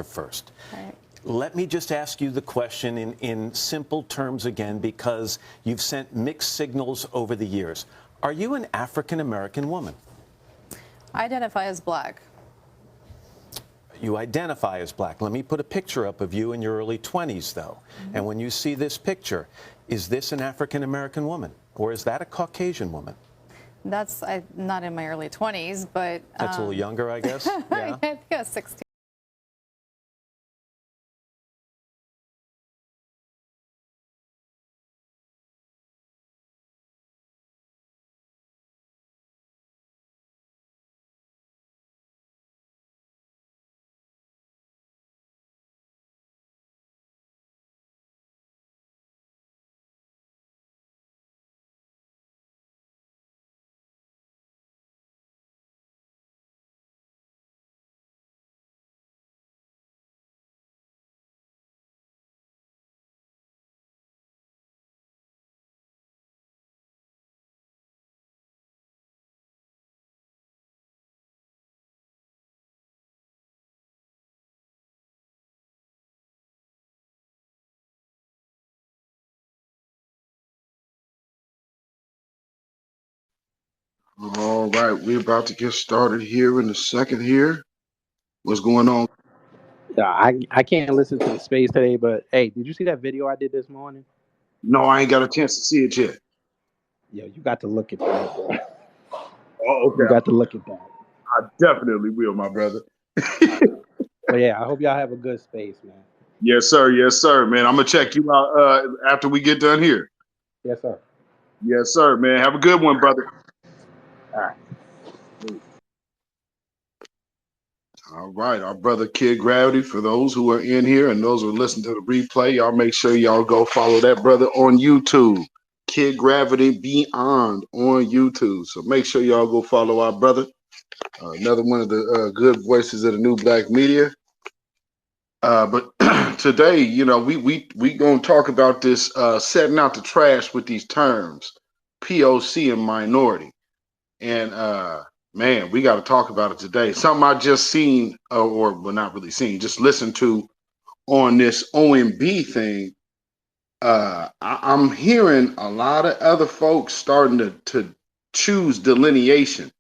first. Right. Let me just ask you the question in simple terms again, because you've sent mixed signals over the years. Are you an African-American woman? I identify as black. You identify as black. Let me put a picture up of you in your early 20s, though. Mm-hmm. And when you see this picture, is this an African-American woman, or is that a Caucasian woman? That's not in my early 20s, but... That's a little younger, I guess? Yeah. I think I was 16. All right, we're about to get started here in a second here. What's going on? Yeah, I can't listen to the space today, but hey, did you see that video I did this morning? No, I ain't got a chance to see it yet. Yo, you got to look at that, bro. Oh, okay. You got to look at that. I definitely will, my brother. But yeah, I hope y'all have a good space, man. Yes, sir. Yes, sir, man. I'm gonna check you out after we get done here. Yes, sir. Yes, sir, man. Have a good one, brother. All right. All right, our brother Kid Gravity. For those who are in here and those who are listening to the replay, y'all make sure y'all go follow that brother on YouTube. Kid Gravity Beyond on YouTube. So make sure y'all go follow our brother. Another one of the good voices of the new black media. But today, you know, we gonna talk about this setting out the trash with these terms, POC and minority. And man, we got to talk about it today. Something I just seen, or well, not really seen, just listened to on this OMB thing. I'm hearing a lot of other folks starting to choose delineation.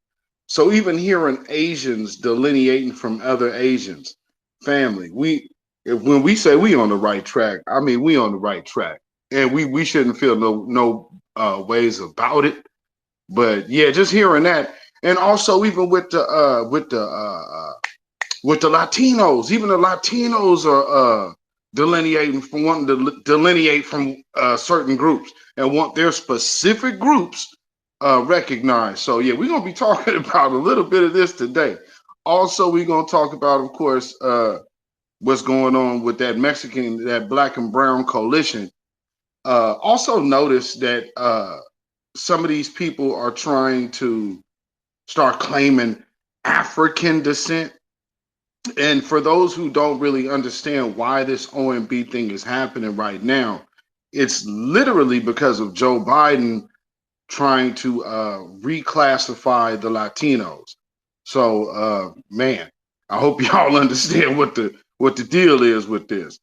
So even hearing Asians delineating from other Asians, family, when we say we on the right track, I mean we on the right track, and we shouldn't feel no ways about it. But yeah, just hearing that, and also even with the Latinos, even the Latinos are delineating from wanting to delineate from certain groups and want their specific groups recognized. So yeah, we're gonna be talking about a little bit of this today. Also, we're gonna talk about, of course, what's going on with that Black and Brown coalition. Also notice that some of these people are trying to start claiming African descent. And for those who don't really understand why this OMB thing is happening right now, it's literally because of Joe Biden trying to reclassify the Latinos. So, man, I hope y'all understand what the deal is with this.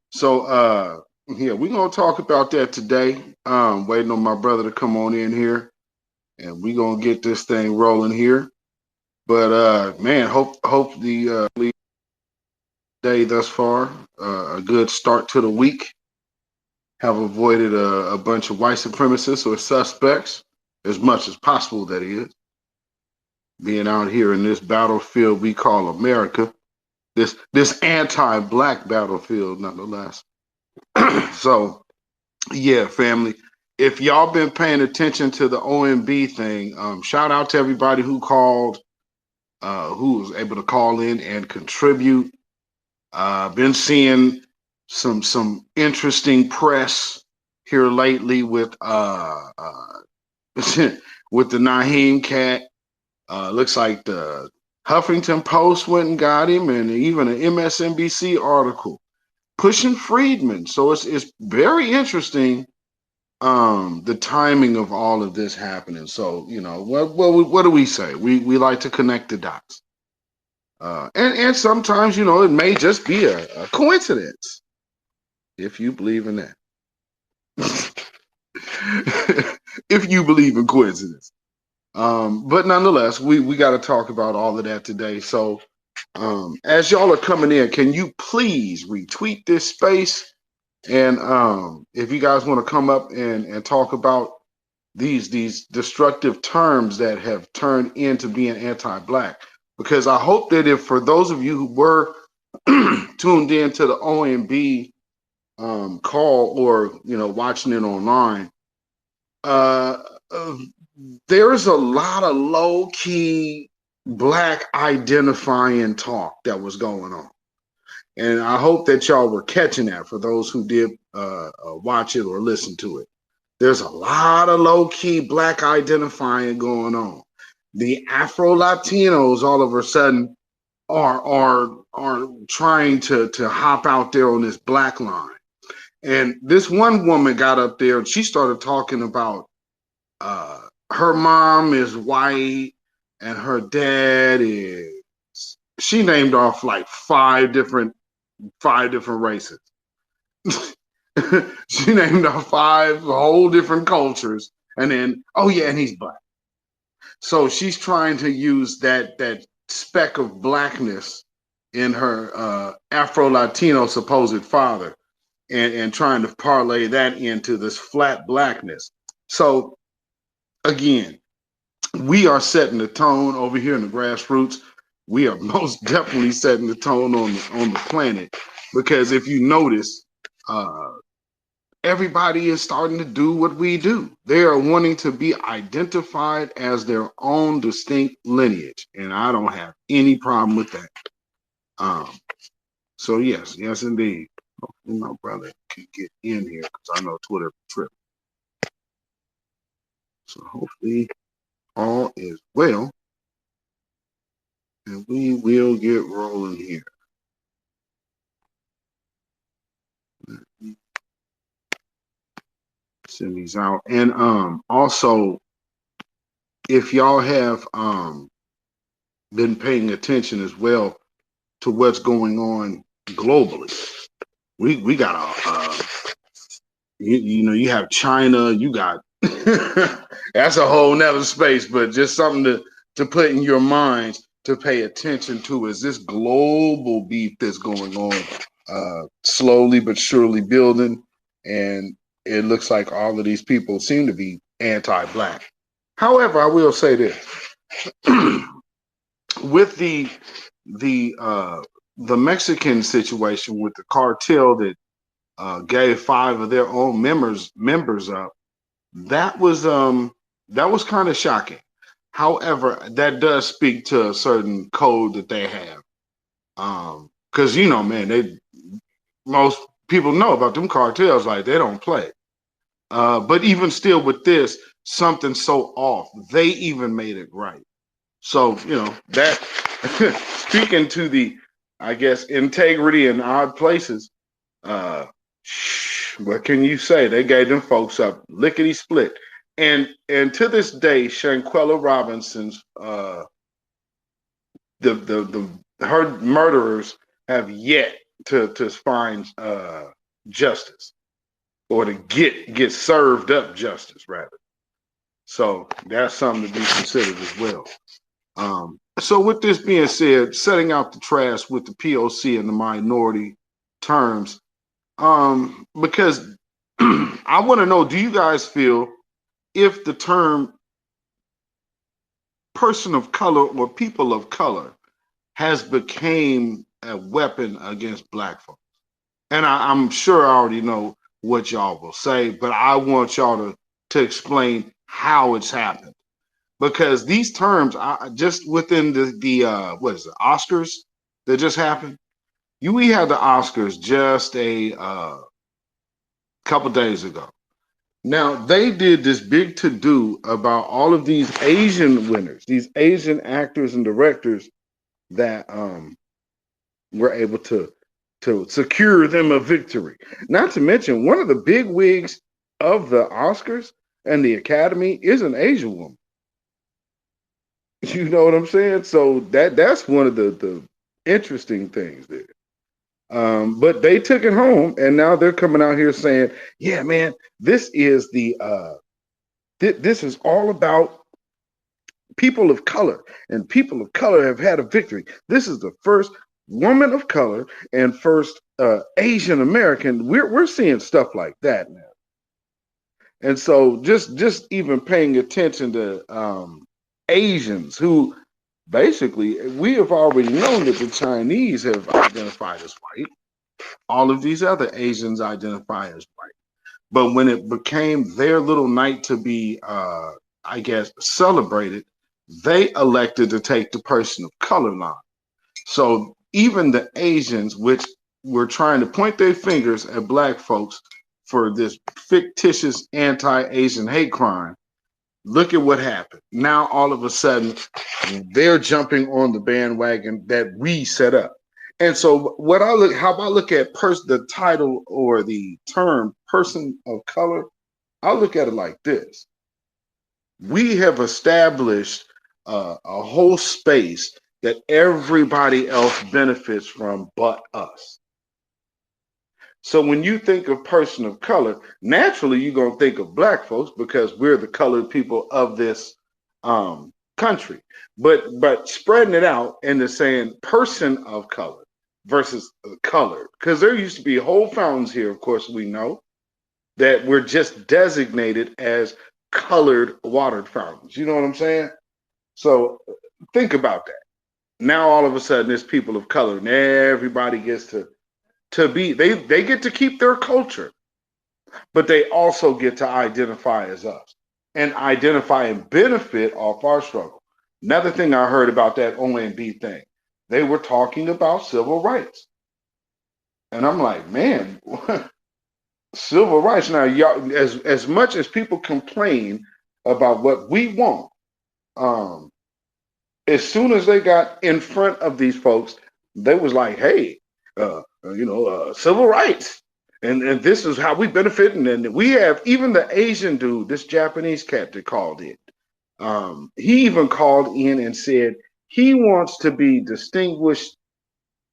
So, yeah, we're gonna talk about that today. Waiting on my brother to come on in here, and we're gonna get this thing rolling here. But man, hope the day thus far a good start to the week. Have avoided a bunch of white supremacists or suspects as much as possible. That is, being out here in this battlefield we call America, this anti-black battlefield, nonetheless. So, yeah, family. If y'all been paying attention to the OMB thing, shout out to everybody who called, who was able to call in and contribute. Been seeing some interesting press here lately with with the Naheem cat. Looks like the Huffington Post went and got him, and even an MSNBC article pushing Friedman. So it's very interesting, the timing of all of this happening. So, you know, what do we say? We like to connect the dots. And sometimes, it may just be a coincidence, if you believe in that. If you believe in coincidence. But nonetheless, we got to talk about all of that today. So as y'all are coming in, can you please retweet this space? And if you guys want to come up and talk about these destructive terms that have turned into being anti-Black, because I hope that if for those of you who were tuned in to the OMB call or watching it online, uh, there's a lot of low-key Black identifying talk that was going on. And I hope that y'all were catching that for those who did watch it or listen to it. There's a lot of low-key Black identifying going on. The Afro-Latinos all of a sudden are trying to hop out there on this Black line. And this one woman got up there and she started talking about her mom is white and her dad is, she named off like five different races. She named off five whole different cultures, and then and he's Black. So she's trying to use that speck of Blackness in her Afro-Latino supposed father and trying to parlay that into this flat Blackness. So again, we are setting the tone over here in the Grassroots. We are most definitely setting the tone on the planet, because if you notice, everybody is starting to do what we do. They are wanting to be identified as their own distinct lineage, and I don't have any problem with that. So yes, indeed. Hopefully my brother can get in here because I know Twitter tripped. So hopefully all is well, and we will get rolling here. Send these out. And also, if y'all have been paying attention as well to what's going on globally, we got you have China, you got that's a whole nother space, but just something to put in your minds to pay attention to is this global beef that's going on, slowly but surely building, and it looks like all of these people seem to be anti-Black. However, I will say this: with the Mexican situation with the cartel that gave 5 of their own members up, that was kind of shocking. However, that does speak to a certain code that they have, because man, most people know about them cartels, like they don't play. But even still, with this, something so off, they even made it right. So that speaking to the, I guess, integrity in odd places. What can you say? They gave them folks up lickety split, and to this day, Shanquella Robinson's her murderers have yet to find justice, or to get served up justice rather. So that's something to be considered as well. So with this being said, setting out the trash with the POC and the minority terms. Because I want to know, do you guys feel if the term person of color or people of color has became a weapon against Black folks? And I'm sure I already know what y'all will say, but I want y'all to explain how it's happened. Because these terms, just within the what is it, Oscars that just happened? We had the Oscars just a couple days ago. Now, they did this big to-do about all of these Asian winners, these Asian actors and directors that were able to secure them a victory. Not to mention, one of the big wigs of the Oscars and the Academy is an Asian woman. You know what I'm saying? So that's one of the interesting things there. But they took it home, and now they're coming out here saying, "Yeah, man, this is this is all about people of color, and people of color have had a victory. This is the first woman of color and first Asian American." We're seeing stuff like that now, and so just even paying attention to Asians who basically we have already known that the Chinese have identified as white. All of these other Asians identify as white. But when it became their little night to be, I guess, celebrated, they elected to take the person of color line. So even the Asians, which were trying to point their fingers at black folks for this fictitious anti-Asian hate crime, look at what happened. Now all of a sudden, they're jumping on the bandwagon that we set up. And so how I look at the title or the term person of color, I look at it like this. We have established a whole space that everybody else benefits from but us. So when you think of person of color, naturally you're going to think of black folks because we're the colored people of this country. But spreading it out into saying person of color versus colored, because there used to be whole fountains here, of course, we know, that were just designated as colored water fountains. You know what I'm saying? So think about that. Now all of a sudden it's people of color and everybody gets to be, they get to keep their culture, but they also get to identify as us and identify and benefit off our struggle. Another thing I heard about that OMB thing, they were talking about civil rights. And I'm like, man, civil rights. Now, y'all, as much as people complain about what we want, as soon as they got in front of these folks, they was like, hey, civil rights. And this is how we benefit. And then we have even the Asian dude, this Japanese cat that called in. He even called in and said he wants to be distinguished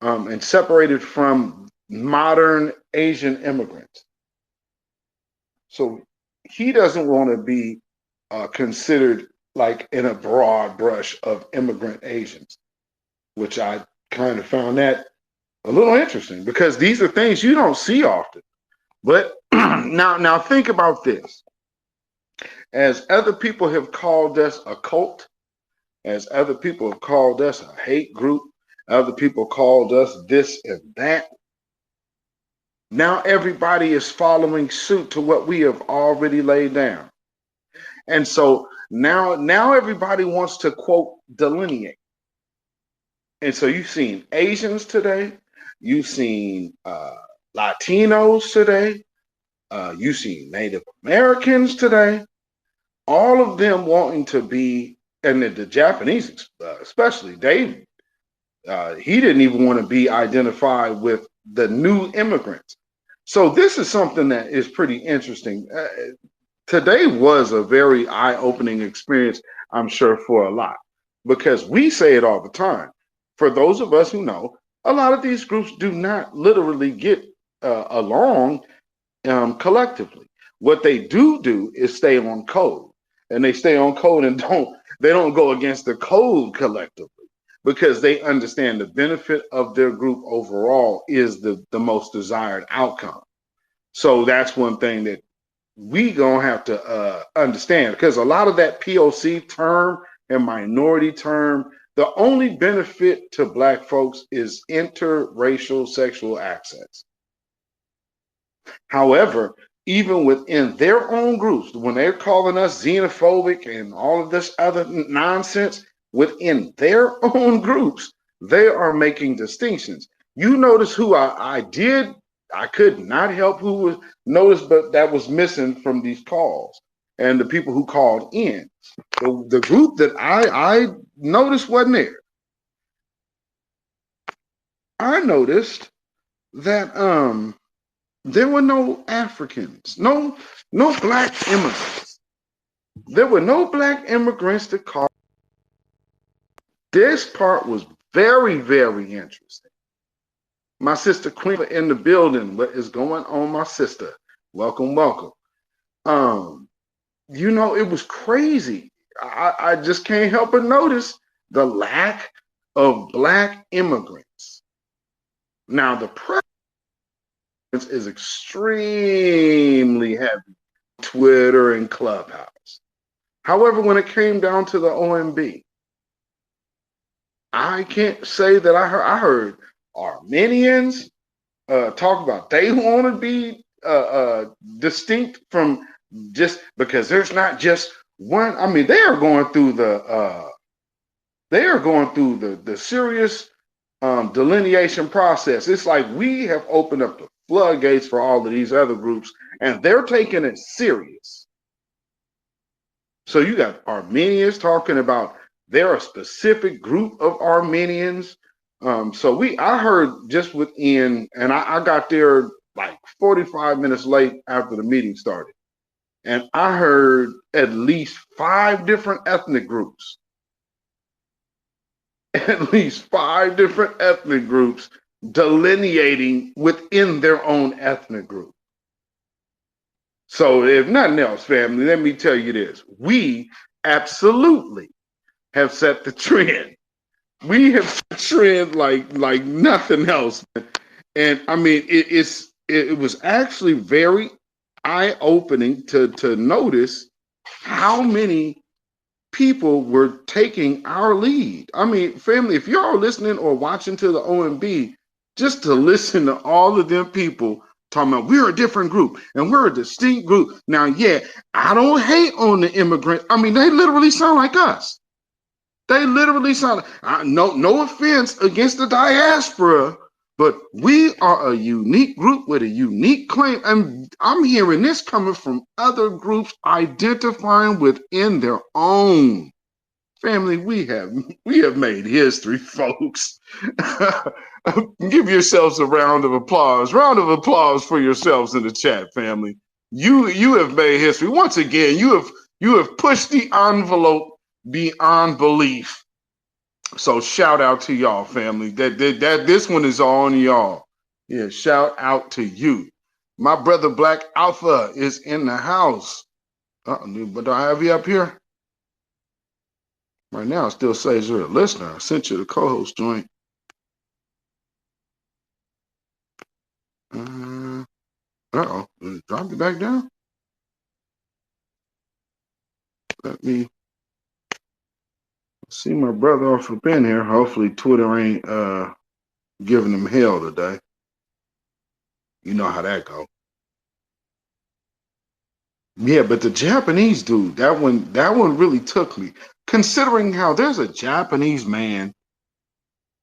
and separated from modern Asian immigrants. So he doesn't want to be considered like in a broad brush of immigrant Asians, which I kind of found that a little interesting because these are things you don't see often. But now think about this. As other people have called us a cult, as other people have called us a hate group, other people called us this and that, now everybody is following suit to what we have already laid down. And so now everybody wants to, quote, delineate. And so you've seen Asians today, you've seen Latinos today, you've seen Native Americans today, all of them wanting to be, and the Japanese especially, he didn't even want to be identified with the new immigrants. So this is something that is pretty interesting. Today was a very eye-opening experience, I'm sure, for a lot, because we say it all the time. For those of us who know, a lot of these groups do not literally get along collectively. What they do is stay on code, and they stay on code and they don't go against the code collectively because they understand the benefit of their group overall is the most desired outcome. So that's one thing that we gonna have to understand, because a lot of that POC term and minority term, the only benefit to Black folks is interracial sexual access. However, even within their own groups, when they're calling us xenophobic and all of this other nonsense, within their own groups, they are making distinctions. You notice who I could not help who was noticed, but that was missing from these calls and the people who called in. The group that I noticed wasn't there. I noticed that there were no Africans, no Black immigrants. There were no Black immigrants to call. This part was Very, very interesting. My sister Queen in the building. What is going on, my sister? Welcome, welcome. You know, it was crazy. I just can't help but notice the lack of Black immigrants. Now, the presence is extremely heavy, Twitter and Clubhouse. However, when it came down to the OMB, I can't say that I heard Armenians talk about they want to be distinct from, just because there's not just one. I mean, they are going through the serious delineation process. It's like we have opened up the floodgates for all of these other groups, and they're taking it serious. So you got Armenians talking about they're a specific group of Armenians. So I heard just within, and I got there like 45 minutes late after the meeting started. And I heard at least 5 different ethnic groups, at least 5 different ethnic groups delineating within their own ethnic group. So if nothing else, family, let me tell you this. We absolutely have set the trend. We have set the trend like nothing else. And I mean, it was actually very eye-opening to notice how many people were taking our lead. I mean, family, if y'all are listening or watching to the OMB, just to listen to all of them people talking about we're a different group and we're a distinct group. Now, yeah, I don't hate on the immigrant. I mean, they literally sound like us. They literally sound no offense against the diaspora, but we are a unique group with a unique claim. And I'm hearing this coming from other groups identifying within their own. Family, we have made history, folks. Give yourselves a round of applause. Round of applause for yourselves in the chat, family. You have made history. Once again, you have pushed the envelope beyond belief. So shout out to y'all, family. That this one is on y'all. Yeah, shout out to you. My brother Black Alpha is in the house. But do I have you up here? Right now, it still says you're a listener. I sent you the co-host joint. Uh-oh. Drop it back down. Let me see my brother off up in here. Hopefully Twitter ain't giving him hell today. You know how that go. Yeah, but the Japanese dude, that one really took me. Considering how there's a Japanese man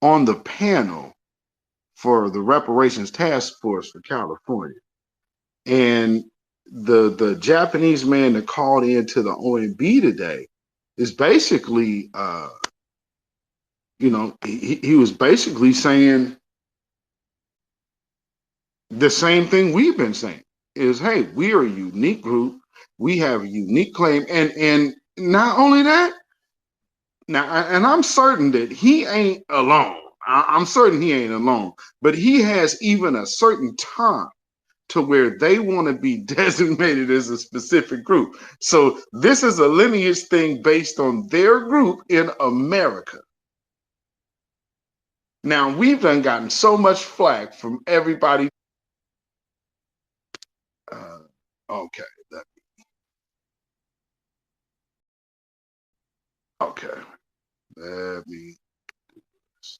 on the panel for the reparations task force for California. And the Japanese man that called into the OMB today is basically, he was basically saying the same thing we've been saying is, hey, we are a unique group. We have a unique claim. And not only that, now, and I'm certain that he ain't alone. I'm certain he ain't alone, but he has even a certain time to where they want to be designated as a specific group. So this is a lineage thing based on their group in America. Now, we've done gotten so much flack from everybody. Okay. Okay. Let me do this.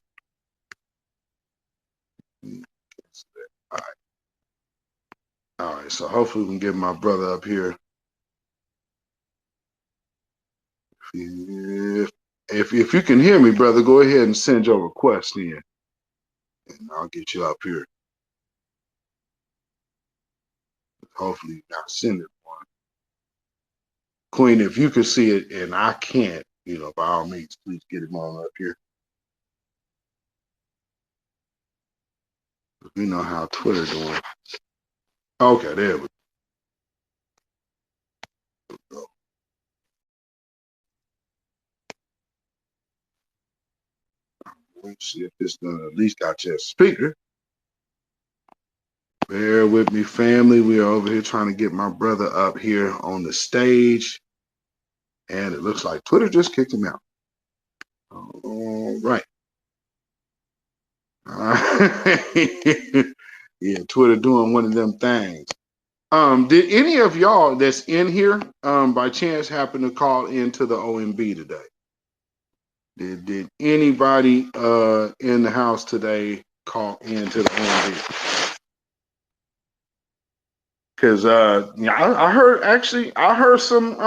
All right. All right. So hopefully we can get my brother up here. If you can hear me, brother, go ahead and send your request in, and I'll get you up here. Hopefully, not send it one. Queen, if you can see it and I can't, by all means, please get him on up here. We know how Twitter doing. Okay, there we go. Let's see if this done at least got your speaker. Bear with me, family. We are over here trying to get my brother up here on the stage. And it looks like Twitter just kicked him out. All right. Yeah, Twitter doing one of them things. Did any of y'all that's in here by chance happen to call into the OMB today? Did anybody in the house today call into the OMB? Because I heard some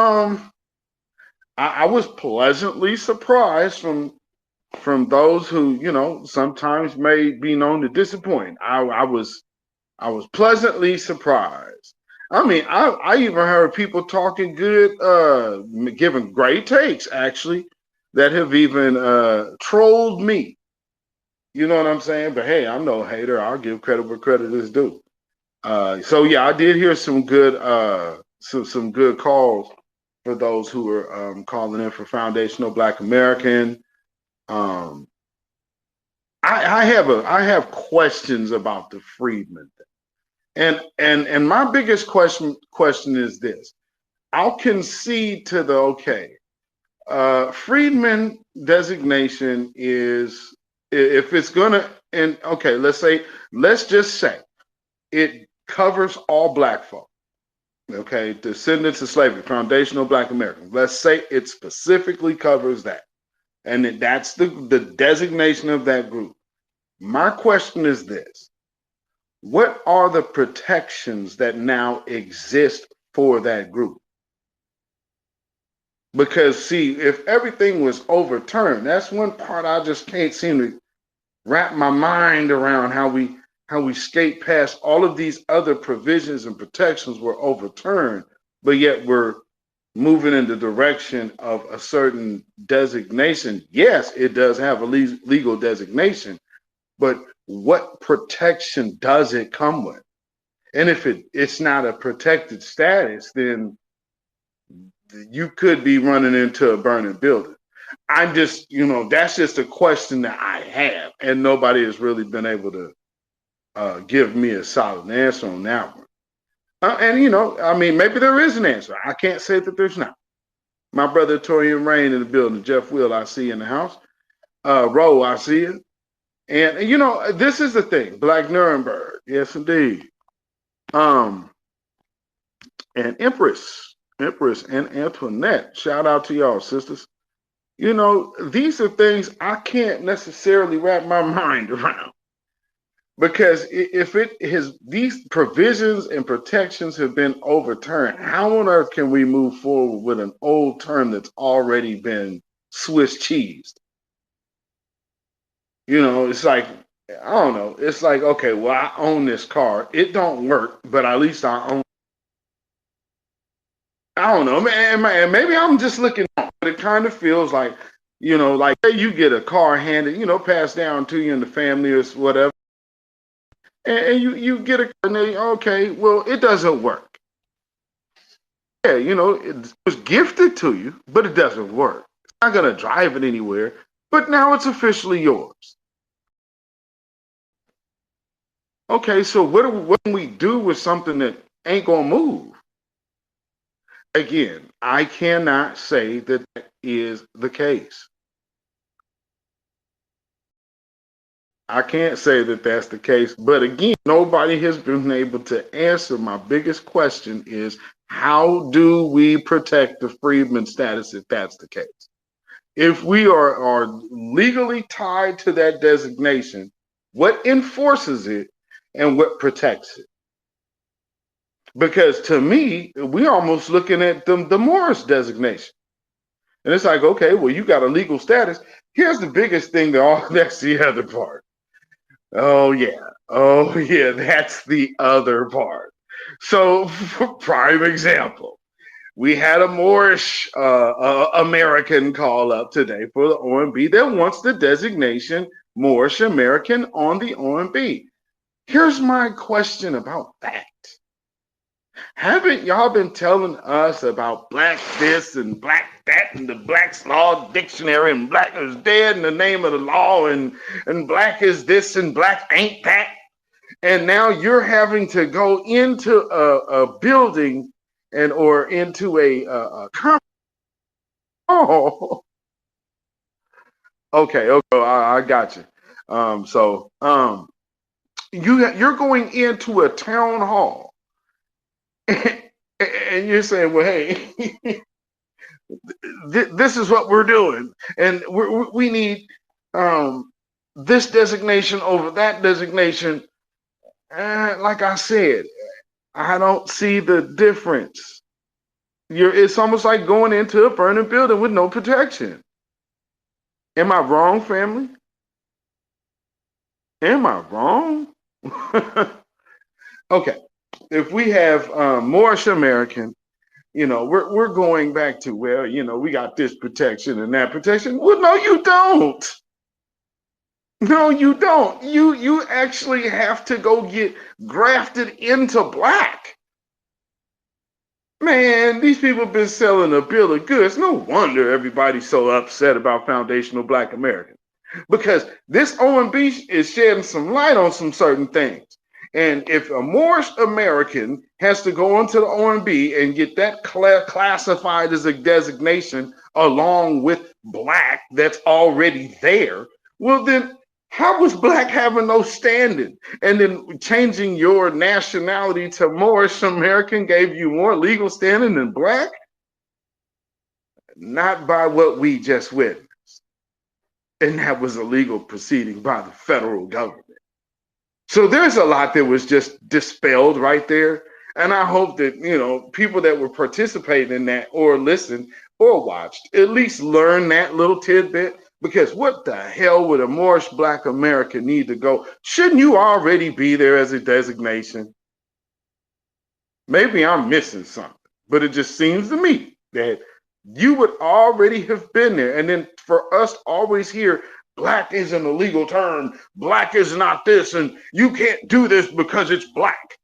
I was pleasantly surprised from those who, you know, sometimes may be known to disappoint. I was pleasantly surprised. I mean, I even heard people talking good, giving great takes actually, that have even trolled me. You know what I'm saying? But hey, I'm no hater. I'll give credit where credit is due. So yeah, I did hear some good some good calls for those who are calling in for Foundational Black American. I have questions about the freedmen thing. And my biggest question is this. I'll concede to the freedmen designation is, if it's gonna, and okay, let's just say it covers all black folk. Okay, descendants of slavery, foundational Black Americans. Let's say it specifically covers that. And that's the designation of that group. My question is this. What are the protections that now exist for that group? Because see, if everything was overturned, that's one part I just can't seem to wrap my mind around, how we skate past all of these other provisions and protections were overturned, but yet we're moving in the direction of a certain designation. Yes, it does have a legal designation, but what protection does it come with? And if it's not a protected status, then you could be running into a burning building. I'm just, you know, that's just a question that I have, and nobody has really been able to give me a solid answer on that one. And, you know, I mean, maybe there is an answer. I can't say that there's not. My brother Torian Rain in the building, Jeff Will, I see in the house. Ro, I see it. And, you know, this is the thing, Black Nuremberg. Yes, indeed. And Empress and Antoinette, shout out to y'all, sisters. You know, these are things I can't necessarily wrap my mind around. Because if these provisions and protections have been overturned, how on earth can we move forward with an old term that's already been Swiss cheesed? You know, it's like, I don't know. It's like, okay, well, I own this car. It don't work, but at least I own. I don't know, man. Maybe I'm just looking, but it kind of feels like, you know, like you get a car handed, you know, passed down to you in the family or whatever. And you get a, and they, okay, well, it doesn't work. Yeah, you know, it was gifted to you, but it doesn't work. It's not going to drive it anywhere, but now it's officially yours. Okay, so what can we do with something that ain't going to move? Again, I cannot say that is the case. I can't say that that's the case, but again, nobody has been able to answer my biggest question is, how do we protect the freedman status if that's the case? If we are legally tied to that designation, what enforces it and what protects it? Because to me, we're almost looking at the Morris designation. And it's like, okay, well, you got a legal status. Here's the biggest thing to all, that's the other part. Oh yeah, that's the other part. So, prime example, we had a Moorish American call up today for the OMB that wants the designation Moorish American on the OMB. Here's my question about that. Haven't y'all been telling us about black this and black that and the Black's Law Dictionary and black is dead in the name of the law and black is this and black ain't that? And now you're having to go into a building and or into a conference. Oh, okay, I got you. You're going into a town hall and you're saying, well, hey, this is what we're doing, and we need this designation over that designation. Like I said, I don't see the difference. It's almost like going into a burning building with no protection. Am I wrong, family? Am I wrong? Okay, if we have Moorish American, we're going back to, well, we got this protection and that protection. Well, no, you don't. No, you don't. You actually have to go get grafted into black. Man, these people have been selling a bill of goods. No wonder everybody's so upset about foundational Black American, because this OMB is shedding some light on some certain things. And if a Moorish American has to go into the OMB and get that classified as a designation along with black that's already there, well, then how was black having no standing? And then changing your nationality to Moorish American gave you more legal standing than black? Not by what we just witnessed. And that was a legal proceeding by the federal government. So there's a lot that was just dispelled right there. And I hope that, people that were participating in that or listened or watched at least learn that little tidbit. Because what the hell would a Moorish Black American need to go? Shouldn't you already be there as a designation? Maybe I'm missing something, but it just seems to me that you would already have been there. And then for us to always hear, black isn't a legal term, black is not this, and you can't do this because it's black.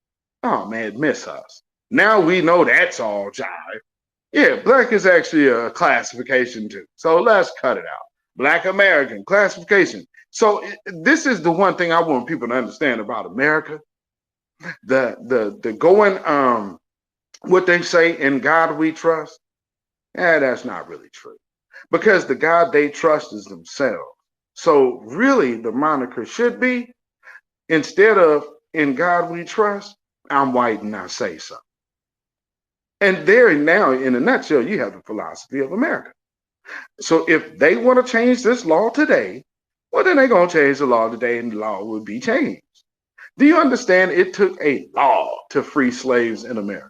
Oh man, miss us. Now we know that's all jive. Yeah, black is actually a classification too. So let's cut it out. Black American classification. So this is the one thing I want people to understand about America. The going what they say, in God we trust. That's not really true. Because the God they trust is themselves. So really the moniker should be, instead of in God we trust, I'm white and I say so. And there now, in a nutshell, you have the philosophy of America. So if they want to change this law today, well, then they're going to change the law today and the law will be changed. Do you understand? It took a law to free slaves in America.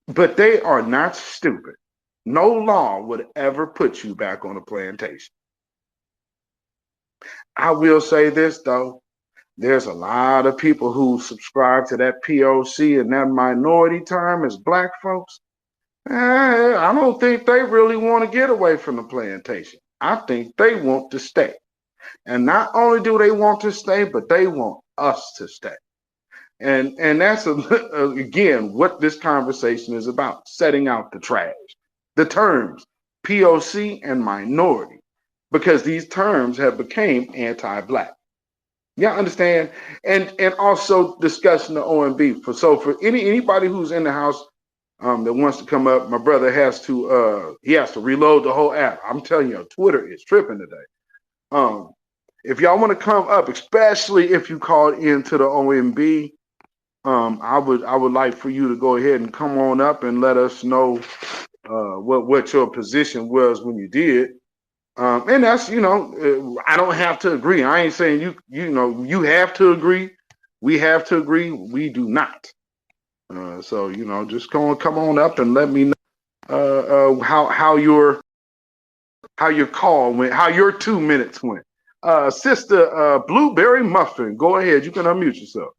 But they are not stupid. No law would ever put you back on a plantation. I will say this, though. There's a lot of people who subscribe to that POC and that minority term as black folks. I don't think they really want to get away from the plantation. I think they want to stay. And not only do they want to stay, but they want us to stay. And that's, again, what this conversation is about, setting out the trash. The terms POC and minority, because these terms have become anti-black. Y'all understand? And also discussing the OMB. For anybody who's in the house that wants to come up, my brother has to reload the whole app. I'm telling you, Twitter is tripping today. If y'all want to come up, especially if you called into the OMB, I would like for you to go ahead and come on up and let us know what your position was when you did. And that's, I don't have to agree. I ain't saying you have to agree. We have to agree. We do not. So just come on up and let me know how your call went, how your 2 minutes went. Sister Blueberry Muffin, go ahead. You can unmute yourself.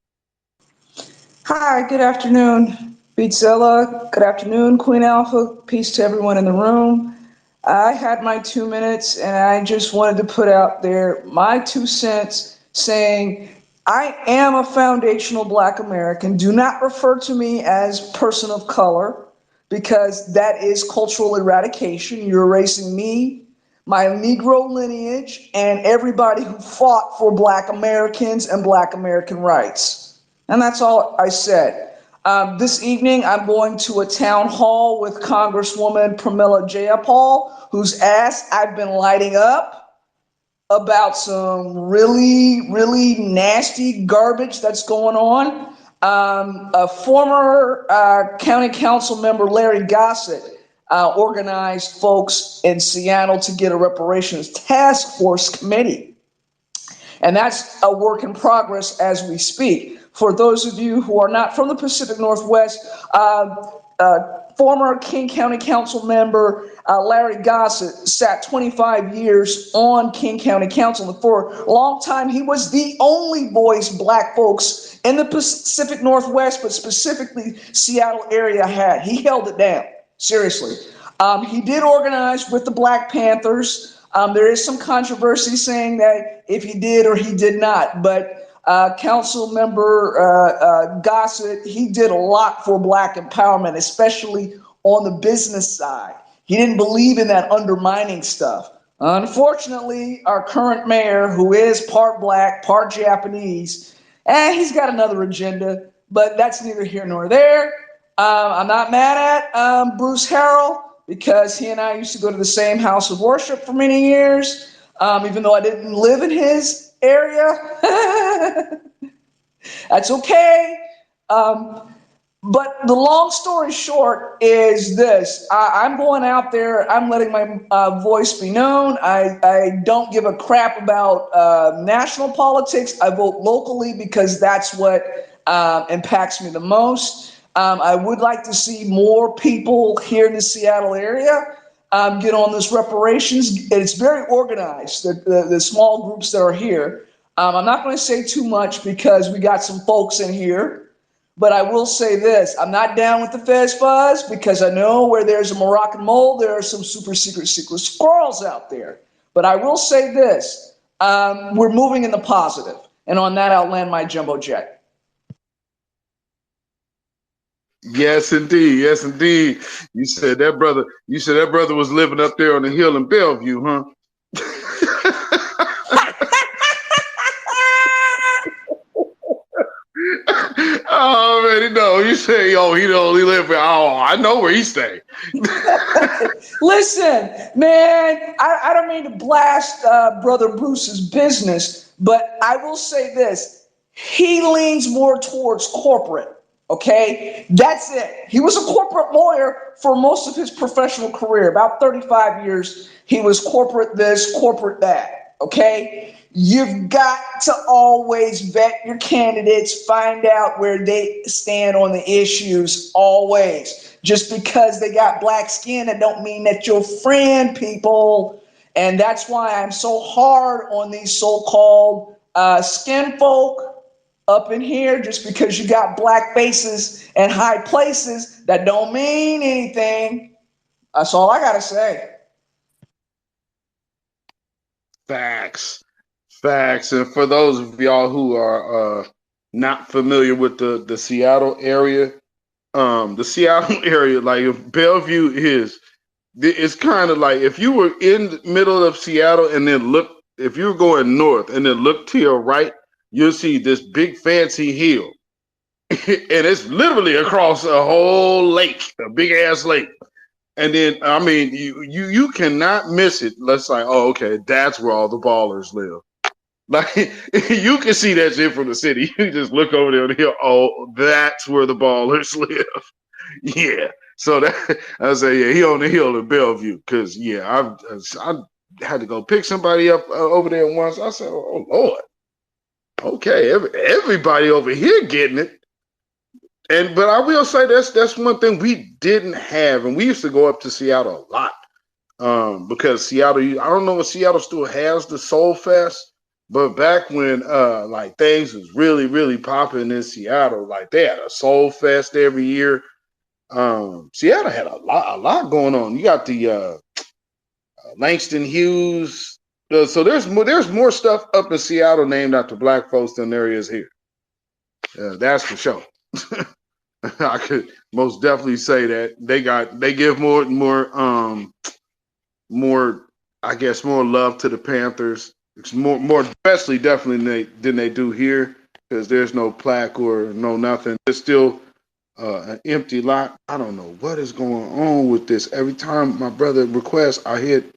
Hi, good afternoon, Beatzilla. Good afternoon, Queen Alpha. Peace to everyone in the room. I had my 2 minutes and I just wanted to put out there my 2 cents saying I am a foundational Black American. Do not refer to me as person of color because that is cultural eradication. You're erasing me, my Negro lineage, and everybody who fought for Black Americans and Black American rights. And that's all I said. This evening, I'm going to a town hall with Congresswoman Pramila Jayapal, whose ass I've been lighting up about some really, really nasty garbage that's going on. A former county council member, Larry Gossett, organized folks in Seattle to get a reparations task force committee. And that's a work in progress as we speak. For those of you who are not from the Pacific Northwest, former King County Council member Larry Gossett sat 25 years on King County Council. And for a long time, he was the only voice Black folks in the Pacific Northwest, but specifically Seattle area had. He held it down, seriously. He did organize with the Black Panthers. There is some controversy saying that if he did or he did not, but Council member Gossett, he did a lot for Black empowerment, especially on the business side. He didn't believe in that undermining stuff. Unfortunately, our current mayor, who is part Black, part Japanese, he's got another agenda, but that's neither here nor there. I'm not mad at Bruce Harrell because he and I used to go to the same house of worship for many years, even though I didn't live in his area. That's okay. But the long story short is this. I'm going out there. I'm letting my voice be known. I don't give a crap about national politics. I vote locally because that's what impacts me the most. I would like to see more people here in the Seattle area get on this reparations. It's very organized, the small groups that are here. I'm not going to say too much because we got some folks in here. But I will say this, I'm not down with the Fez Fuzz because I know where there's a Moroccan mole, there are some super secret squirrels out there. But I will say this, we're moving in the positive. And on that, I'll land my jumbo jet. Yes, indeed. Yes, indeed. You said that brother was living up there on the hill in Bellevue, huh? Oh man, no, you say, oh, he only live where, oh, I know where he stay. Listen, man, I don't mean to blast Brother Bruce's business, but I will say this. He leans more towards corporate, okay? That's it. He was a corporate lawyer for most of his professional career. About 35 years, he was corporate this, corporate that, okay? You've got to always vet your candidates, find out where they stand on the issues, always. Just because they got black skin, that don't mean that you're friend, people. And that's why I'm so hard on these so-called skin folk up in here. Just because you got black faces and high places, that don't mean anything. That's all I gotta say. Facts. Facts. And for those of y'all who are not familiar with the Seattle area, like if Bellevue it's kind of like if you were in the middle of Seattle and then if you were going north and then look to your right, you'll see this big fancy hill. And it's literally across a whole lake, a big ass lake. And then, I mean, you cannot miss it. Let's like, oh, okay, that's where all the ballers live. Like, you can see that shit from the city. You just look over there on the hill. Oh, that's where the ballers live. Yeah. So that I say, yeah, he on the hill in Bellevue. Cause yeah, I had to go pick somebody up over there once. I said, oh Lord, okay, everybody over here getting it. But I will say that's one thing we didn't have, and we used to go up to Seattle a lot because Seattle. I don't know if Seattle still has the Soul Fest, but back when like things was really really popping in Seattle, like they had a Soul Fest every year. Seattle had a lot going on. You got the Langston Hughes So there's more stuff up in Seattle named after black folks than there is here. That's for sure. I could most definitely say that they give more I guess more love to the Panthers. It's more especially definitely than they do here, because there's no plaque or no nothing. It's still an empty lot. I don't know what is going on with this. Every time my brother requests, I hit.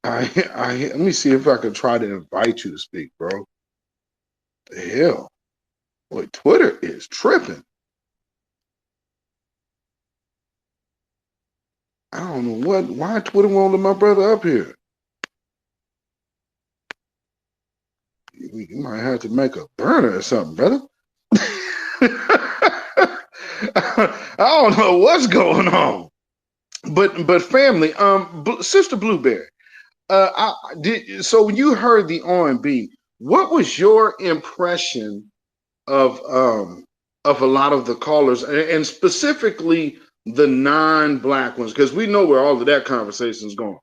Let me see if I can try to invite you to speak, bro. The hell, boy, Twitter is tripping. I don't know why Twitter won't let my brother up here. You might have to make a burner or something, brother. I don't know what's going on, but family, Sister Blueberry, so when you heard the R&B, what was your impression of a lot of the callers, and specifically the non-black ones, because we know where all of that conversation is going.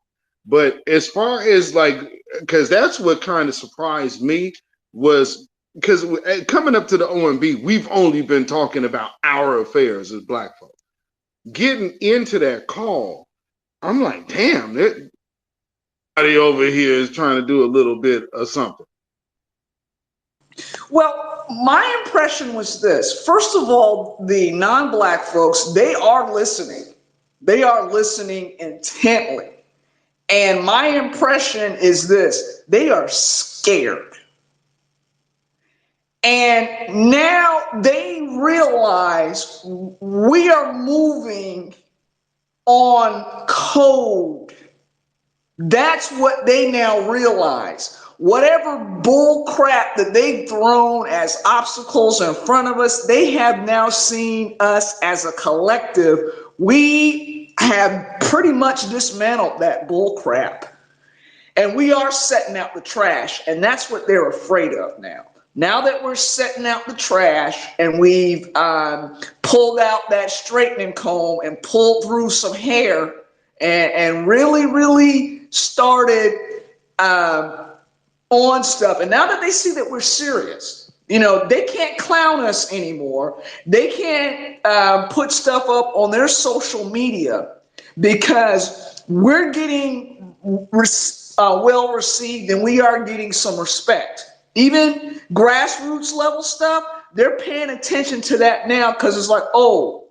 But as far as like, because that's what kind of surprised me was, because coming up to the OMB, we've only been talking about our affairs as black folks. Getting into that call, I'm like, damn, everybody over here is trying to do a little bit of something. Well, my impression was this. First of all, the non-black folks, they are listening. They are listening intently. And my impression is this: they are scared. And now they realize we are moving on code. That's what they now realize. Whatever bull crap that they've thrown as obstacles in front of us, they have now seen us as a collective. We have pretty much dismantled that bull crap. And we are setting out the trash. And that's what they're afraid of now. Now that we're setting out the trash and we've pulled out that straightening comb and pulled through some hair and really started on stuff. And now that they see that we're serious, they can't clown us anymore. They can't put stuff up on their social media, because we're getting well received and we are getting some respect. Even grassroots level stuff, they're paying attention to that now, because it's like, oh,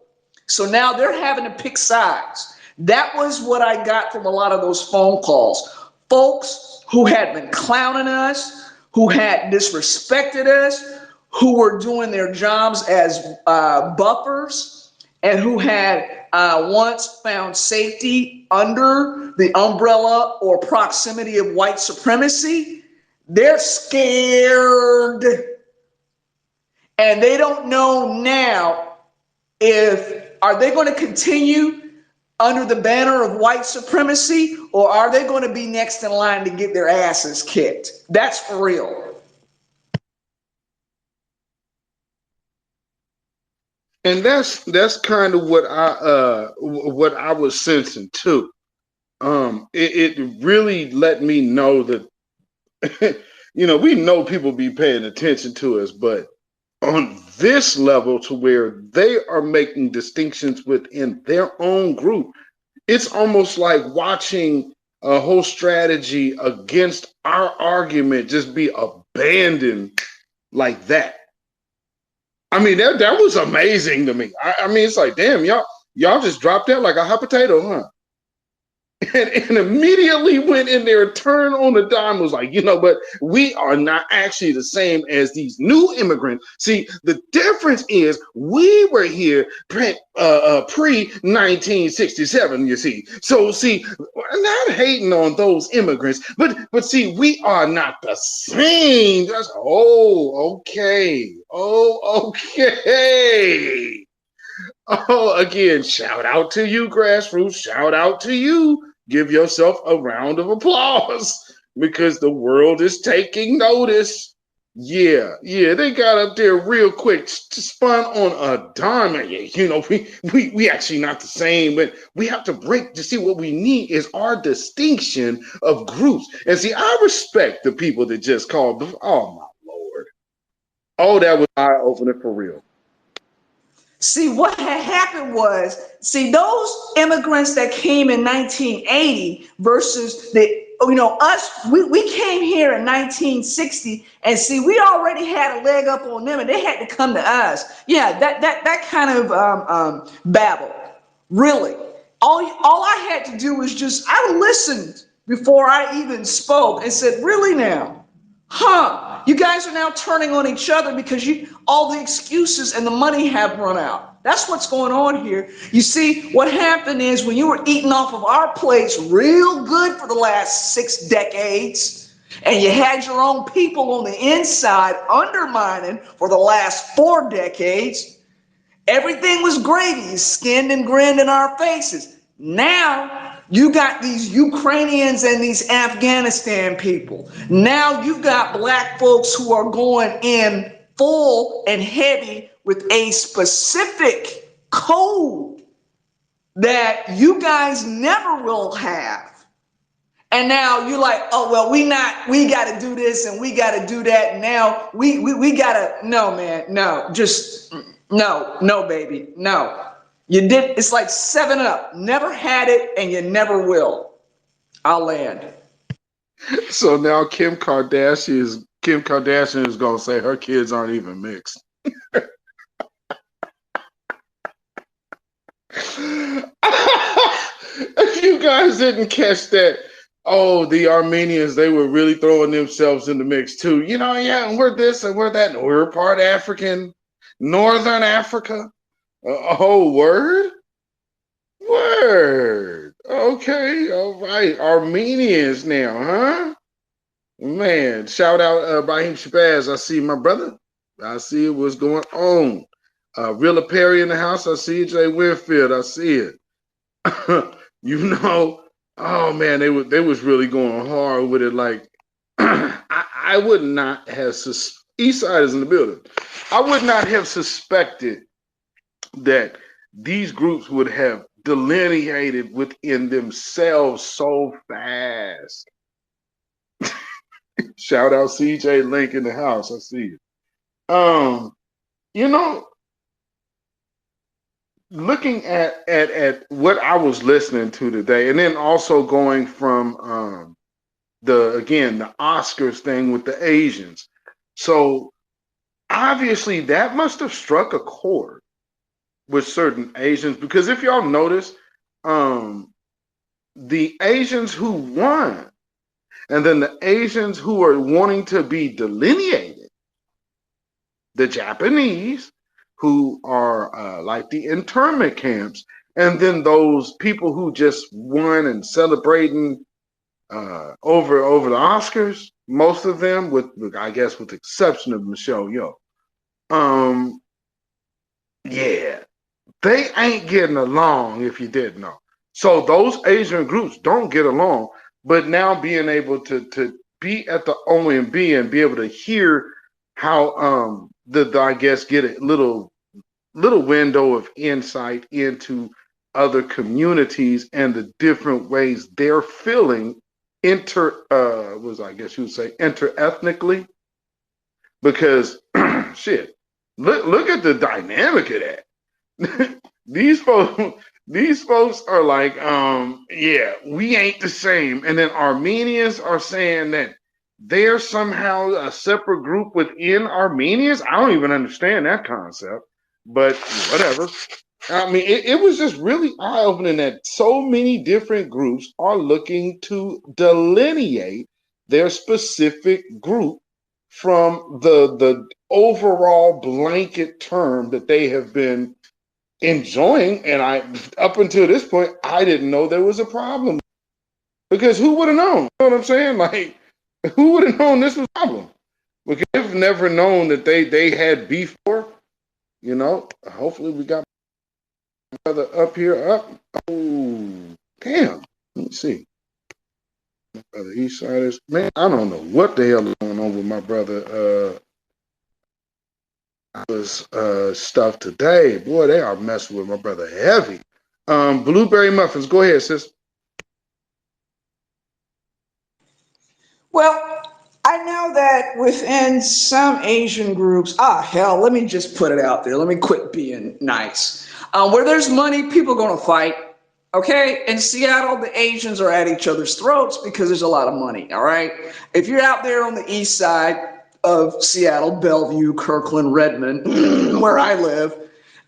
so now they're having to pick sides. That was what I got from a lot of those phone calls. Folks who had been clowning us, who had disrespected us, who were doing their jobs as buffers, and who had once found safety under the umbrella or proximity of white supremacy. They're scared. And they don't know now are they going to continue under the banner of white supremacy, or are they going to be next in line to get their asses kicked? That's for real. And that's kind of what I was sensing too. It really let me know that we know people be paying attention to us, but on this level, to where they are making distinctions within their own group, it's almost like watching a whole strategy against our argument just be abandoned like that. I mean, that was amazing to me. I mean, it's like, damn, y'all just dropped that like a hot potato, huh? And immediately went in there, turned on the dime, was like, but we are not actually the same as these new immigrants. See, the difference is we were here pre-1967, you see. So, see, I'm not hating on those immigrants, but see, we are not the same. That's, okay. Okay. Oh, again, shout out to you, Grassroots. Shout out to you. Give yourself a round of applause, because the world is taking notice. Yeah, they got up there real quick, spun on a dime. You know, we actually not the same, but we have to break to see what we need is our distinction of groups. And see, I respect the people that just called. Oh my Lord. Oh, that was eye-opening for real. See, what had happened was, see, those immigrants that came in 1980 versus us, we came here in 1960, and see, we already had a leg up on them, and they had to come to us. Yeah, that kind of babble. Really. All I had to do was I listened before I even spoke and said, really now? Huh? You guys are now turning on each other because all the excuses and the money have run out. That's what's going on here. You see, what happened is when you were eating off of our plates real good for the last 6 decades, and you had your own people on the inside undermining for the last 4 decades, everything was gravy, skinned and grinned in our faces. Now you got these Ukrainians and these Afghanistan people. Now you've got black folks who are going in full and heavy with a specific code that you guys never will have. And now you're like, oh, well, we got to do this and we got to do that. And now we got to, no, man, no, just no, baby, no. You did, it's like 7-Up. Never had it and you never will. I'll land. So now Kim Kardashian is gonna say her kids aren't even mixed. If you guys didn't catch that, oh, the Armenians, they were really throwing themselves in the mix too. You know, yeah, and we're this and we're that, and we're part African, Northern Africa. Oh, word? Word. Okay, all right. Armenians now, huh? Man, shout out Brahim Shabazz. I see my brother. I see what's going on. Rilla Perry in the house. I see Jay Winfield. I see it. You know, oh man, they was really going hard with it. Like I would not have East Side is in the building. I would not have suspected that these groups would have delineated within themselves so fast. Shout out CJ Link in the house. I see it. You know, looking at what I was listening to today, and then also going from the Oscars thing with the Asians. So obviously that must have struck a chord with certain Asians, because if y'all notice, the Asians who won, and then the Asians who are wanting to be delineated, the Japanese who are like the internment camps, and then those people who just won and celebrating over the Oscars, most of them, with I guess with the exception of Michelle Yeoh, yeah, they ain't getting along, if you didn't know. So those Asian groups don't get along, but now being able to be at the OMB and be able to hear how I guess get a little window of insight into other communities and the different ways they're feeling I guess you would say interethnically, because shit, look at the dynamic of that. These folks are like, yeah, we ain't the same. And then Armenians are saying that they're somehow a separate group within Armenians. I don't even understand that concept, but whatever. I mean, it was just really eye-opening that so many different groups are looking to delineate their specific group from the overall blanket term that they have been enjoying. And up until this point, I didn't know there was a problem, because who would have known? You know what I'm saying? Like, who would have known this was a problem? Because they've never known that they had beef before. You know, hopefully we got brother up here. Up. Oh, damn. Let me see. My brother East Siders. Man, I don't know what the hell is going on with my brother stuff today. Boy, they are messing with my brother heavy. Blueberry muffins. Go ahead, sis. Well, I know that within some Asian groups, hell, let me just put it out there. Let me quit being nice. Where there's money, people are going to fight. Okay, in Seattle, the Asians are at each other's throats because there's a lot of money. All right, if you're out there on the east side of Seattle, Bellevue, Kirkland, Redmond, where I live,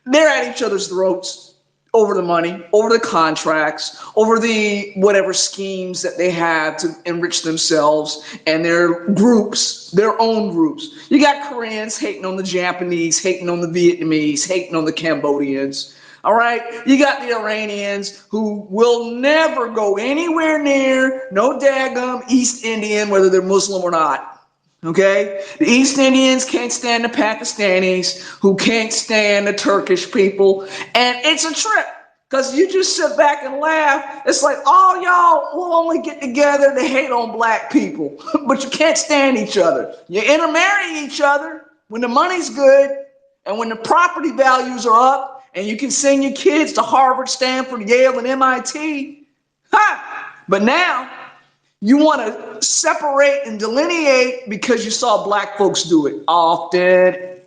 they're at each other's throats over the money, over the contracts, over the whatever schemes that they have to enrich themselves and their groups, their own groups. You got Koreans hating on the Japanese, hating on the Vietnamese, hating on the Cambodians. All right, you got the Iranians who will never go anywhere near no daggum East Indian, whether they're Muslim or not. Okay, the East Indians can't stand the Pakistanis, who can't stand the Turkish people, and it's a trip because you just sit back and laugh. It's like all y'all will only get together to hate on black people, but you can't stand each other. You intermarry each other when the money's good and when the property values are up, and you can send your kids to Harvard, Stanford, Yale, and MIT. Ha! But now you want to separate and delineate because you saw black folks do it. Often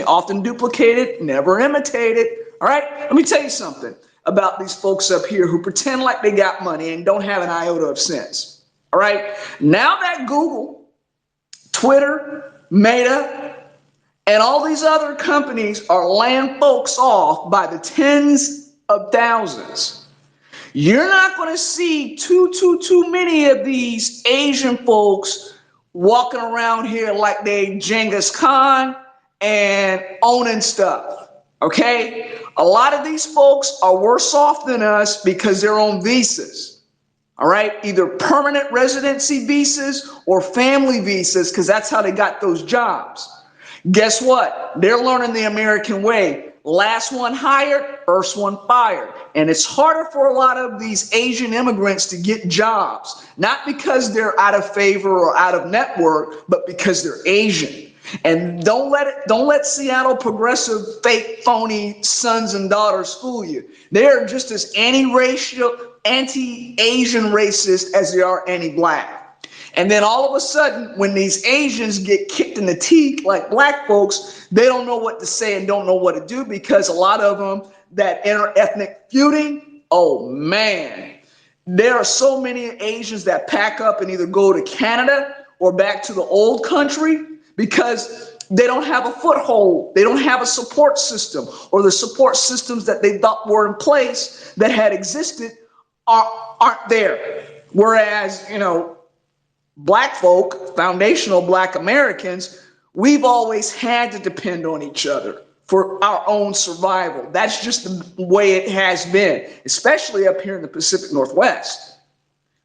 often duplicated, never imitated. All right, let me tell you something about these folks up here who pretend like they got money and don't have an iota of sense. All right, now that Google, Twitter, Meta, and all these other companies are laying folks off by the tens of thousands, you're not going to see too many of these Asian folks walking around here like they Genghis Khan and owning stuff. Okay? A lot of these folks are worse off than us because they're on visas. All right? Either permanent residency visas or family visas because that's how they got those jobs. Guess what? They're learning the American way. Last one hired, first one fired. And it's harder for a lot of these Asian immigrants to get jobs, not because they're out of favor or out of network, but because they're Asian. And don't let Seattle progressive, fake, phony sons and daughters fool you. They're just as anti-racial, anti-Asian racist as they are anti-black. And then all of a sudden, when these Asians get kicked in the teeth like black folks, they don't know what to say and don't know what to do because a lot of them, that inter-ethnic feuding, oh man, there are so many Asians that pack up and either go to Canada or back to the old country because they don't have a foothold. They don't have a support system, or the support systems that they thought were in place that had existed aren't there. Whereas, black folk, foundational black Americans, we've always had to depend on each other for our own survival. That's just the way it has been, especially up here in the Pacific Northwest.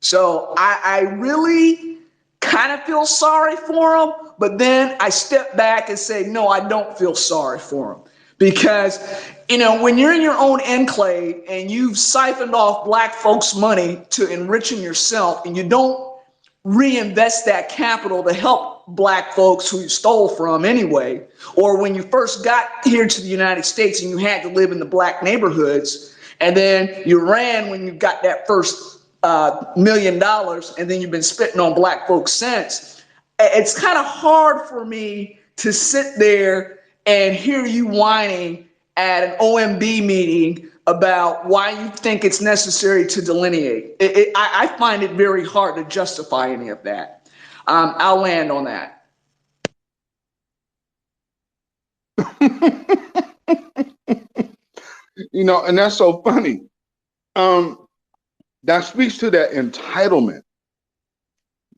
So I really kind of feel sorry for them, but then I step back and say, no, I don't feel sorry for them. Because, when you're in your own enclave and you've siphoned off black folks' money to enriching yourself and you don't reinvest that capital to help black folks who you stole from anyway, or when you first got here to the United States and you had to live in the black neighborhoods, and then you ran when you got that first $1 million, and then you've been spitting on black folks since. It's kind of hard for me to sit there and hear you whining at an OMB meeting about why you think it's necessary to delineate. I find it very hard to justify any of that. I'll land on that. And that's so funny. That speaks to that entitlement.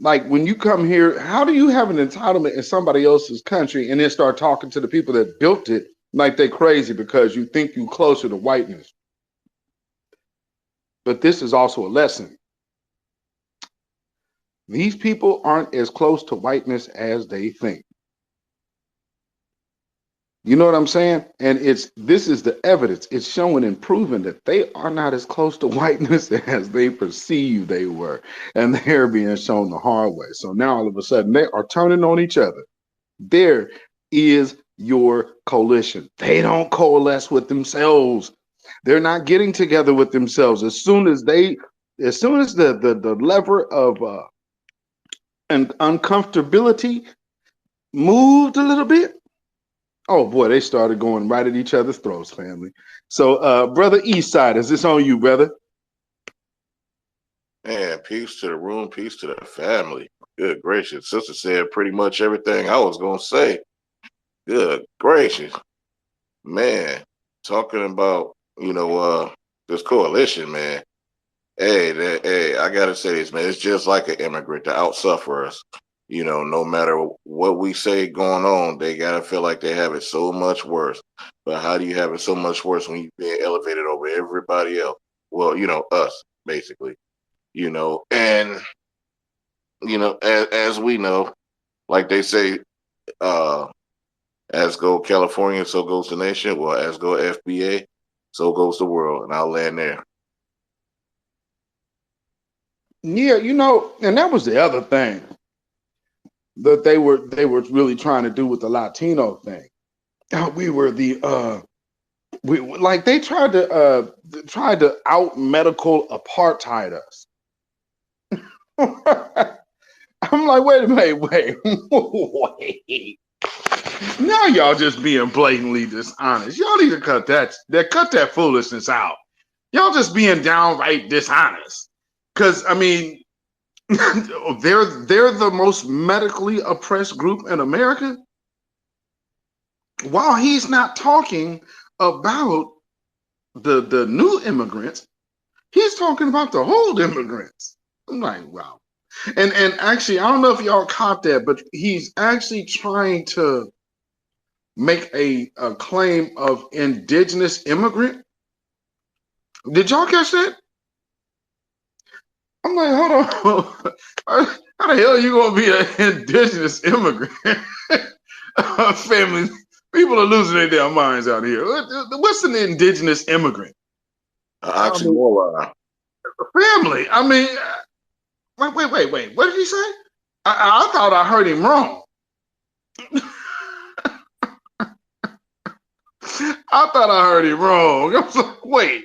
Like when you come here, how do you have an entitlement in somebody else's country and then start talking to the people that built it like they're crazy because you think you're closer to whiteness? But this is also a lesson. These people aren't as close to whiteness as they think. You know what I'm saying? And this is the evidence. It's showing and proving that they are not as close to whiteness as they perceive they were. And they're being shown the hard way. So now all of a sudden they are turning on each other. There is your coalition. They don't coalesce with themselves. They're not getting together with themselves. As soon as the lever of and uncomfortability moved a little bit, oh boy, they started going right at each other's throats, family. So, brother Eastside, is this on you, brother? Man, peace to the room, peace to the family. Good gracious. Sister said pretty much everything I was going to say. Good gracious. Man, talking about, this coalition, man. Hey, I got to say this, man. It's just like an immigrant to outsuffer us. No matter what we say going on, they got to feel like they have it so much worse. But how do you have it so much worse when you're being elevated over everybody else? Well, us, basically. And as we know, like they say, as go California, so goes the nation. Well, as go FBA, so goes the world. And I'll land there. Yeah, and that was the other thing that they were really trying to do with the Latino thing. We were they tried to out medical apartheid us. I'm like, wait. Now y'all just being blatantly dishonest. Y'all need to cut that foolishness out. Y'all just being downright dishonest. Because I mean, they're the most medically oppressed group in America. While he's not talking about the new immigrants, he's talking about the old immigrants. I'm like, wow. And actually, I don't know if y'all caught that, but he's actually trying to make a claim of indigenous immigrant. Did y'all catch that? I'm like, hold on. How the hell are you going to be an indigenous immigrant? Family, people are losing their damn minds out here. What's an indigenous immigrant? Oxymoron. Family, I mean, wait. What did he say? I thought I heard him wrong. I thought I heard him wrong. I was like, wait.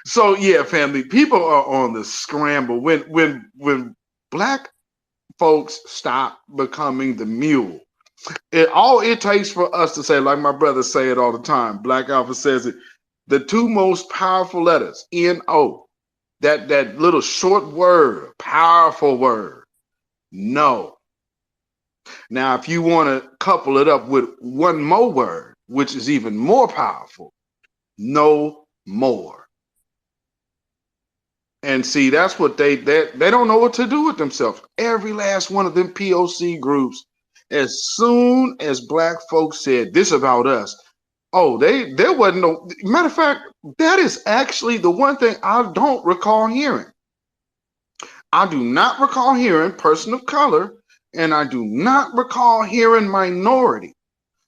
So yeah, family, people are on the scramble. When black folks stop becoming the mule, all it takes for us to say, like my brothers say it all the time, Black Alpha says it, the two most powerful letters, N-O, that little short word, powerful word, no. Now, if you want to couple it up with one more word, which is even more powerful, no more. And see, that's what they don't know what to do with themselves. Every last one of them POC groups, as soon as black folks said this about us, oh, there wasn't no, matter of fact, that is actually the one thing I don't recall hearing. I do not recall hearing person of color, and I do not recall hearing minority.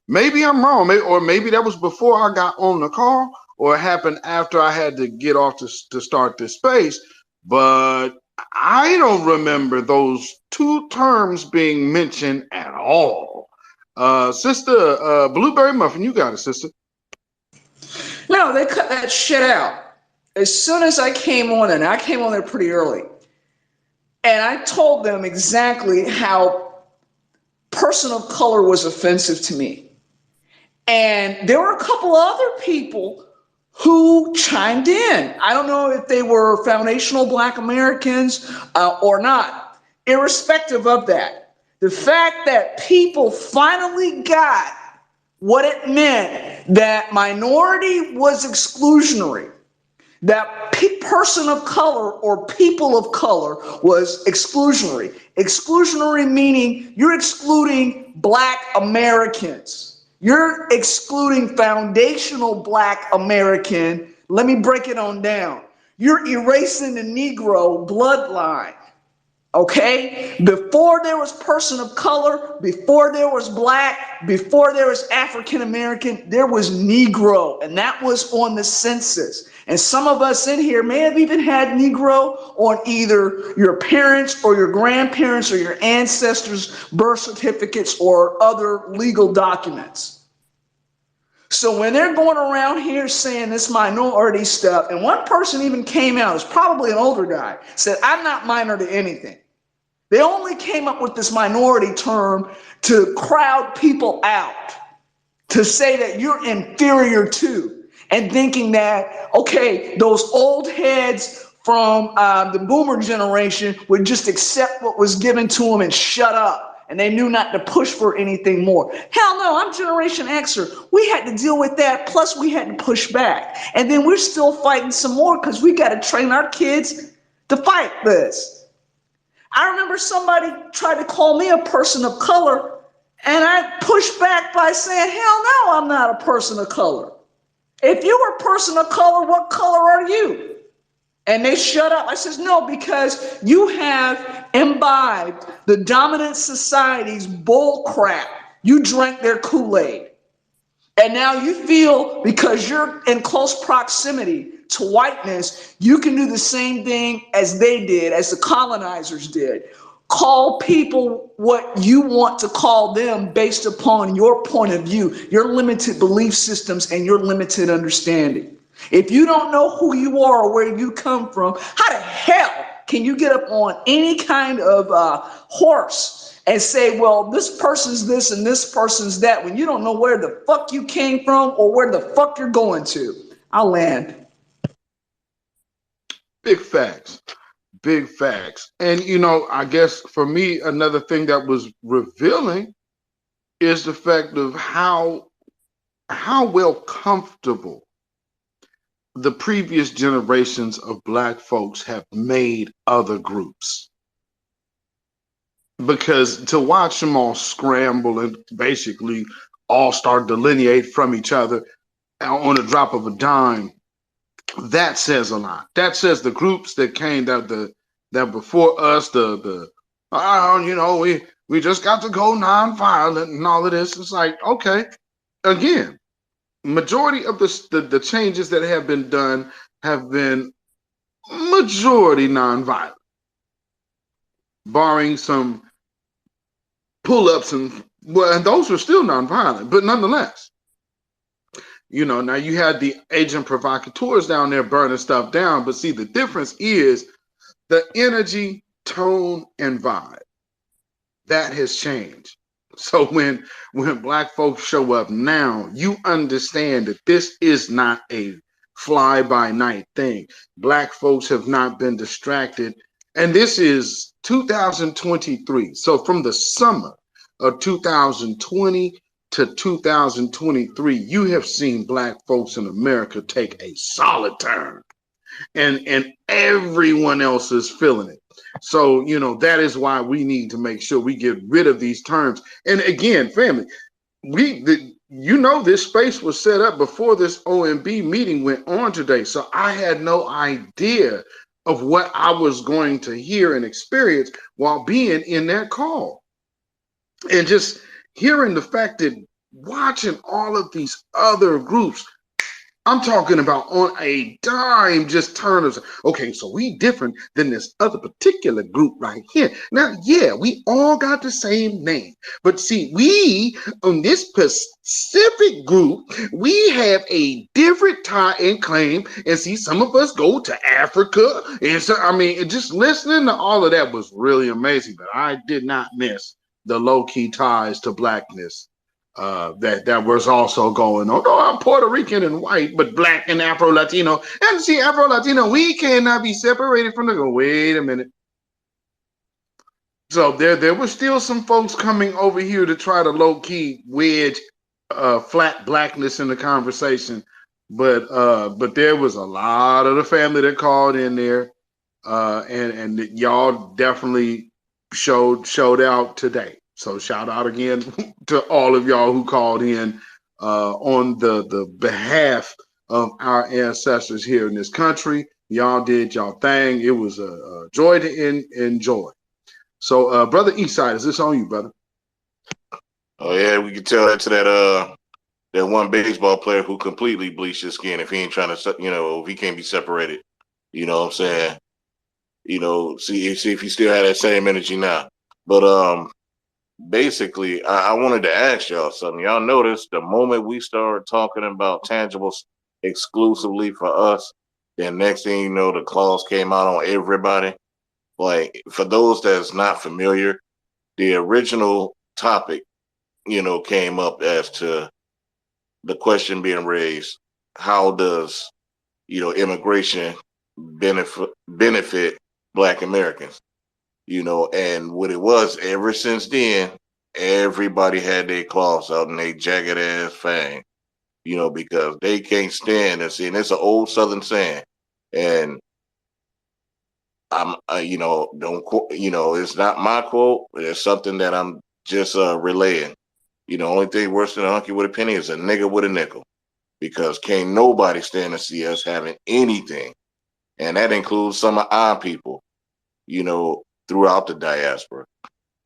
Maybe I'm wrong, or maybe that was before I got on the call, or it happened after I had to get off to start this space. But I don't remember those two terms being mentioned at all. Sister Blueberry Muffin, you got it, sister. No, they cut that shit out. As soon as I came on, and I came on there pretty early, and I told them exactly how person of color was offensive to me. And there were a couple other people who chimed in. I don't know if they were foundational Black Americans or not. Irrespective of that, the fact that people finally got what it meant that minority was exclusionary, that person of color or people of color was exclusionary. Exclusionary meaning you're excluding Black Americans. You're excluding foundational Black American. Let me break it on down. You're erasing the Negro bloodline. Okay? Before there was person of color, before there was Black, before there was African American, there was Negro, and that was on the census. And some of us in here may have even had Negro on either your parents or your grandparents or your ancestors' birth certificates or other legal documents. So when they're going around here saying this minority stuff, and one person even came out, it's probably an older guy, said, I'm not minor to anything. They only came up with this minority term to crowd people out, to say that you're inferior to, and thinking that, okay, those old heads from the boomer generation would just accept what was given to them and shut up. And they knew not to push for anything more. Hell no, I'm Generation Xer. We had to deal with that, plus we had to push back. And then we're still fighting some more because we got to train our kids to fight this. I remember somebody tried to call me a person of color, and I pushed back by saying, hell no, I'm not a person of color. If you were a person of color, what color are you? And they shut up. I says, no, because you have imbibed the dominant society's bull crap. You drank their Kool-Aid. And now you feel because you're in close proximity to whiteness, you can do the same thing as they did, as the colonizers did. Call people what you want to call them based upon your point of view, your limited belief systems, and your limited understanding. If you don't know who you are or where you come from, how the hell can you get up on any kind of horse and say, well, this person's this and this person's that, when you don't know where the fuck you came from or where the fuck you're going to? I'll land. Big facts. Big facts. And, you know, I guess for me, another thing that was revealing is the fact of how well comfortable the previous generations of Black folks have made other groups. Because to watch them all scramble and basically all start delineate from each other on a drop of a dime, that says a lot. That says the groups that came that before us, you know, we just got to go nonviolent and all of this. It's like, okay, again, majority of the changes that have been done have been majority nonviolent, barring some pull-ups and those were still nonviolent, but nonetheless, you know, now you had the agent provocateurs down there burning stuff down, but see, the difference is the energy, tone, and vibe that has changed. So when Black folks show up now, you understand that this is not a fly-by-night thing. Black folks have not been distracted. And this is 2023. So from the summer of 2020 to 2023, you have seen Black folks in America take a solid turn. And everyone else is feeling it. So, you know, that is why we need to make sure we get rid of these terms. And again, family, this space was set up before this OMB meeting went on today. So I had no idea of what I was going to hear and experience while being in that call. And just hearing the fact that watching all of these other groups, I'm talking about on a dime, just turn us. Okay, so we different than this other particular group right here. Now, yeah, we all got the same name, but see, we on this specific group, we have a different tie and claim. And see, some of us go to Africa, and so I mean, just listening to all of that was really amazing. But I did not miss the low-key ties to Blackness. That was also going on. Oh, I'm Puerto Rican and white, but Black and Afro-Latino. And see, Afro-Latino, we cannot be separated from the, wait a minute. So there was still some folks coming over here to try to low-key wedge flat Blackness in the conversation. But there was a lot of the family that called in there. And y'all definitely showed out today. So shout out again to all of y'all who called in on the behalf of our ancestors here in this country. Y'all did y'all thing. It was a joy to enjoy. So, Brother Eastside, is this on you, brother? Oh yeah, we can tell that to that one baseball player who completely bleached his skin if he ain't trying to, you know, if he can't be separated. You know what I'm saying? You know, see if he still had that same energy now. But basically, I wanted to ask y'all something. Y'all notice the moment we started talking about tangibles exclusively for us, then next thing you know, the clause came out on everybody. Like, for those that's not familiar, the original topic, came up as to the question being raised: how does, immigration benefit Black Americans? And what it was, ever since then, everybody had their claws out and they jagged ass fang, because they can't stand and see. And it's an old Southern saying, and I'm, don't quote, it's not my quote. It's something that I'm just relaying. Only thing worse than a hunky with a penny is a nigga with a nickel, because can't nobody stand to see us having anything, and that includes some of our people, throughout the diaspora.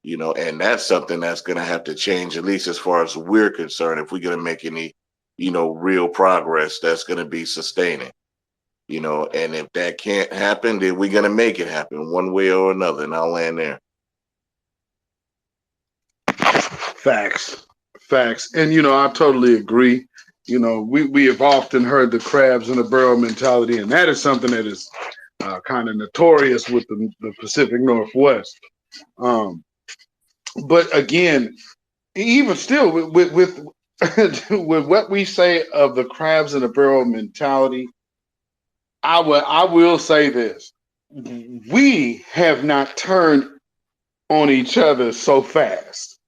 And that's something that's going to have to change, at least as far as we're concerned, if we're going to make any, real progress that's going to be sustaining. And if that can't happen, then we're going to make it happen one way or another. And I'll land there. Facts. And, I totally agree. We have often heard the crabs in the barrel mentality, and that is something that is kind of notorious with the Pacific Northwest. But again, even still with with what we say of the crabs in the barrel mentality, I will say this: we have not turned on each other so fast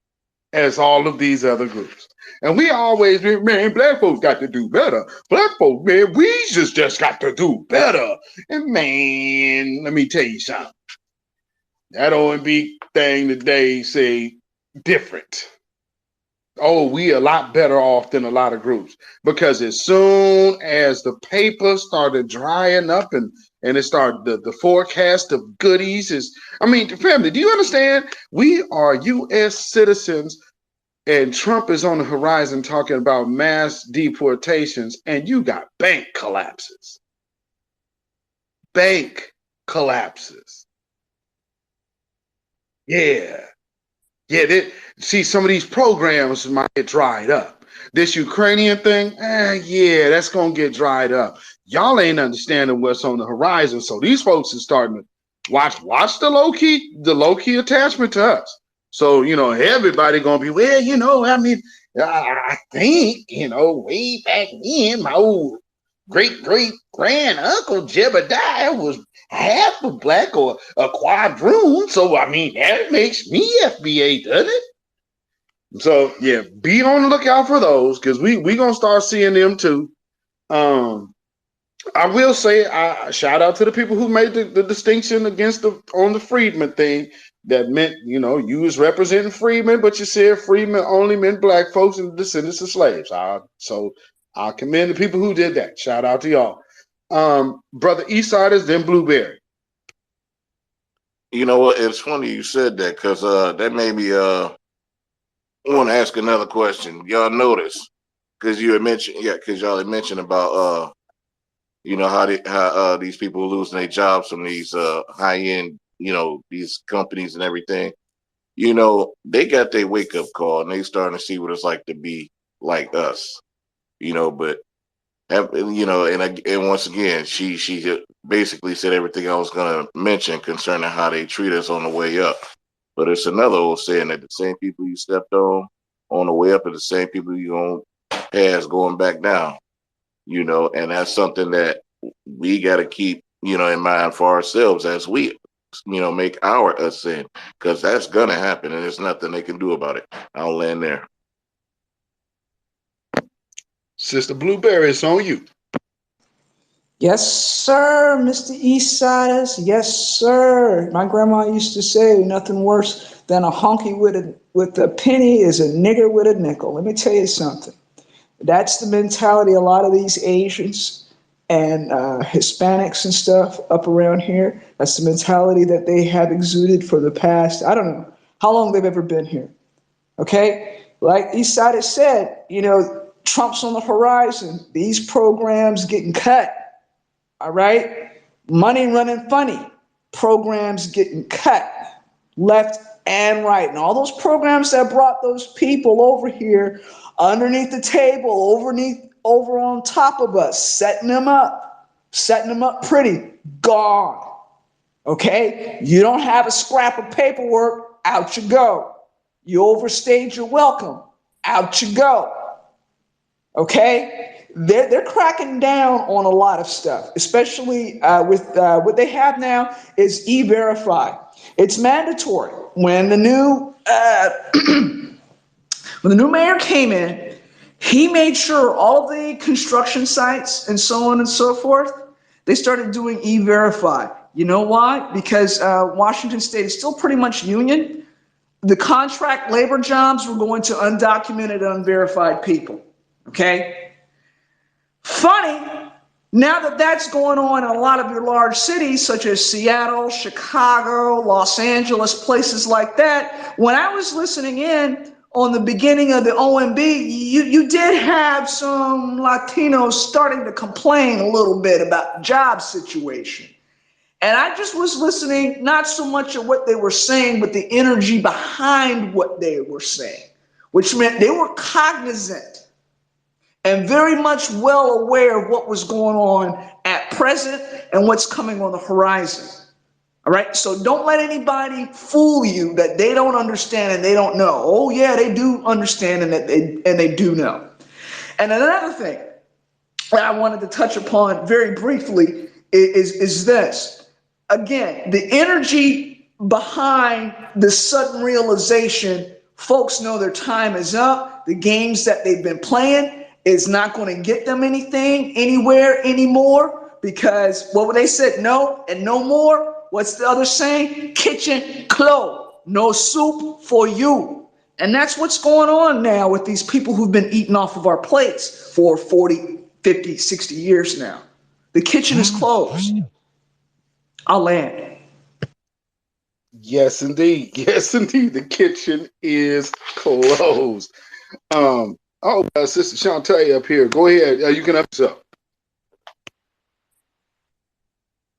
as all of these other groups. And we always, man, Black folks got to do better. Black folks, man, we just got to do better. And man, let me tell you something. That O&B thing today say different. Oh, we a lot better off than a lot of groups, because as soon as the paper started drying up and it started, the forecast of goodies is, family, do you understand? We are U.S. citizens, and Trump is on the horizon talking about mass deportations, and you got bank collapses. Yeah. See, some of these programs might get dried up. This Ukrainian thing, yeah, that's going to get dried up. Y'all ain't understanding what's on the horizon. So these folks are starting to watch the low key attachment to us. So, everybody going to be, well, I think, way back then, my old great grand uncle Jebediah was half a Black or a quadroon. So, that makes me FBA, doesn't it? So, yeah, be on the lookout for those, because we going to start seeing them too. I will say, shout out to the people who made the distinction on the freedmen thing. That meant, you was representing freedmen, but you said freedmen only meant Black folks and descendants of slaves. So I commend the people who did that. Shout out to y'all. Brother Eastsiders, then Blueberry. You know what? It's funny you said that, because that made me want to ask another question. Y'all notice, because y'all had mentioned about how these people are losing their jobs from these high end, these companies and everything. They got their wake up call and they starting to see what it's like to be like us. But and once again, she basically said everything I was gonna mention concerning how they treat us on the way up. But it's another old saying that the same people you stepped on the way up are the same people you gonna pass going back down. And that's something that we got to keep, in mind for ourselves as we, make our ascent, because that's going to happen and there's nothing they can do about it. I'll land there. Sister Blueberry, it's on you. Yes, sir, Mr. Eastsiders. Yes, sir. My grandma used to say nothing worse than a honky with a penny is a nigger with a nickel. Let me tell you something. That's the mentality a lot of these Asians and Hispanics and stuff up around here. That's the mentality that they have exuded for the past, I don't know how long they've ever been here. Okay? Like Eastside said, Trump's on the horizon. These programs getting cut. All right? Money running funny. Programs getting cut left and right. And all those programs that brought those people over here underneath the table, over on top of us, setting them up pretty, gone. Okay? You don't have a scrap of paperwork, out you go. You overstayed your welcome, out you go. Okay? They're cracking down on a lot of stuff, especially with what they have now is E-Verify. It's mandatory. When the new mayor came in, he made sure all of the construction sites and so on and so forth, they started doing E-Verify. You know why? Because Washington State is still pretty much union. The contract labor jobs were going to undocumented, unverified people. Okay? Funny, now that that's going on in a lot of your large cities, such as Seattle, Chicago, Los Angeles, places like that, when I was listening in on the beginning of the OMB, you did have some Latinos starting to complain a little bit about the job situation. And I just was listening, not so much at what they were saying, but the energy behind what they were saying, which meant they were cognizant and very much well aware of what was going on at present and what's coming on the horizon. All right, so don't let anybody fool you that they don't understand and they don't know. Oh yeah, they do understand and they do know. And another thing that I wanted to touch upon very briefly is this. Again, the energy behind the sudden realization, folks know their time is up. The games that they've been playing is not going to get them anything anywhere anymore, because what they said, no and no more. What's the other saying? Kitchen closed. No soup for you. And that's what's going on now with these people who've been eating off of our plates for 40, 50, 60 years now. The kitchen is closed. I'll land. Yes, indeed. Yes, indeed. The kitchen is closed. Sister Shantae up here. Go ahead. You can up yourself.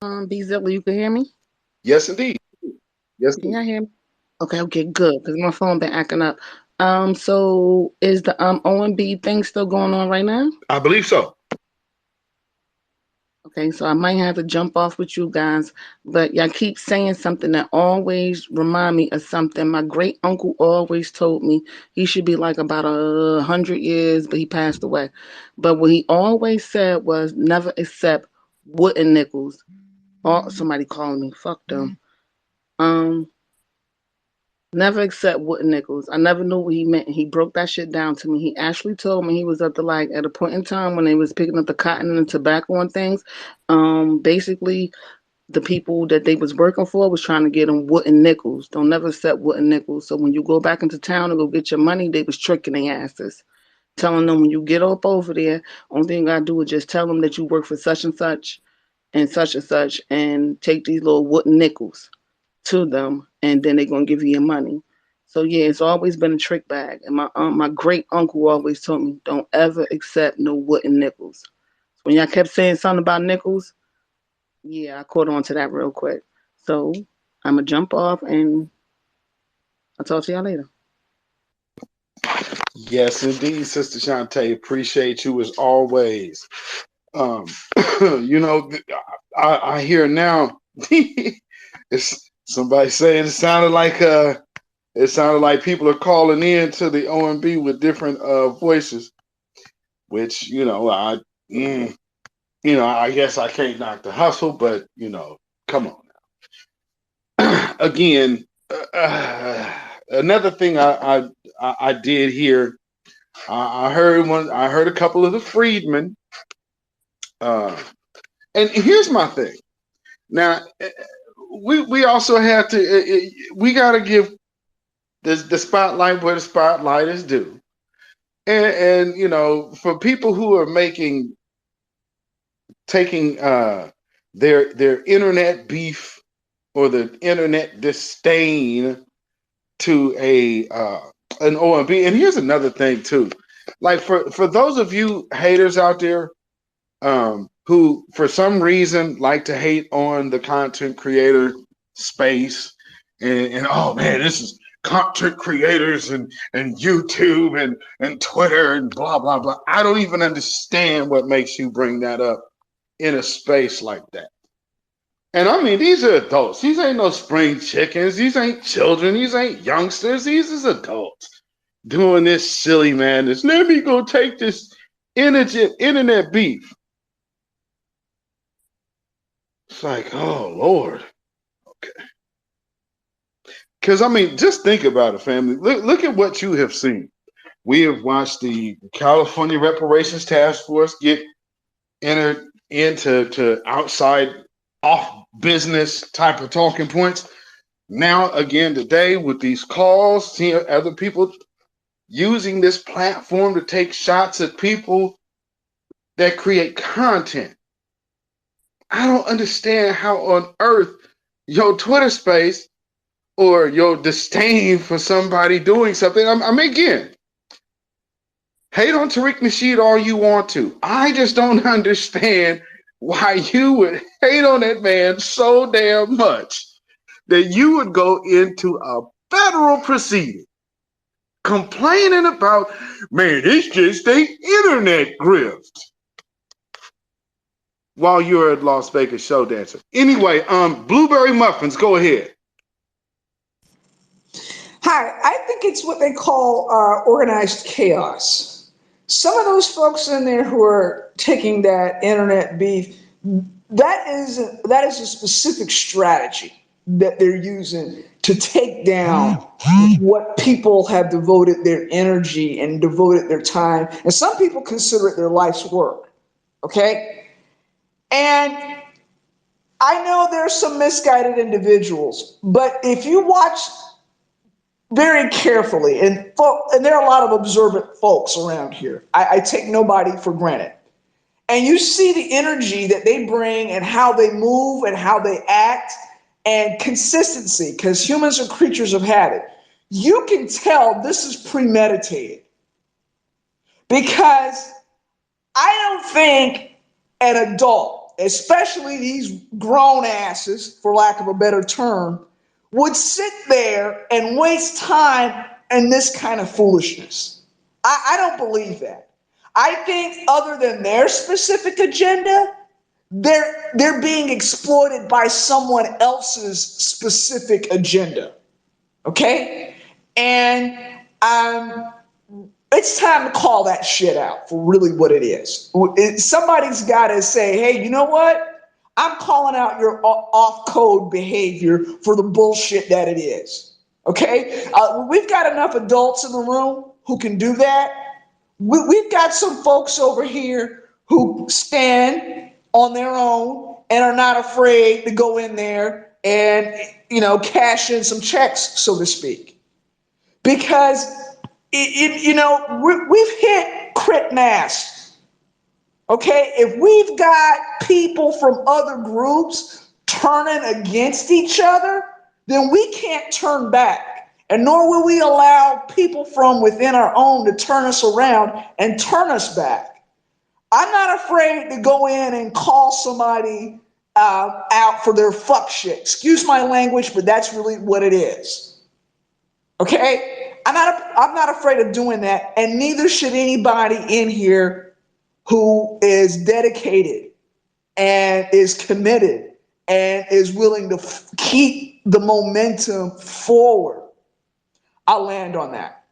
Beatzilla, you can hear me? Yes, indeed. Yes, Can indeed. y'all hear me? Okay, good, because my phone been acting up. So is the OMB thing still going on right now? I believe so. Okay, so I might have to jump off with you guys, but y'all keep saying something that always remind me of something. My great uncle always told me. He should be like about 100 years, but he passed away. But what he always said was never accept wooden nickels. Oh, somebody calling me. Fuck them. Never accept wooden nickels. I never knew what he meant. He broke that shit down to me. He actually told me he was at a point in time when they was picking up the cotton and the tobacco and things. Basically the people that they was working for was trying to get them wooden nickels. Don't never accept wooden nickels. So when you go back into town to go get your money, they was tricking their asses. Telling them when you get up over there, only thing you gotta do is just tell them that you work for such and such and take these little wooden nickels to them, and then they're gonna give you your money. So yeah, it's always been a trick bag. And my great uncle always told me, don't ever accept no wooden nickels. So when y'all kept saying something about nickels, yeah, I caught on to that real quick. So I'ma jump off and I'll talk to y'all later. Yes, indeed, Sister Shantae. Appreciate you as always. You know, I hear now. It's somebody saying it sounded like people are calling in to the OMB with different voices, which I guess I can't knock the hustle, but come on now. Again, another thing I did hear, I heard a couple of the freedmen, and here's my thing. Now, we also have to we got to give the spotlight where the spotlight is due, and for people who are taking their internet beef or the internet disdain to an OMB. And here's another thing too, like for those of you haters out there, who for some reason like to hate on the content creator space, and oh man, this is content creators and YouTube and Twitter and blah, blah, blah. I don't even understand what makes you bring that up in a space like that. And I mean, these are adults. These ain't no spring chickens. These ain't children. These ain't youngsters. These is adults doing this silly madness. Let me go take this internet beef. It's like, oh, Lord. Okay. Because, I mean, just think about it, family. Look at what you have seen. We have watched the California Reparations Task Force get entered into outside off business type of talking points. Now, again, today with these calls, seeing other people using this platform to take shots at people that create content. I don't understand how on earth your Twitter space or your disdain for somebody doing something. I mean, again, hate on Tariq Nasheed all you want to. I just don't understand why you would hate on that man so damn much that you would go into a federal proceeding complaining about, man, it's just a internet grift while you're at Las Vegas show dancer. Anyway, Blueberry Muffins, go ahead. Hi, I think it's what they call organized chaos. Some of those folks in there who are taking that internet beef, that is a specific strategy that they're using to take down what people have devoted their energy and devoted their time. And some people consider it their life's work. Okay? And I know there's some misguided individuals, but if you watch very carefully, and there are a lot of observant folks around here. I take nobody for granted. And you see the energy that they bring and how they move and how they act and consistency, because humans are creatures of habit. You can tell this is premeditated because I don't think an adult, especially these grown asses, for lack of a better term, would sit there and waste time in this kind of foolishness. I don't believe that. I think other than their specific agenda, they're being exploited by someone else's specific agenda. Okay? And it's time to call that shit out for really what it is. Somebody's got to say, hey, you know what? I'm calling out your off-code behavior for the bullshit that it is. Okay? We've got enough adults in the room who can do that. We've got some folks over here who stand on their own and are not afraid to go in there and, cash in some checks, so to speak. Because, we've hit crit mass. Okay, if we've got people from other groups turning against each other, then we can't turn back. And nor will we allow people from within our own to turn us around and turn us back. I'm not afraid to go in and call somebody out for their fuck shit. Excuse my language, but that's really what it is. Okay? I'm not afraid of doing that, and neither should anybody in here who is dedicated and is committed and is willing to keep the momentum forward. I'll land on that.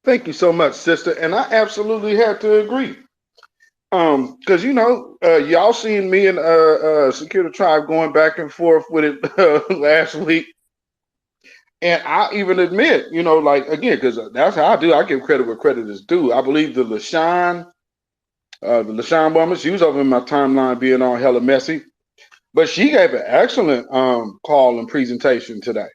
Thank you so much, sister. And I absolutely have to agree. Because y'all seen me and Secure the Tribe going back and forth with it last week. And I even admit, again, because that's how I do. I give credit where credit is due. I believe the LaShawn woman, she was over in my timeline being all hella messy. But she gave an excellent call and presentation today.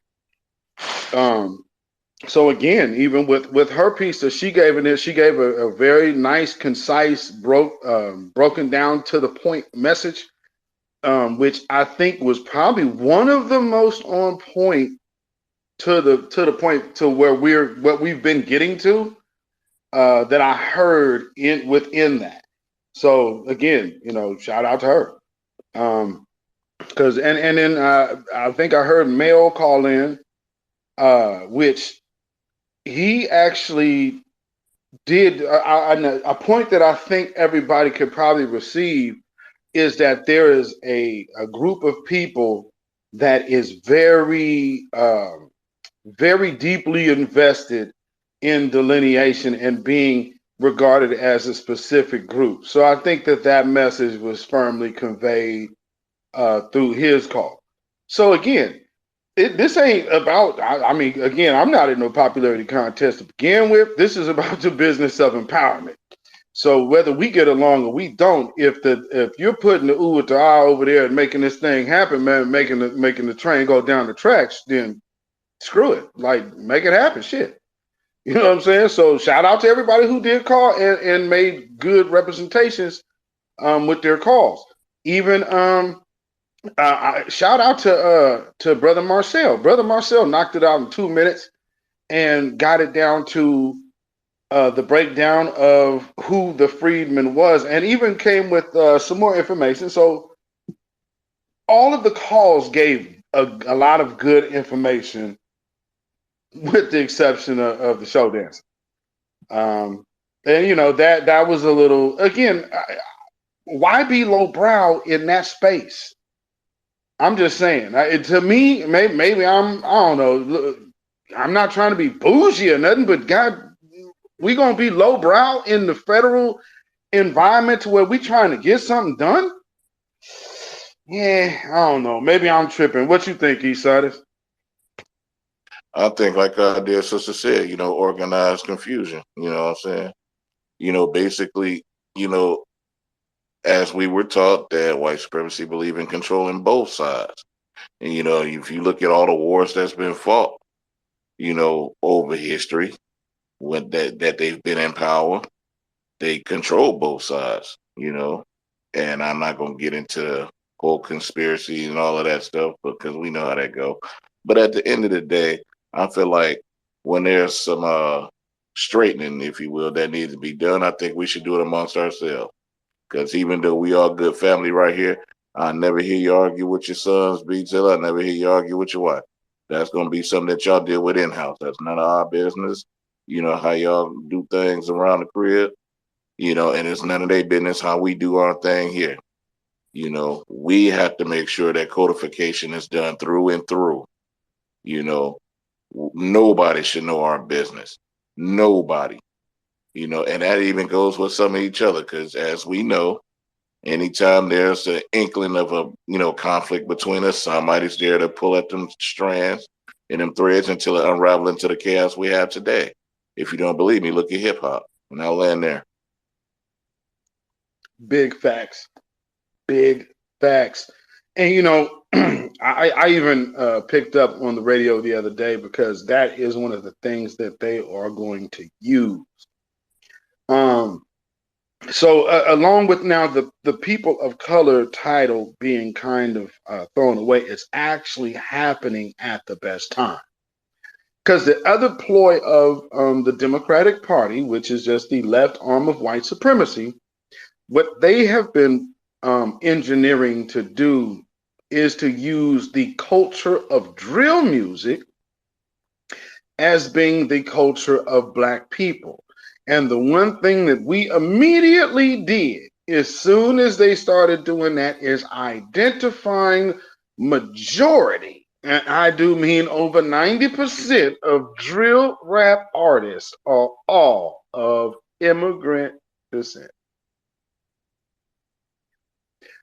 So again, even with her piece that she gave in it, she gave a very nice, concise, broken down to the point message, which I think was probably one of the most on point to the point to where what we've been getting to that I heard within that. So again, shout out to her. Because then I think I heard Mel call in which he actually did. A point that I think everybody could probably receive is that there is a group of people that is very deeply invested in delineation and being regarded as a specific group. So I think that that message was firmly conveyed through his call. So again, this ain't about, I mean, again, I'm not in no popularity contest to begin with. This is about the business of empowerment. So whether we get along or we don't, if you're putting the ooh with the ah over there and making this thing happen, man, making the train go down the tracks, then screw it. Like, make it happen. Shit. You know what I'm saying? So shout out to everybody who did call and made good representations with their calls. Even shout out to Brother Marcel. Brother Marcel knocked it out in 2 minutes and got it down to the breakdown of who the freedman was, and even came with some more information. So all of the calls gave a lot of good information, with the exception of the show dance. And you know that was a little, again, why be lowbrow in that space? I'm just saying. To me, maybe I don't know. I'm not trying to be bougie or nothing, but God, we gonna be lowbrow in the federal environment to where we trying to get something done? Yeah, I don't know. Maybe I'm tripping. What you think, Eastside? I think, like dear sister said, organized confusion. You know what I'm saying? Basically, you know, as we were taught that white supremacy believe in controlling both sides. And, if you look at all the wars that's been fought, over history, when that they've been in power, they control both sides. And I'm not going to get into the whole conspiracy and all of that stuff because we know how that go. But at the end of the day, I feel like when there's some straightening, if you will, that needs to be done, I think we should do it amongst ourselves. Because even though we all good family right here, I never hear you argue with your sons, Beatzilla. I never hear you argue with your wife. That's going to be something that y'all deal with in-house. That's none of our business. You know how y'all do things around the crib, and it's none of their business how we do our thing here. We have to make sure that codification is done through and through. Nobody should know our business. Nobody. And that even goes with some of each other, because as we know, anytime there's an inkling of a conflict between us, somebody's there to pull at them strands and them threads until it unravels into the chaos we have today. If you don't believe me, look at hip hop, and I'll land there. Big facts. Big facts. And I even picked up on the radio the other day, because that is one of the things that they are going to use. So along with now the people of color title being kind of thrown away, it's actually happening at the best time. Because the other ploy of the Democratic Party, which is just the left arm of white supremacy, what they have been engineering to do is to use the culture of drill music as being the culture of Black people. And the one thing that we immediately did as soon as they started doing that is identifying majority, and I do mean over 90% of drill rap artists are all of immigrant descent.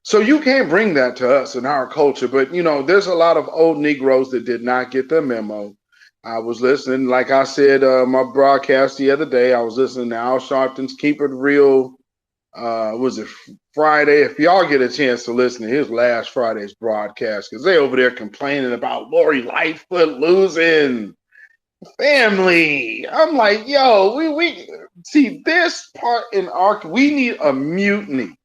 So you can't bring that to us in our culture, but there's a lot of old Negroes that did not get the memo. I was listening, like I said, my broadcast the other day, I was listening to Al Sharpton's Keep It Real, was it Friday? If y'all get a chance to listen to his last Friday's broadcast, because they over there complaining about Lori Lightfoot losing family. I'm like, yo, we see this part in we need a mutiny.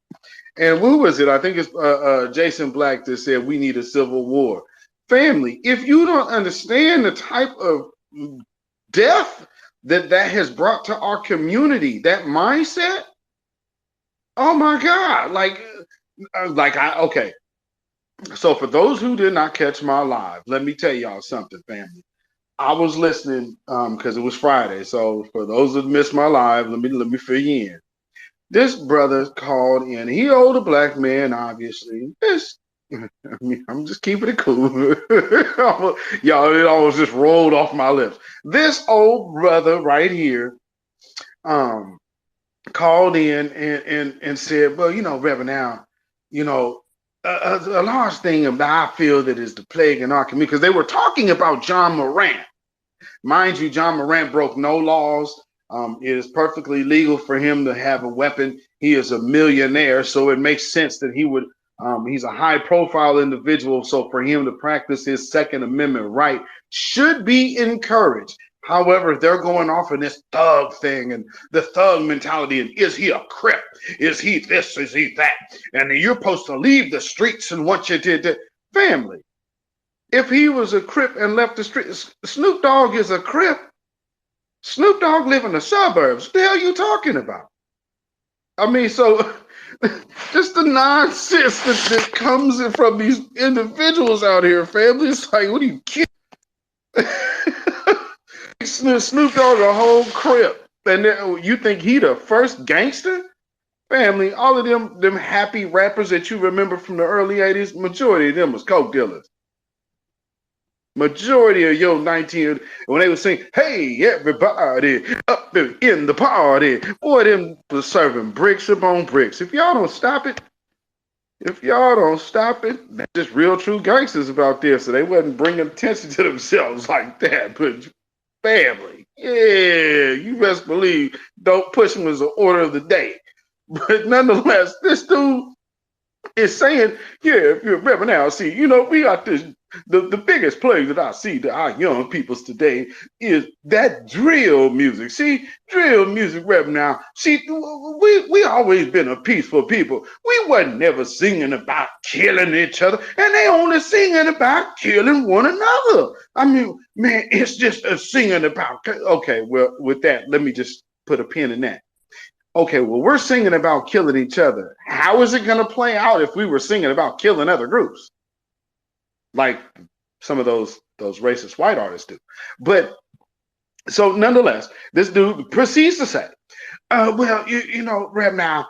And who was it? I think it's Jason Black that said we need a civil war. Family, if you don't understand the type of death that has brought to our community, that mindset, oh my God, okay. So for those who did not catch my live, let me tell y'all something, family. I was listening because it was Friday. So for those that missed my live, let me fill you in. This brother called in. He older black man, obviously. I'm just keeping it cool. Y'all, it almost just rolled off my lips. This old brother right here called in and said, well, Reverend Al, a large thing that I feel that is the plague in our community, because they were talking about John Morant. Mind you, John Morant broke no laws. It is perfectly legal for him to have a weapon. He is a millionaire, so it makes sense that he would. He's a high-profile individual, so for him to practice his Second Amendment right should be encouraged. However, they're going off in this thug thing and the thug mentality. And is he a Crip? Is he this? Is he that? And you're supposed to leave the streets and what you did to family. If he was a Crip and left the streets, Snoop Dogg is a Crip. Snoop Dogg live in the suburbs. What the hell are you talking about? I mean, so just the nonsense that comes in from these individuals out here, family. It's like, what are you kidding? Snoop Dogg a whole Crip. And you think he the first gangster? Family, all of them happy rappers that you remember from the early 80s, majority of them was coke dealers. Majority of your 19, when they would sing, hey, everybody, up in the party, boy, them was serving bricks upon bricks. If y'all don't stop it, that's just real true gangsters about this. So they wasn't bringing attention to themselves like that. But family, yeah, you best believe don't push them as an order of the day. But nonetheless, this dude is saying, yeah, if you're Reverend Al, see, we got this. The biggest plague that I see to our young peoples today is that drill music. See, drill music, Reverend Al. See, we always been a peaceful people. We wasn't never singing about killing each other, and they only singing about killing one another. I mean, man, it's just a singing about. Okay, well, with that, let me just put a pin in that. Okay, well, we're singing about killing each other. How is it going to play out if we were singing about killing other groups? Like some of those racist white artists do. But so nonetheless, this dude proceeds to say, well, Rev, now,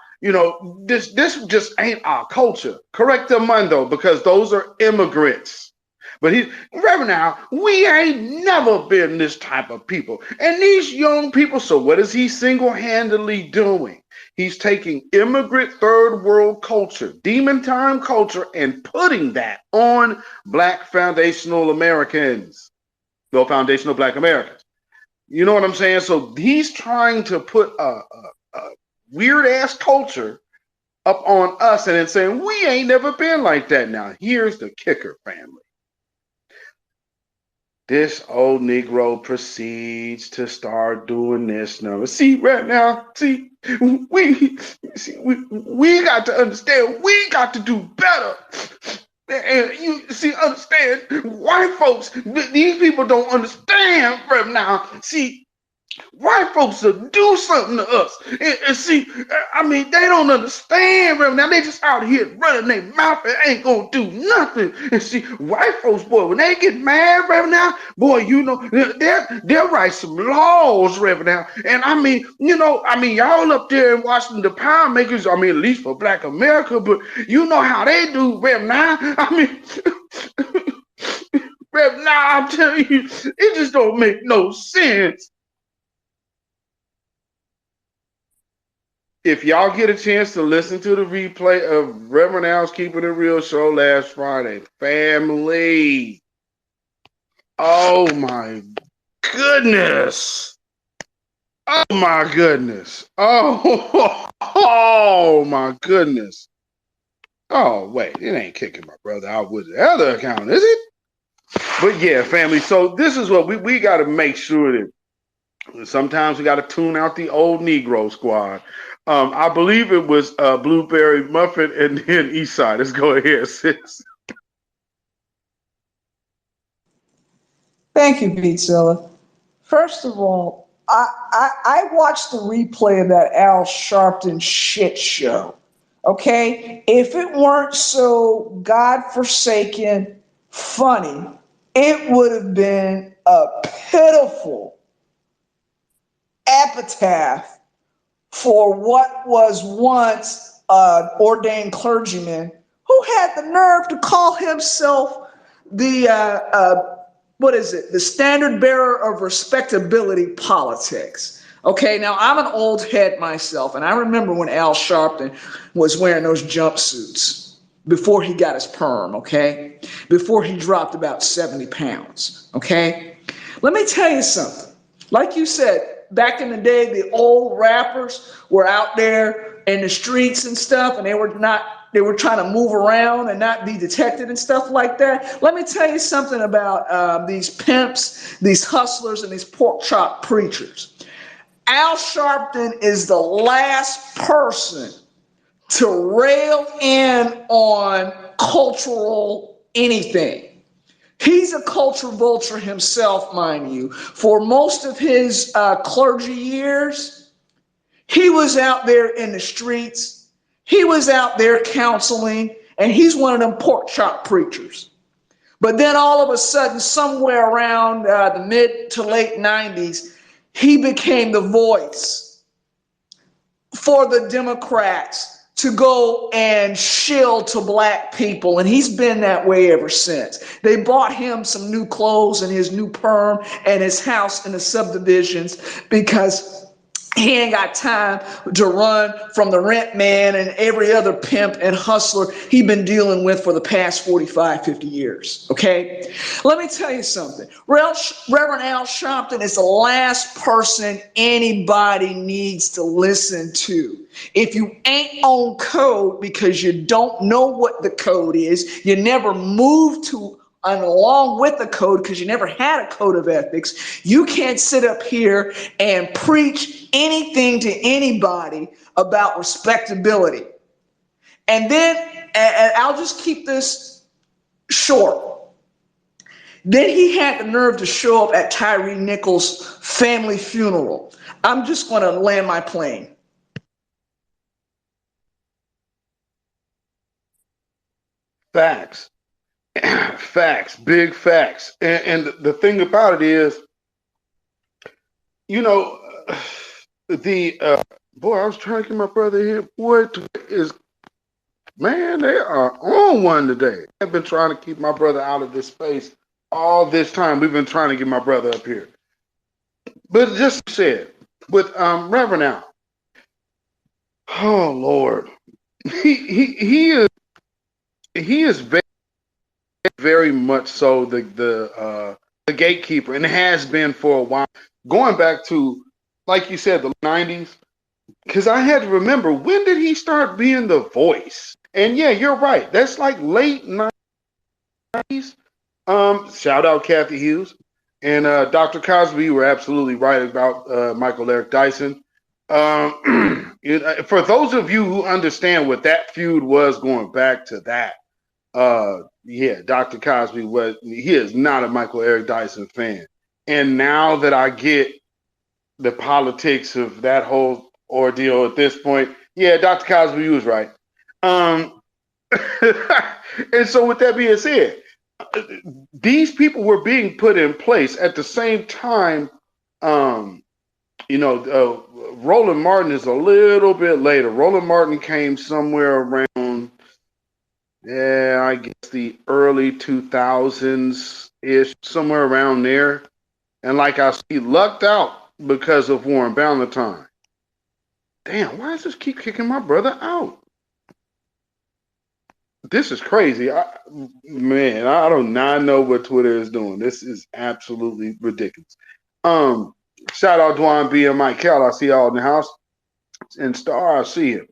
this just ain't our culture. Correctamundo, because those are immigrants. But Reverend, now, we ain't never been this type of people. And these young people, so what is he single-handedly doing? He's taking immigrant third world culture, demon time culture, and putting that on Black foundational Americans, no foundational Black Americans. You know what I'm saying? So he's trying to put a weird ass culture up on us and then saying, we ain't never been like that. Now, here's the kicker, family. This old Negro proceeds to start doing this now. See, right now, we got to understand, we got to do better. And you see, understand, white folks, these people don't understand right now. See, white folks will do something to us. And see, I mean, they don't understand right now. They just out here running their mouth and ain't gonna do nothing. And see, white folks, boy, when they get mad right now, boy, they'll write some laws right now. And I mean, y'all up there in Washington, the power makers, at least for Black America, but you know how they do right now. I mean, right now, I'm telling you, it just don't make no sense. If y'all get a chance to listen to the replay of Reverend Al's Keeping It Real show last Friday, family, oh my goodness. Oh my goodness. Oh my goodness. Oh, wait, it ain't kicking my brother out with the other account, is it? But yeah, family, so this is what we got to make sure that sometimes we got to tune out the old Negro squad. I believe it was Blueberry Muffin and then Eastside. Let's go ahead, sis. Thank you, Beatzilla. First of all, I watched the replay of that Al Sharpton shit show. Okay? If it weren't so godforsaken funny, it would have been a pitiful epitaph for what was once an ordained clergyman who had the nerve to call himself the the standard bearer of respectability politics. Okay, now I'm an old head myself, and I remember when Al Sharpton was wearing those jumpsuits before he got his perm, okay? Before he dropped about 70 pounds, okay? Let me tell you something. Like you said, back in the day, the old rappers were out there in the streets and stuff, and they were trying to move around and not be detected and stuff like that. Let me tell you something about these pimps, these hustlers, and these pork chop preachers. Al Sharpton is the last person to rail in on cultural anything. He's a culture vulture himself, mind you. For most of his clergy years, he was out there in the streets. He was out there counseling, and he's one of them pork chop preachers. But then all of a sudden, somewhere around the mid to late 90s, he became the voice for the Democrats to go and shill to black people. And he's been that way ever since. They bought him some new clothes and his new perm and his house in the subdivisions because he ain't got time to run from the rent man and every other pimp and hustler he been dealing with for the past 45, 50 years. Okay? Let me tell you something. Reverend Al Sharpton is the last person anybody needs to listen to. If you ain't on code because you don't know what the code is, you never moved to and along with the code because you never had a code of ethics, you can't sit up here and preach anything to anybody about respectability. And then, and I'll just keep this short. Then he had the nerve to show up at Tyree Nichols' family funeral. I'm just going to land my plane. Facts. Facts, big facts. And the thing about it is, you know, boy, I was trying to get my brother here. Boy, man, they are on one today. I've been trying to keep my brother out of this space all this time. We've been trying to get my brother up here. But just said, with Reverend Al, oh Lord, he is very, very much so the gatekeeper, and has been for a while. Going back to, like you said, the 90s, because I had to remember, when did he start being the voice? And yeah, you're right. That's like late 90s. Shout out Kathy Hughes. And Dr. Cosby, you were absolutely right about Michael Eric Dyson. For those of you who understand what that feud was, going back to that, yeah, Dr. Cosby he is not a Michael Eric Dyson fan. And now that I get the politics of that whole ordeal at this point, yeah, Dr. Cosby was right. And so with that being said, these people were being put in place at the same time. Roland Martin is a little bit later. Roland Martin came somewhere around, I guess the early 2000s-ish, somewhere around there. And like I said, he lucked out because of Warren Ballantyne. Damn, why does this keep kicking my brother out? This is crazy. I do not know what Twitter is doing. This is absolutely ridiculous. Shout out Dwan B and Mike Kell. I see y'all in the house. And Star, I see him.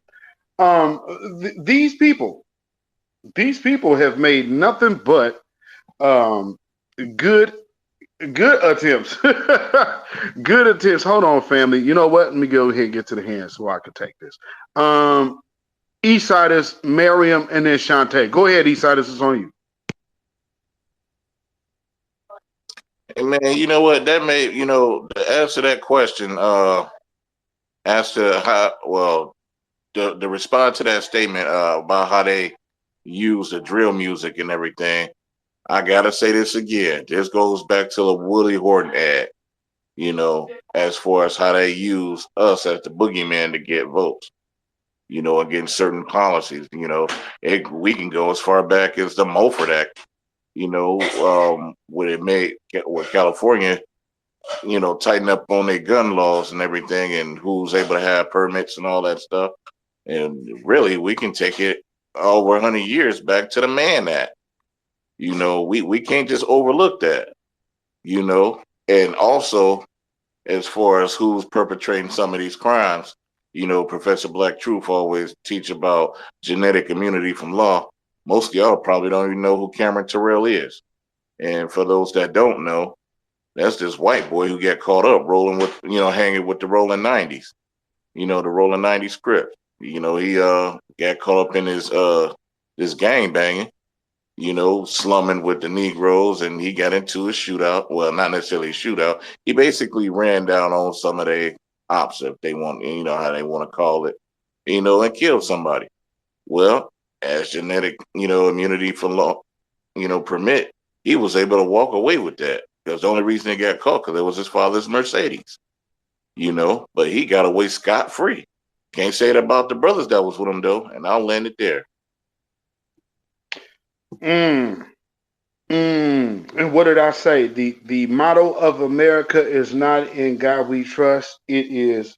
These people have made nothing but good attempts. Good attempts. Hold on, family. You know what? Let me go ahead and get to the hand so I can take this. Eastsiders, Miriam, and then Shantae. Go ahead, Eastsiders. It's on you. Hey, man, you know what? That made, to answer that question, as to how, the response to that statement about how they use the drill music and everything, I gotta say this again. This goes back to the Willie Horton ad, as far as how they use us as the boogeyman to get votes, against certain policies. We can go as far back as the Mulford Act, where it made with California, tighten up on their gun laws and everything, and who's able to have permits and all that stuff. And really, we can take it over 100 years back to the Mann Act. We can't just overlook that, and also as far as who's perpetrating some of these crimes, Professor Black Truth always teach about genetic immunity from law. Most of y'all probably don't even know who Cameron Terrell is. And for those that don't know, that's this white boy who got caught up rolling with, hanging with the rolling 90s, the rolling 90s script. He got caught up in this gang banging, slumming with the Negroes, and he got into a shootout. Well, not necessarily a shootout. He basically ran down on some of their ops, if they want, how they want to call it, and killed somebody. Well, as genetic, immunity for law, permit, he was able to walk away with that. Because the only reason he got caught because it was his father's Mercedes, but he got away scot-free. Can't say it about the brothers that was with him, though, and I'll land it there. And what did I say? The motto of America is not in God we trust. It is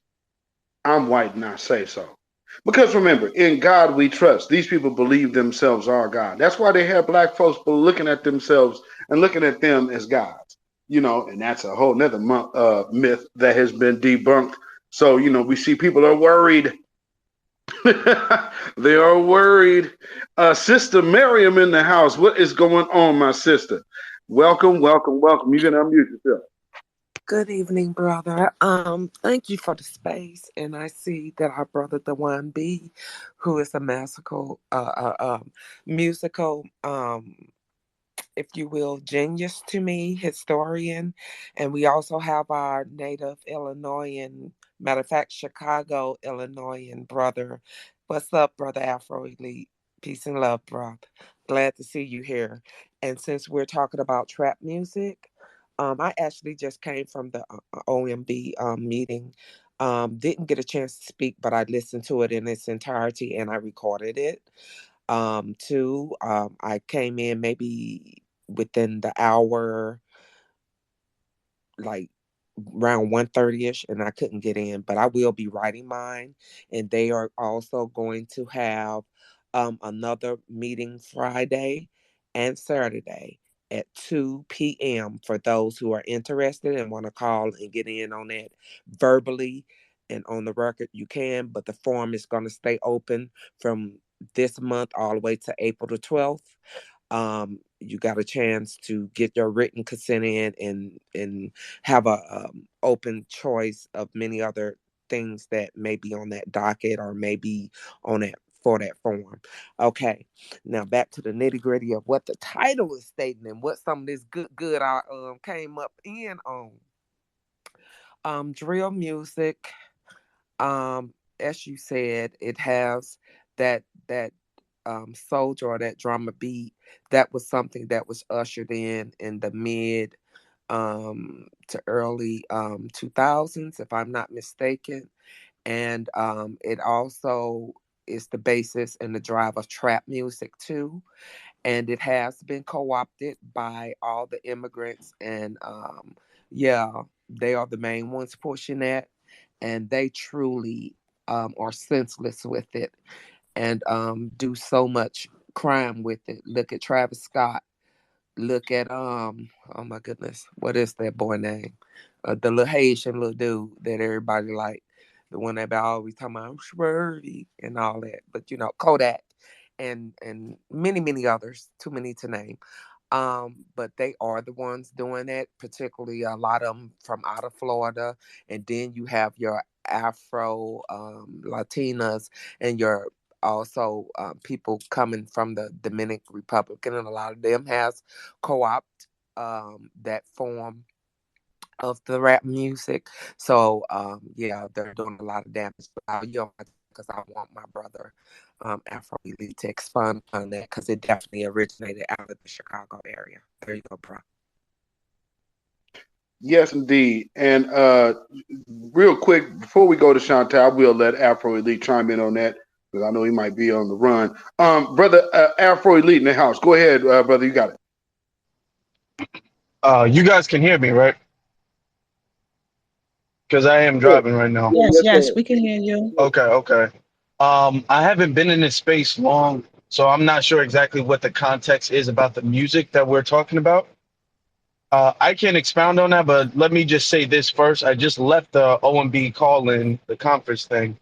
I'm white and I say so. Because remember, in God we trust. These people believe themselves are God. That's why they have black folks looking at themselves and looking at them as gods. And that's a whole nother myth that has been debunked. So, we see people are worried. They are worried. Sister Miriam in the house. What is going on, my sister? Welcome, welcome, welcome. You can unmute yourself. Good evening, brother. Thank you for the space, and I see that our brother, the one B, who is a musical, if you will, genius to me, historian, and we also have our native Illinoisan, matter of fact, Chicago Illinoisan brother. What's up, brother Afro Elite? Peace and love, brother. Glad to see you here. And since we're talking about trap music, I actually just came from the OMB meeting. Didn't get a chance to speak, but I listened to it in its entirety and I recorded it. Too, I came in maybe within the hour, like around 1:30ish, and I couldn't get in, but I will be writing mine. And they are also going to have another meeting Friday and Saturday at 2 p.m. for those who are interested and want to call and get in on that verbally and on the record. You can, but the forum is going to stay open from this month all the way to April the 12th. You got a chance to get your written consent in and have a open choice of many other things that may be on that docket or maybe on that for that form. Okay, now back to the nitty gritty of what the title is stating and what some of this good I came up in on. Drill music. As you said, it has that soldier or that drama beat. That was something that was ushered in the mid to early 2000s, if I'm not mistaken. And it also is the basis and the drive of trap music too. And it has been co-opted by all the immigrants. And yeah, they are the main ones pushing that. And they truly are senseless with it and do so much crime with it. Look at Travis Scott. Look at oh my goodness, what is that boy name? The little Haitian little dude that everybody like, the one that always talking about Swervy and all that. But Kodak and many others, too many to name. But they are the ones doing that, particularly a lot of them from out of Florida. And then you have your Afro Latinas and your also people coming from the Dominican Republic, and a lot of them has co-opted that form of the rap music. So yeah, they're doing a lot of damage. because I want my brother Afro Elite to expand on that, because it definitely originated out of the Chicago area. There you go, bro. Yes, indeed. And real quick, before we go to Chantal, I will let Afro Elite chime in on that because I know he might be on the run. Brother Afro Elite in the house. Go ahead, brother. You got it. You guys can hear me, right? Because I am Good. driving right now. Yes, we can hear you. Okay. I haven't been in this space long, so I'm not sure exactly what the context is about the music that we're talking about. I can expound on that, but let me just say this first. I just left the OMB call-in, the conference thing.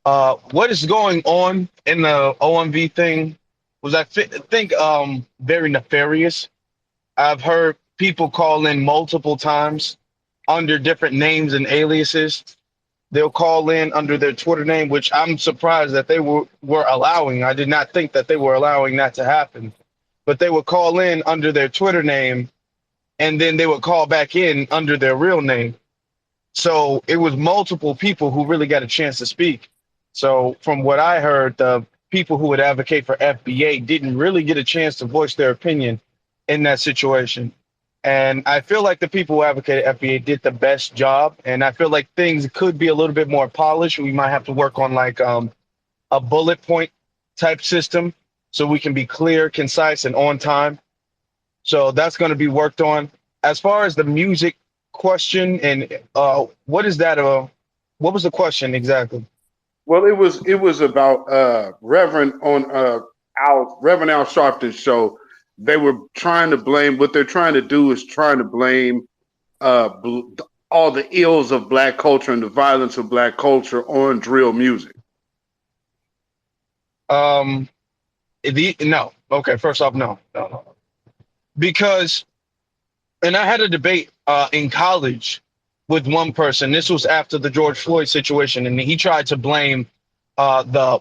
What is going on in the OMB thing was, I think, very nefarious. I've heard people call in multiple times under different names and aliases. They'll call in under their Twitter name, which I'm surprised that they were allowing. I did not think that they were allowing that to happen. But they would call in under their Twitter name, and then they would call back in under their real name. So it was multiple people who really got a chance to speak. So from what I heard, the people who would advocate for FBA didn't really get a chance to voice their opinion in that situation. And I feel like the people who advocated FBA did the best job. And I feel like things could be a little bit more polished. We might have to work on like a bullet point type system so we can be clear, concise, and on time. So that's going to be worked on. As far as the music question, and what is that? What was the question exactly? Well, it was about Reverend on Reverend Al Sharpton's show. They were trying to blame, what they're trying to do is trying to blame all the ills of black culture and the violence of black culture on drill music. No. Okay, first off, no. Because, and I had a debate in college with one person. This was after the George Floyd situation, and he tried to blame the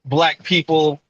black people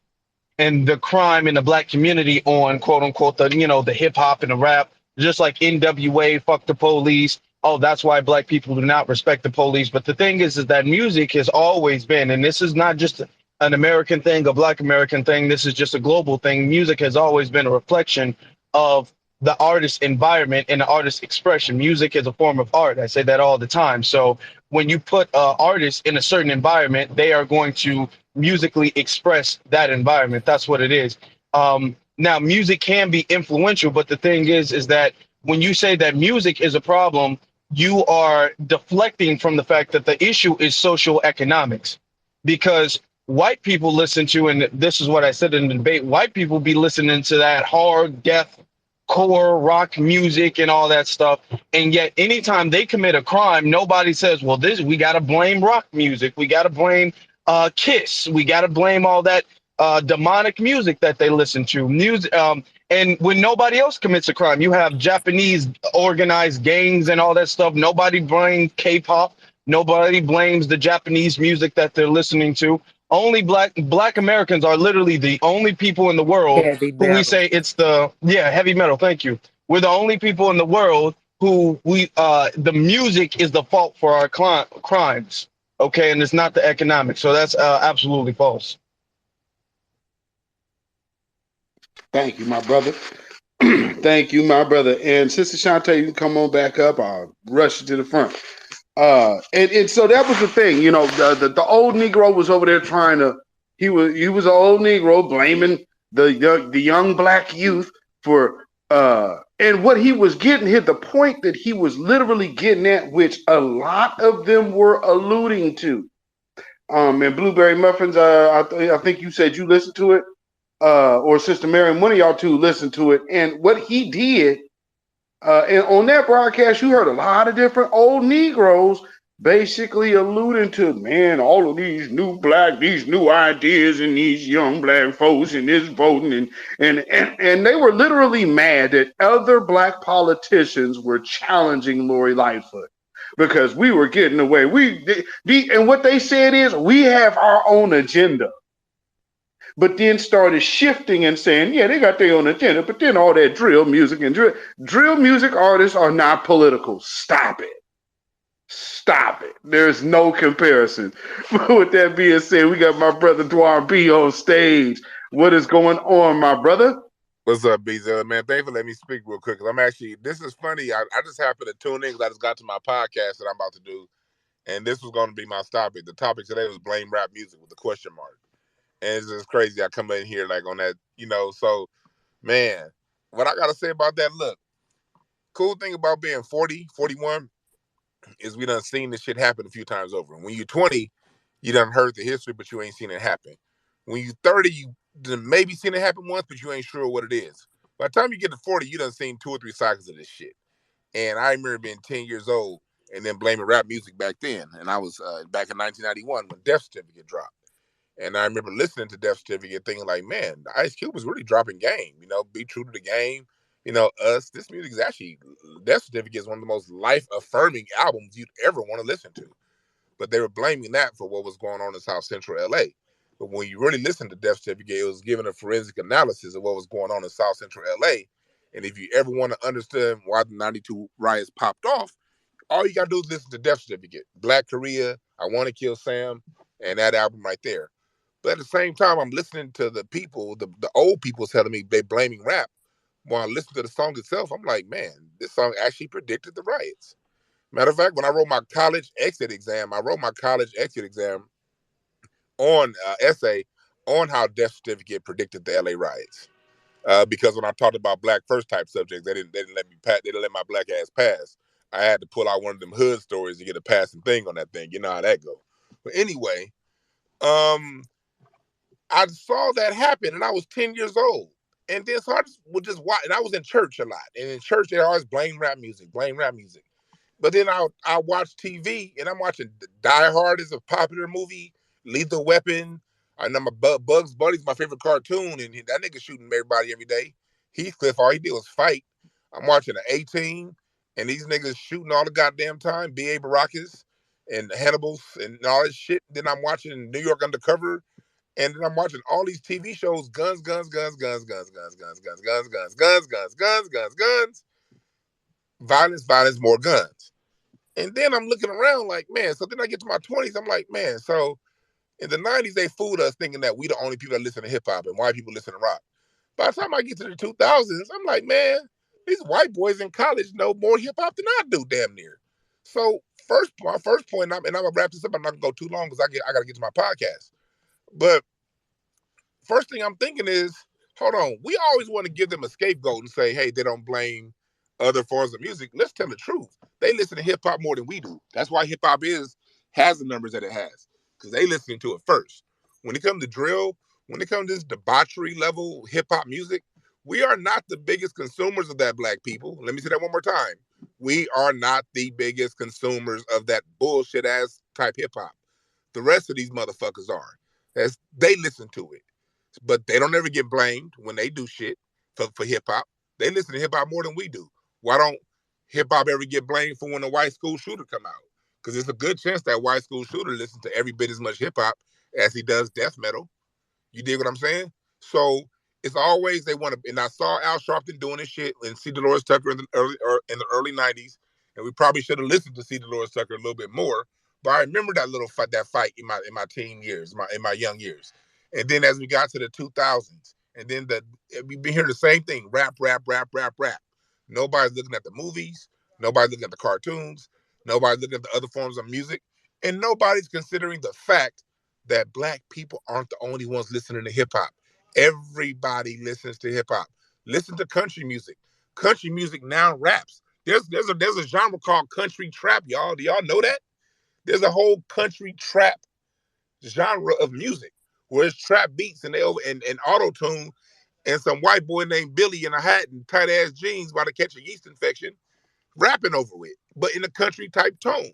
and the crime in the black community on quote unquote the hip hop and the rap, just like NWA, fuck the police. Oh, that's why black people do not respect the police. But the thing is that music has always been, and this is not just an American thing, a black American thing. This is just a global thing. Music has always been a reflection of the artist's environment and the artist's expression. Music is a form of art. I say that all the time. So when you put artists in a certain environment, they are going to musically express that environment. That's what it is. Now, music can be influential, but the thing is that when you say that music is a problem, you are deflecting from the fact that the issue is social economics, because white people listen to, and this is what I said in the debate, white people be listening to that hard, death, core rock music and all that stuff. And yet anytime they commit a crime, nobody says, well, we got to blame rock music. We got to blame Kiss. We got to blame all that demonic music that they listen to. Music, and when nobody else commits a crime, you have Japanese organized gangs and all that stuff. Nobody blames K-pop. Nobody blames the Japanese music that they're listening to. Only black Americans are literally the only people in the world Heavy who we metal. say it's heavy metal. Thank you. We're the only people in the world who the music is the fault for our crimes. Okay, and it's not the economics. So that's absolutely false. Thank you, my brother. Thank you, my brother. And Sister Shantae, you can come on back up. I'll rush you to the front. And so that was the thing, the old Negro was over there trying to, he was an old Negro blaming the young black youth for, and what he was getting hit, the point that he was literally getting at, which a lot of them were alluding to. And Blueberry Muffins, I think you said you listened to it, or Sister Mary, one of y'all two listened to it. And what he did, and on that broadcast, you heard a lot of different old Negroes basically alluding to, man, all of these new ideas and these young black folks and this voting and they were literally mad that other black politicians were challenging Lori Lightfoot because we were getting away. And what they said is, we have our own agenda. But then started shifting and saying, yeah, they got their own agenda, but then all that drill music and drill music artists are not political. Stop it. Stop it. There's no comparison. With that being said, we got my brother Dwar B on stage. What is going on, my brother? What's up, BZ? Man, thanks for letting me speak real quick. Cause I'm actually, this is funny. I just happened to tune in because I just got to my podcast that I'm about to do. And this was going to be my topic. The topic today was blame rap music with a question mark. And it's just crazy. I come in here like on that, so man, what I got to say about that, look, cool thing about being 40, 41 is we done seen this shit happen a few times over. When you're 20, you done heard the history, but you ain't seen it happen. When you're 30, you done maybe seen it happen once, but you ain't sure what it is. By the time you get to 40, you done seen 2 or 3 cycles of this shit. And I remember being 10 years old and then blaming rap music back then. And I was back in 1991 when Death Certificate dropped. And I remember listening to Death Certificate thinking like, man, Ice Cube was really dropping game, be true to the game. This music is actually, Death Certificate is one of the most life-affirming albums you'd ever want to listen to. But they were blaming that for what was going on in South Central LA. But when you really listen to Death Certificate, it was giving a forensic analysis of what was going on in South Central LA. And if you ever want to understand why the 92 riots popped off, all you got to do is listen to Death Certificate, Black Korea, I Want to Kill Sam, and that album right there. But at the same time, I'm listening to the people, the old people telling me they blaming rap. When I listen to the song itself, I'm like, man, this song actually predicted the riots. Matter of fact, when I wrote my college exit exam, on essay on how Death Certificate predicted the LA riots. Because when I talked about black first type subjects, they didn't let me pass. They didn't let my black ass pass. I had to pull out one of them hood stories to get a passing thing on that thing. You know how that go. But anyway, I saw that happen, and I was 10 years old. And then so I just would just watch, and I was in church a lot. And in church, they always blame rap music, blame rap music. But then I watch TV, and I'm watching Die Hard is a popular movie, Lethal Weapon. I know my Bugs Bunny's my favorite cartoon, and that nigga shooting everybody every day. Heathcliff, all he did was fight. I'm watching the A-Team, and these niggas shooting all the goddamn time, B.A. Baracus and Hannibals and all this shit. Then I'm watching New York Undercover, and then I'm watching all these TV shows, guns, guns, guns, guns, guns, guns, guns, guns, guns, guns, guns, guns, guns, guns, guns, violence, violence, more guns. And then I'm looking around like, man, so then I get to my 20s, I'm like, man, so in the 90s, they fooled us thinking that we the only people that listen to hip hop and white people listen to rock. By the time I get to the 2000s, I'm like, man, these white boys in college know more hip hop than I do, damn near. So my first point, and I'm gonna wrap this up. I'm not gonna go too long because I gotta get to my podcast. But first thing I'm thinking is, hold on, we always want to give them a scapegoat and say, hey, they don't blame other forms of music. Let's tell the truth. They listen to hip hop more than we do. That's why hip hop has the numbers that it has, because they listening to it first. When it comes to drill, when it comes to this debauchery level hip hop music, we are not the biggest consumers of that, black people. Let me say that one more time. We are not the biggest consumers of that bullshit ass type hip hop. The rest of these motherfuckers are. They listen to it, but they don't ever get blamed when they do shit for hip hop. They listen to hip hop more than we do. Why don't hip hop ever get blamed for when a white school shooter come out? Because it's a good chance that white school shooter listens to every bit as much hip hop as he does death metal. You dig what I'm saying? So it's always they want to. And I saw Al Sharpton doing this shit and C. Dolores Tucker in the early '90s, and we probably should have listened to C. Dolores Tucker a little bit more. But I remember that fight in my teen years, in my young years. And then as we got to the 2000s, and then we've been hearing the same thing: rap, rap, rap, rap, rap. Nobody's looking at the movies. Nobody's looking at the cartoons. Nobody's looking at the other forms of music, and nobody's considering the fact that black people aren't the only ones listening to hip hop. Everybody listens to hip hop. Listen to country music. Country music now raps. There's a genre called country trap, y'all. Do y'all know that? There's a whole country trap genre of music where it's trap beats and auto tune and some white boy named Billy in a hat and tight ass jeans about to catch a yeast infection rapping over it, but in a country type tone.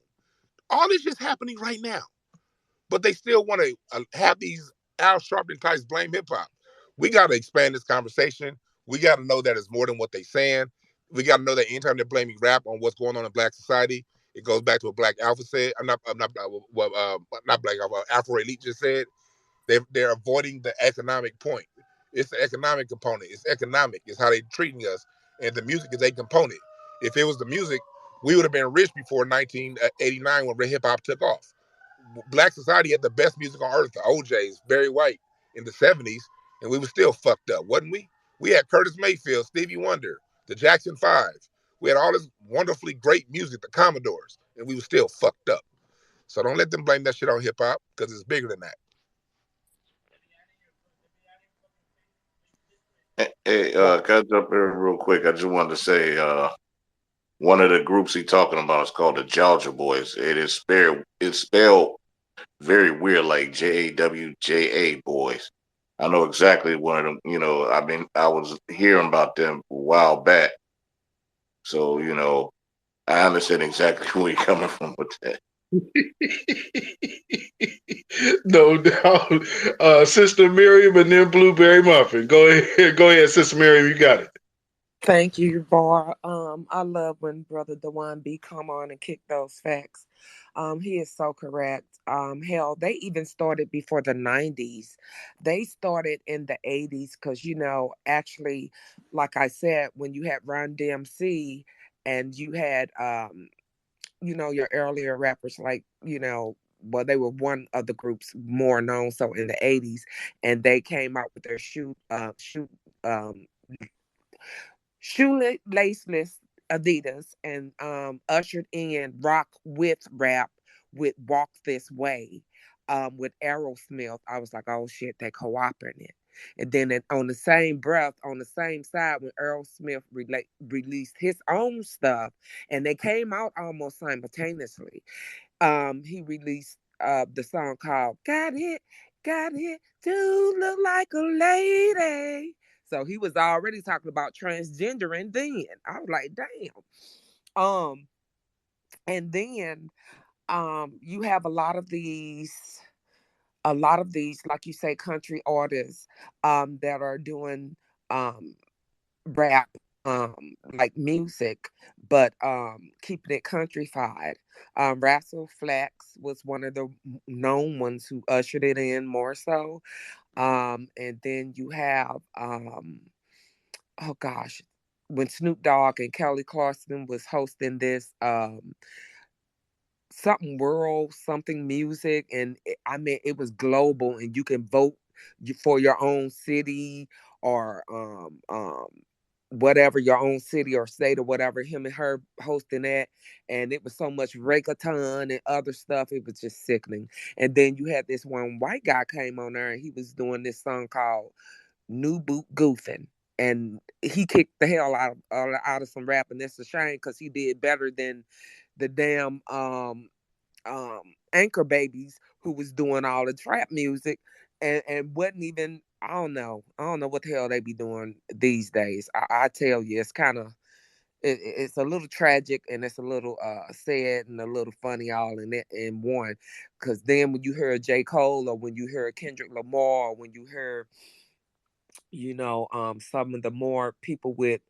All this is happening right now. But they still want to have these Al Sharpton types blame hip hop. We got to expand this conversation. We got to know that it's more than what they're saying. We got to know that anytime they're blaming rap on what's going on in black society, it goes back to what Black Alpha said. Not Black Alpha. Afro Elite just said they're avoiding the economic point. It's the economic component. It's economic. It's how they're treating us, and the music is a component. If it was the music, we would have been rich before 1989 when hip hop took off. Black society had the best music on earth. The OJs, Barry White in the 70s, and we were still fucked up, wasn't we? We had Curtis Mayfield, Stevie Wonder, the Jackson 5. We had all this wonderfully great music, the Commodores, and we were still fucked up. So don't let them blame that shit on hip hop because it's bigger than that. Hey, can I jump in real quick? I just wanted to say, one of the groups he talking about is called the Georgia Boys. It's spelled very weird, like JAWJA Boys. I know exactly one of them. I was hearing about them a while back, so I understand exactly where you're coming from with that. No doubt. Sister Miriam and then Blueberry Muffin. Go ahead, Sister Miriam, you got it. Thank you, Bar. I love when Brother Dewan B come on and kick those facts. He is so correct. Hell, they even started before the 90s. They started in the 80s because, actually, like I said, when you had Run DMC and you had, your earlier rappers like, well, they were one of the groups more known. So in the 80s, and they came out with their shoelaceless Adidas and ushered in rock with rap with Walk This Way with Aerosmith. I was like, oh shit, they co-opting it. And then on the same breath, on the same side, when Aerosmith released his own stuff, and they came out almost simultaneously, he released the song called Got It to Look Like a Lady. So he was already talking about transgendering then. I was like, damn. And then you have a lot of these, like you say, country artists that are doing rap like music, but keeping it countrified. Russell Flex was one of the known ones who ushered it in more so. And then you have oh gosh, when Snoop Dogg and Kelly Clarkson was hosting this something music, and it was global, and you can vote for your own city or whatever, your own city or state or whatever, him and her hosting that. And it was so much reggaeton and other stuff, it was just sickening. And then you had this one white guy came on there, and he was doing this song called New Boot Goofing, and he kicked the hell out of some rap, and that's a shame because he did better than the damn anchor babies who was doing all the trap music and wasn't even, I don't know what the hell they be doing these days. I tell you, it's kind of it's a little tragic, and it's a little sad and a little funny all in one. Because then when you hear J. Cole, or when you hear Kendrick Lamar, or when you hear some of the more people with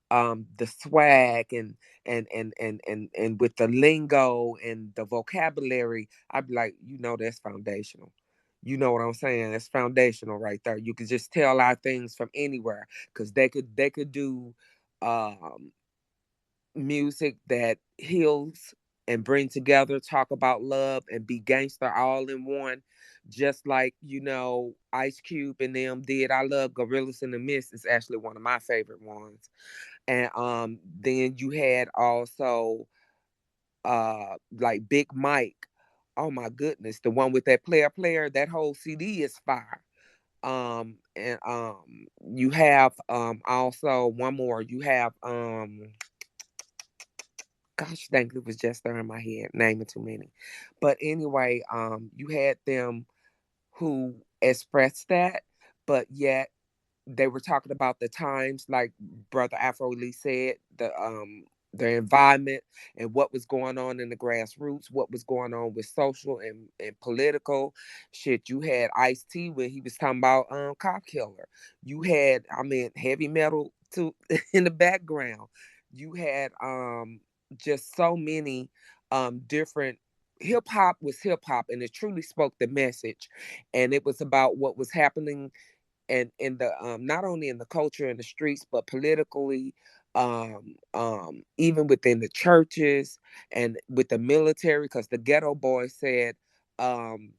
the swag and with the lingo and the vocabulary, I'd be like, that's foundational. You know what I'm saying? That's foundational right there. You could just tell our things from anywhere, because they could do music that heals and bring together, talk about love and be gangster all in one. Just like, Ice Cube and them did. I love Gorillas in the Mist. It's actually one of my favorite ones. And then you had also like Big Mike. Oh my goodness, the one with that player, that whole CD is fire. And you have also one more. You have gosh dang, it was just there in my head, naming too many. But anyway, you had them who expressed that, but yet they were talking about the times, like Brother Afro Lee said, the environment and what was going on in the grassroots, what was going on with social and political shit. You had Ice-T when he was talking about cop killer. You had, heavy metal too in the background. You had just so many different. Hip hop was hip hop, and it truly spoke the message, and it was about what was happening and in the not only in the culture and the streets, but politically, even within the churches and with the military, because the Ghetto Boys said, um,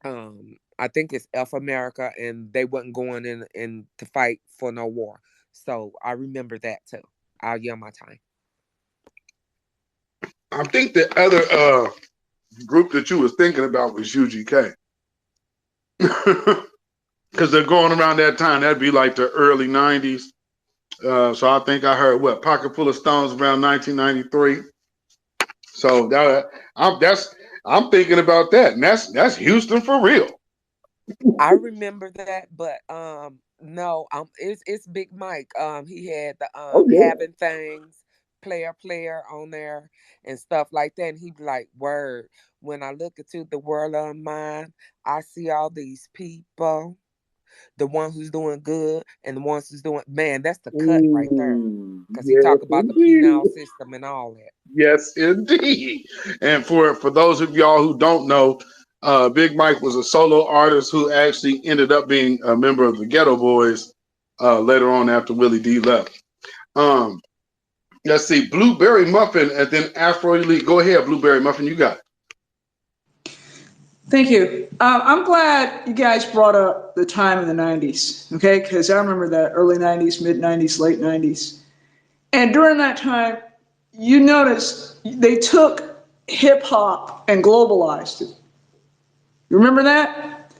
I think it's F America, and they wasn't going in to fight for no war. So I remember that too. I'll yell my time. I think the other group that you was thinking about was UGK. Because they're going around that time. That'd be like the early 90s. So I think I heard Pocket Full of Stones around 1993. So I'm thinking about that. And that's Houston for real. I remember that, but no, it's Big Mike. He had the Oh yeah. Having Things, player on there and stuff like that. And he'd be like, word, when I look into the world of mine, I see all these people, the one who's doing good and the ones who's doing, man, that's the cut right there. Because he Yes, talk about the indeed. penal system and all that. Yes, indeed. And for those of y'all who don't know, Big Mike was a solo artist who actually ended up being a member of the Ghetto Boys later on after Willie D left. Let's see, Blueberry Muffin and then Afro Elite. Go ahead, Blueberry Muffin, you got it. Thank you. I'm glad you guys brought up the time in the 90s, okay? Because I remember that early 90s, mid 90s, late 90s. And during that time, you notice they took hip hop and globalized it. You remember that?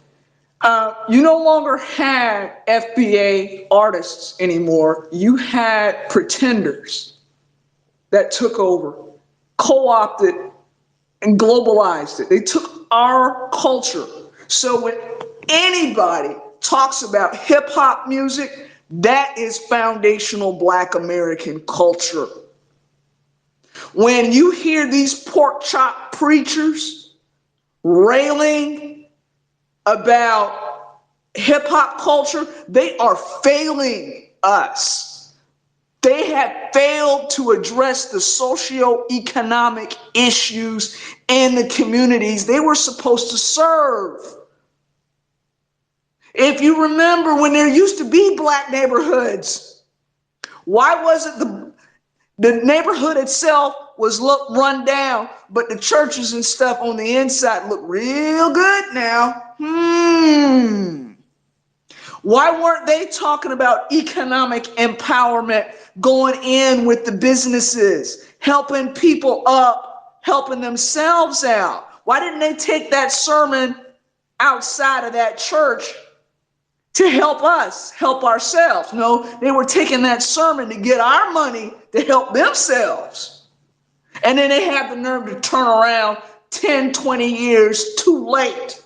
You no longer had FBA artists anymore. You had pretenders that took over, co-opted, and globalized it. They took our culture. So when anybody talks about hip hop music, that is foundational Black American culture. When you hear these pork chop preachers railing about hip hop culture, they are failing us. They have failed to address the socio-economic issues in the communities they were supposed to serve. If you remember when there used to be Black neighborhoods, why was it the neighborhood itself was run down, but the churches and stuff on the inside look real good now? Why weren't they talking about economic empowerment, going in with the businesses, helping people up, helping themselves out? Why didn't they take that sermon outside of that church to help us, help ourselves? No, they were taking that sermon to get our money to help themselves. And then they have the nerve to turn around 10, 20 years too late,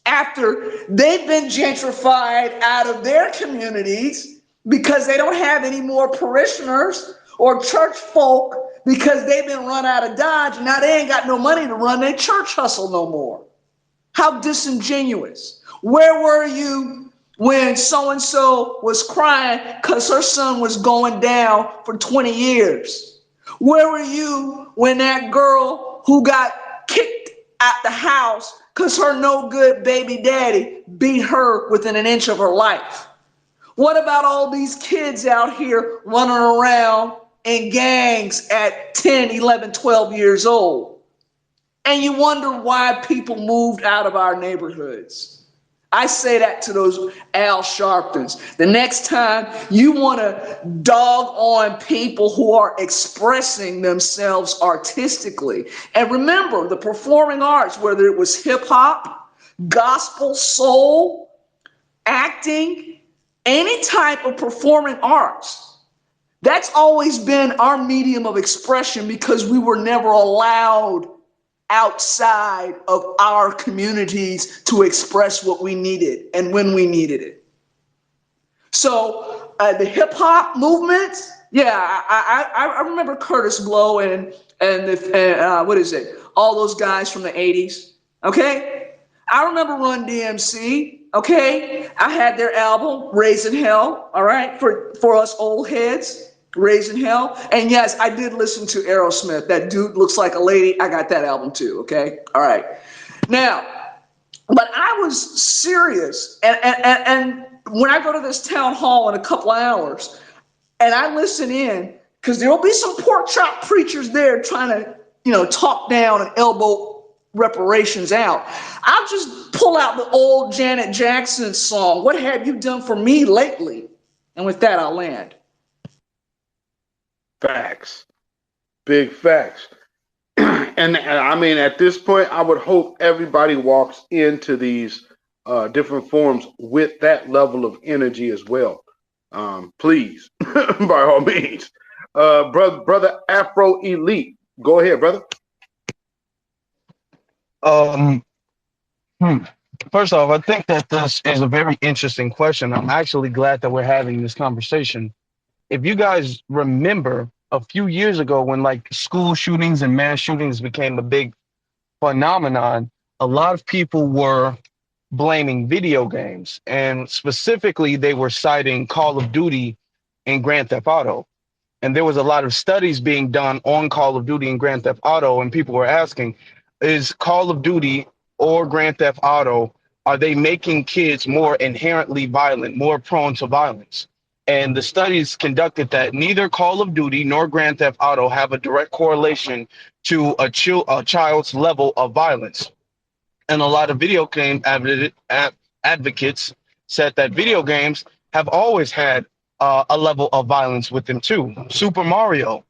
after they've been gentrified out of their communities because they don't have any more parishioners or church folk because they've been run out of Dodge, and now they ain't got no money to run their church hustle no more. How disingenuous. Where were you when so-and-so was crying because her son was going down for 20 years? Where were you when that girl who got kicked out the house because her no good baby daddy beat her within an inch of her life? What about all these kids out here running around in gangs at 10, 11, 12 years old? And you wonder why people moved out of our neighborhoods. I say that to those Al Sharptons. The next time you want to dog on people who are expressing themselves artistically, and remember the performing arts, whether it was hip hop, gospel, soul, acting, any type of performing arts, that's always been our medium of expression because we were never allowed outside of our communities to express what we needed and when we needed it. So the hip hop movement, yeah, I remember Curtis Blow and what is it? All those guys from the 80s. Okay, I remember Run DMC. Okay, I had their album Raising Hell. All right, for us old heads. Raising Hell. And yes, I did listen to Aerosmith. That Dude Looks Like a Lady. I got that album too. Okay. All right. Now, but I was serious. And when I go to this town hall in a couple of hours, and I listen in because there'll be some pork chop preachers there trying to, talk down and elbow reparations out. I'll just pull out the old Janet Jackson song, "What Have You Done For Me Lately?" And with that, I'll land. Facts. Big facts. And I mean, at this point, I would hope everybody walks into these different forums with that level of energy as well. Please, by all means. Brother Afro Elite, go ahead, brother. First off, I think that this is a very interesting question. I'm actually glad that we're having this conversation. If you guys remember a few years ago when like school shootings and mass shootings became a big phenomenon, a lot of people were blaming video games, and specifically they were citing Call of Duty and Grand Theft Auto. And there was a lot of studies being done on Call of Duty and Grand Theft Auto, and people were asking, is Call of Duty or Grand Theft Auto, are they making kids more inherently violent, more prone to violence? And the studies conducted that neither Call of Duty nor Grand Theft Auto have a direct correlation to a child's level of violence. And a lot of video game advocates said that video games have always had a level of violence with them too. Super Mario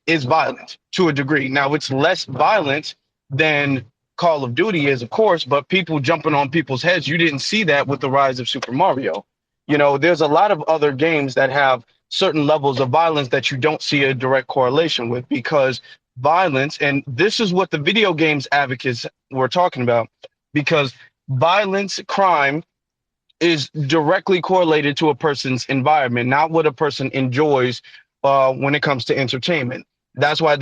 is violent to a degree. Now it's less violent than Call of Duty is, of course, but people jumping on people's heads, you didn't see that with the rise of Super Mario. There's a lot of other games that have certain levels of violence that you don't see a direct correlation with, because violence, and this is what the video games advocates were talking about, because violence, crime is directly correlated to a person's environment, not what a person enjoys when it comes to entertainment. That's why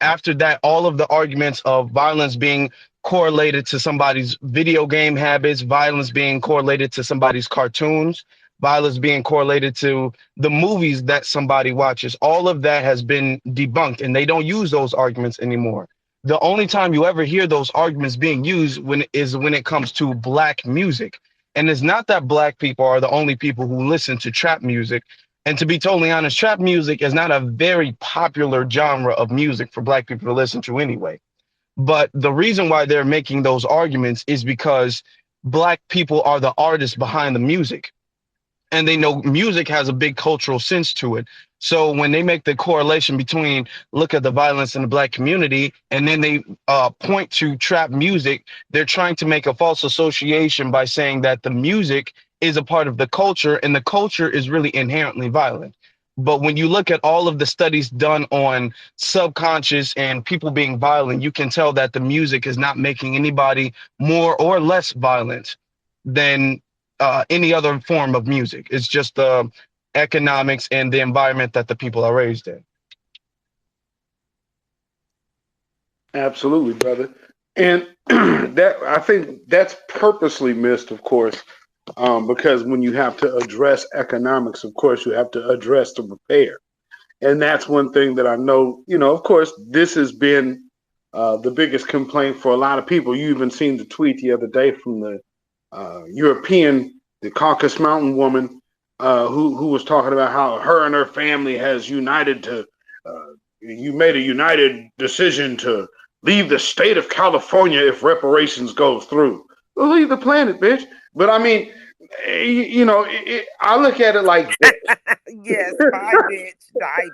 after that, all of the arguments of violence being correlated to somebody's video game habits, violence being correlated to somebody's cartoons, violence being correlated to the movies that somebody watches, all of that has been debunked, and they don't use those arguments anymore. The only time you ever hear those arguments being used is when it comes to Black music. And it's not that Black people are the only people who listen to trap music. And to be totally honest, trap music is not a very popular genre of music for Black people to listen to anyway. But the reason why they're making those arguments is because Black people are the artists behind the music. And they know music has a big cultural sense to it. So when they make the correlation between look at the violence in the Black community, and then they point to trap music, they're trying to make a false association by saying that the music is a part of the culture, and the culture is really inherently violent. But when you look at all of the studies done on subconscious and people being violent, you can tell that the music is not making anybody more or less violent than any other form of music. It's just the economics and the environment that the people are raised in. Absolutely, brother. And that, I think that's purposely missed, of course, because when you have to address economics, of course, you have to address the repair. And that's one thing that I know, of course, this has been the biggest complaint for a lot of people. You even seen the tweet the other day from the the Caucasus Mountain woman who was talking about how her and her family has united to, you made a united decision to leave the state of California if reparations goes through. Well, leave the planet, bitch. But I mean, I look at it like this. Yes, bye, bitch. Die,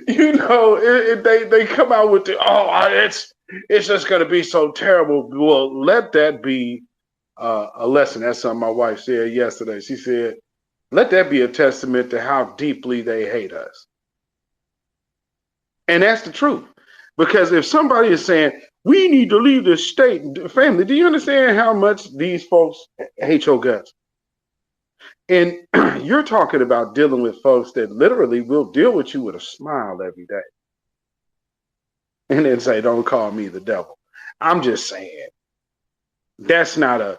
bitch. They come out with it's just going to be so terrible. Well, let that be a lesson. That's something my wife said yesterday. She said, let that be a testament to how deeply they hate us. And that's the truth. Because if somebody is saying, we need to leave the state, family, do you understand how much these folks hate your guts? And you're talking about dealing with folks that literally will deal with you with a smile every day. And then say, don't call me the devil. I'm just saying, that's not a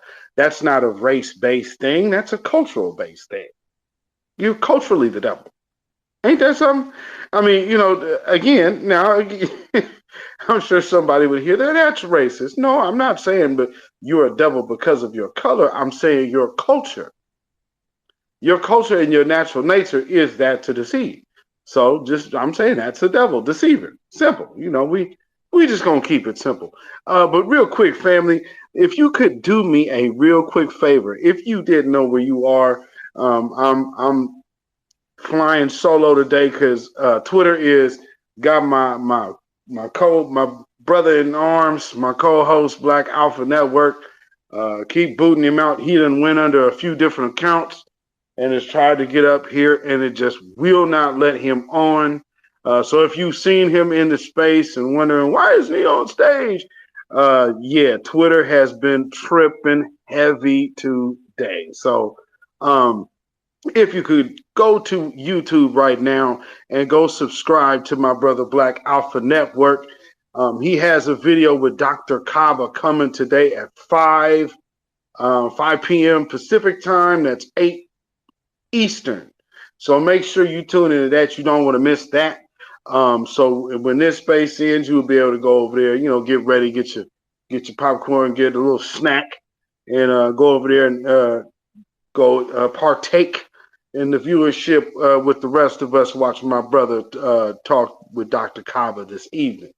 race-based thing. That's a cultural-based thing. You're culturally the devil. Ain't that something? I mean, again, now, I'm sure somebody would hear that. That's racist. No, I'm not saying but you're a devil because of your color. I'm saying your culture. your culture and your natural nature is that to deceive. So just I'm saying that's the devil deceiving. Simple. We just gonna keep it simple. But real quick, family, if you could do me a real quick favor, if you didn't know where you are, I'm flying solo today because Twitter is got my brother in arms, my co-host Black Alpha Network. Keep booting him out. He done went under a few different accounts and has tried to get up here, and it just will not let him on. So if you've seen him in the space and wondering why isn't he on stage, yeah, Twitter has been tripping heavy today. So if you could go to YouTube right now and go subscribe to my brother Black Alpha Network. He has a video with Dr. Kaba coming today at 5 p.m. Pacific time. That's 8 Eastern. So make sure you tune into that. You don't want to miss that. So when this space ends, you'll be able to go over there, get ready, get your popcorn, get a little snack, and go over there and go partake in the viewership with the rest of us watching my brother talk with Dr. Kaba this evening.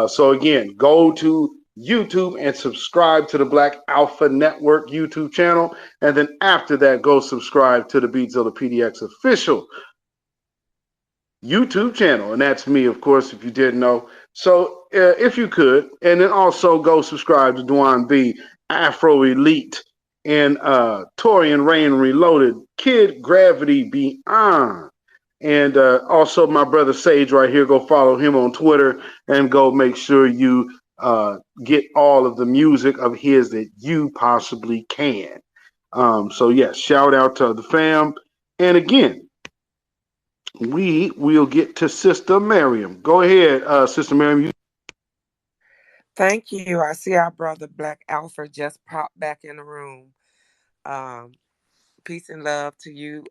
So again, go to YouTube and subscribe to the Black Alpha Network YouTube channel. And then after that, go subscribe to the Beatzilla PDX official YouTube channel. And that's me, of course, if you didn't know. So if you could, and then also go subscribe to Dwan B, Afro Elite, and Torian Rain Reloaded, Kid Gravity Beyond. And also my brother Sage right here, go follow him on Twitter and go make sure you get all of the music of his that you possibly can. So yes, shout out to the fam. And again, we will get to Sister Miriam. Go ahead, Sister Miriam. Thank you. I see our brother Black Alfred just popped back in the room. Um, Peace and love to you,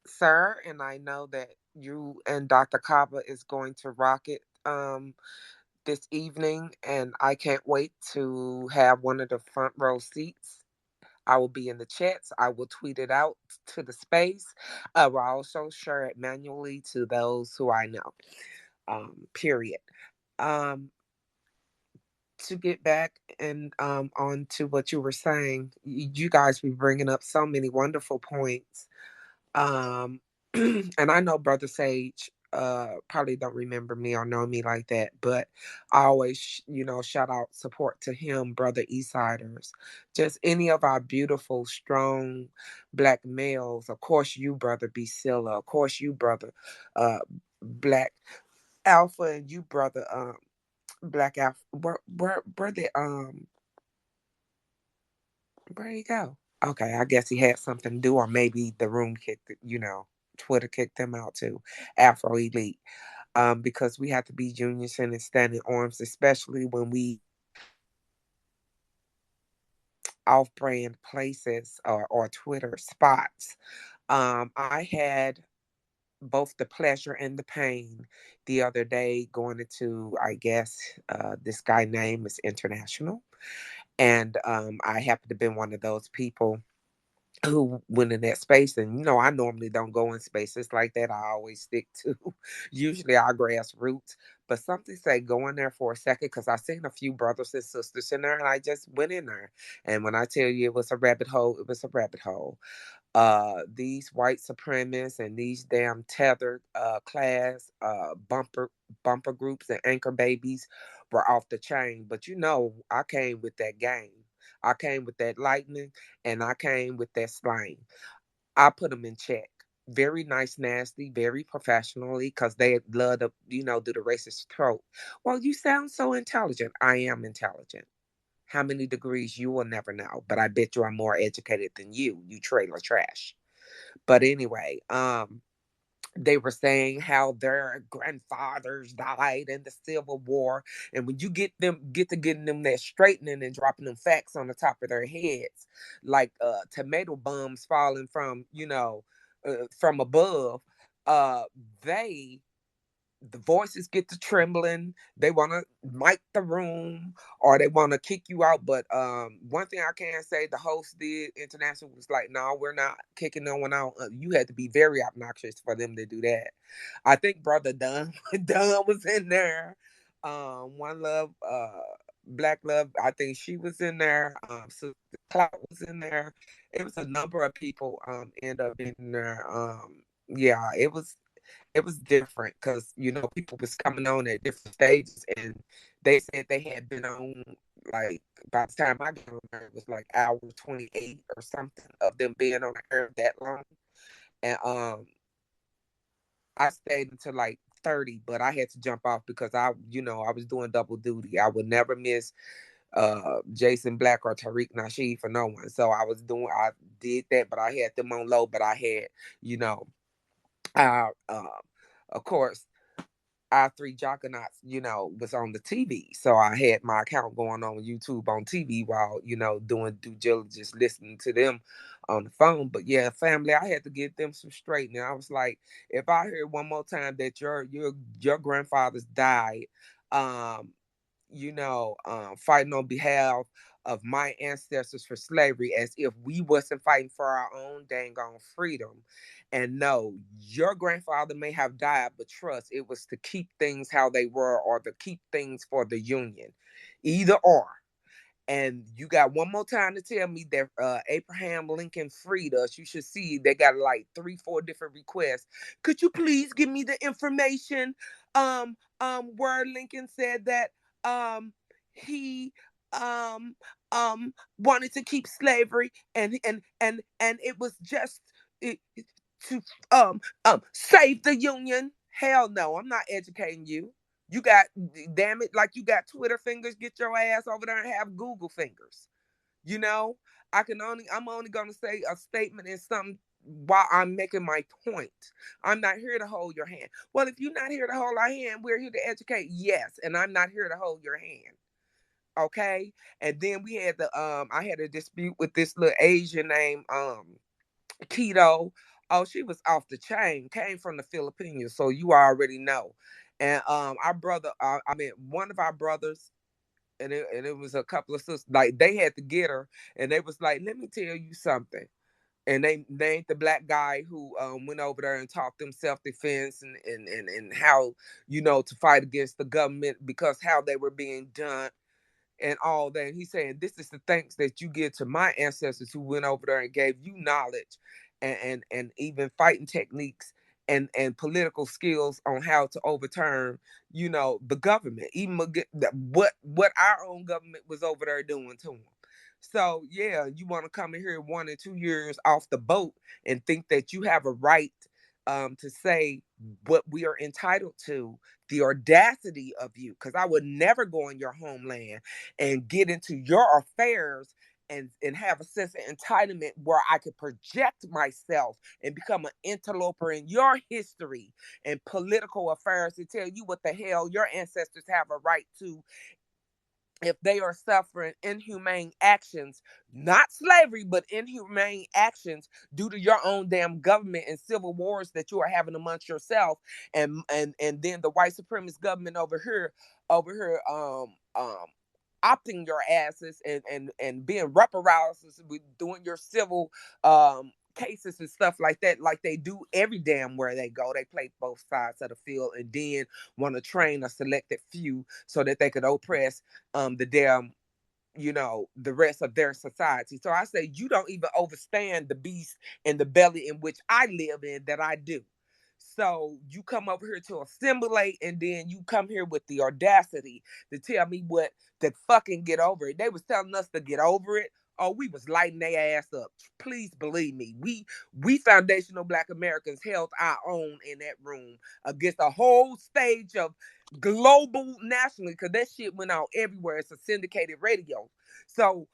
sir. And I know that you and Dr. Kaba is going to rock it this evening. And I can't wait to have one of the front row seats. I will be in the chats. I will tweet it out to the space. I will also share it manually to those who I know. Period. Um, to get back and on to what you were saying, you guys be bringing up so many wonderful points. Um, and I know Brother Sage probably don't remember me or know me like that, but I always, shout out support to him, Brother Eastsiders, just any of our beautiful, strong Black males. Of course, you, Brother Bcilla. Of course, you, Brother Black Alpha, and you, Brother Black Alpha. Where the where you go? Okay, I guess he had something to do, or maybe the room kicked, Twitter kicked him out too. Afro Elite, because we have to be unison and stand in arms, especially when we off-brand places or Twitter spots. I had both the pleasure and the pain the other day going into, I guess, this guy name is International, and I happened to be one of those people who went in that space. And I normally don't go in spaces like that. I always stick to usually our grassroots, but something say go in there for a second, because I seen a few brothers and sisters in there, and I just went in there. And when I tell you it was a rabbit hole, it was a rabbit hole. These white supremacists and these damn tethered class bumper groups and anchor babies were off the chain. But I came with that game. I came with that lightning, and I came with that slang. I put them in check. Very nice, nasty, very professionally, because they love to, do the racist trope. Well, you sound so intelligent. I am intelligent. How many degrees, you will never know, but I bet you I'm more educated than you trailer trash. But anyway, they were saying how their grandfathers died in the Civil War, and when you get to getting them that straightening and dropping them facts on the top of their heads, like tomato bombs falling from from above, they the voices get to trembling. They want to mic the room or they want to kick you out. But one thing I can say, the host did international was like, no, we're not kicking no one out. You had to be very obnoxious for them to do that. I think Brother Dunn, Dunn was in there. One Love, Black Love, I think she was in there. So Cloud was in there. It was a number of people end up in there. Yeah, it was different because people was coming on at different stages, and they said they had been on, like, by the time I got on there, it was like hour 28 or something of them being on the air that long. And I stayed until like 30, but I had to jump off because I was doing double duty. I would never miss Jason Black or Tariq Nasheed for no one. So I did that, but I had them on low, but I had, I of course, our three jockonauts, was on the TV. So I had my account going on YouTube on TV while, doing due diligence, listening to them on the phone. But yeah, family, I had to get them some straightening. I was like, if I hear one more time that your grandfathers died, um, fighting on behalf of my ancestors for slavery, as if we wasn't fighting for our own dang on freedom. And no, your grandfather may have died, but trust, it was to keep things how they were or to keep things for the Union. Either or. And you got one more time to tell me that Abraham Lincoln freed us. You should see they got like 3-4 different requests. Could you please give me the information where Lincoln said that he um wanted to keep slavery and it was just to save the Union? Hell no, I'm not educating you. You got, damn it, like you got Twitter fingers, get your ass over there and have Google fingers. You know, I'm only going to say a statement and something while I'm making my point. I'm not here to hold your hand. Well, if you're not here to hold our hand, we're here to educate. Yes, and I'm not here to hold your hand. Okay? And then we had I had a dispute with this little Asian named Keto. Oh, she was off the chain, came from the Philippines, so you already know. And our brother, one of our brothers, and it was a couple of sisters, like they had to get her, and they was like, let me tell you something. And they named the black guy who went over there and taught them self-defense and how, to fight against the government because how they were being done and all that. And he's saying, this is the thanks that you give to my ancestors who went over there and gave you knowledge and even fighting techniques and political skills on how to overturn, the government, even what our own government was over there doing to them. So yeah, you want to come in here 1 and 2 years off the boat and think that you have a right to say what we are entitled to. The audacity of you, because I would never go in your homeland and get into your affairs and have a sense of entitlement where I could project myself and become an interloper in your history and political affairs to tell you what the hell your ancestors have a right to if they are suffering inhumane actions, not slavery, but inhumane actions due to your own damn government and civil wars that you are having amongst yourself, and then the white supremacist government over here, opting your asses and being reparations with doing your civil cases and stuff like that, like they do every damn where they go. They play both sides of the field and then want to train a selected few so that they could oppress the damn, the rest of their society. So I say you don't even understand the beast and the belly in which I live in that I do. So you come over here to assimilate, and then you come here with the audacity to tell me what to fucking get over it. They was telling us to get over it. Oh, we was lighting their ass up. Please believe me. We foundational Black Americans held our own in that room against a whole stage of global nationally, because that shit went out everywhere. It's a syndicated radio. So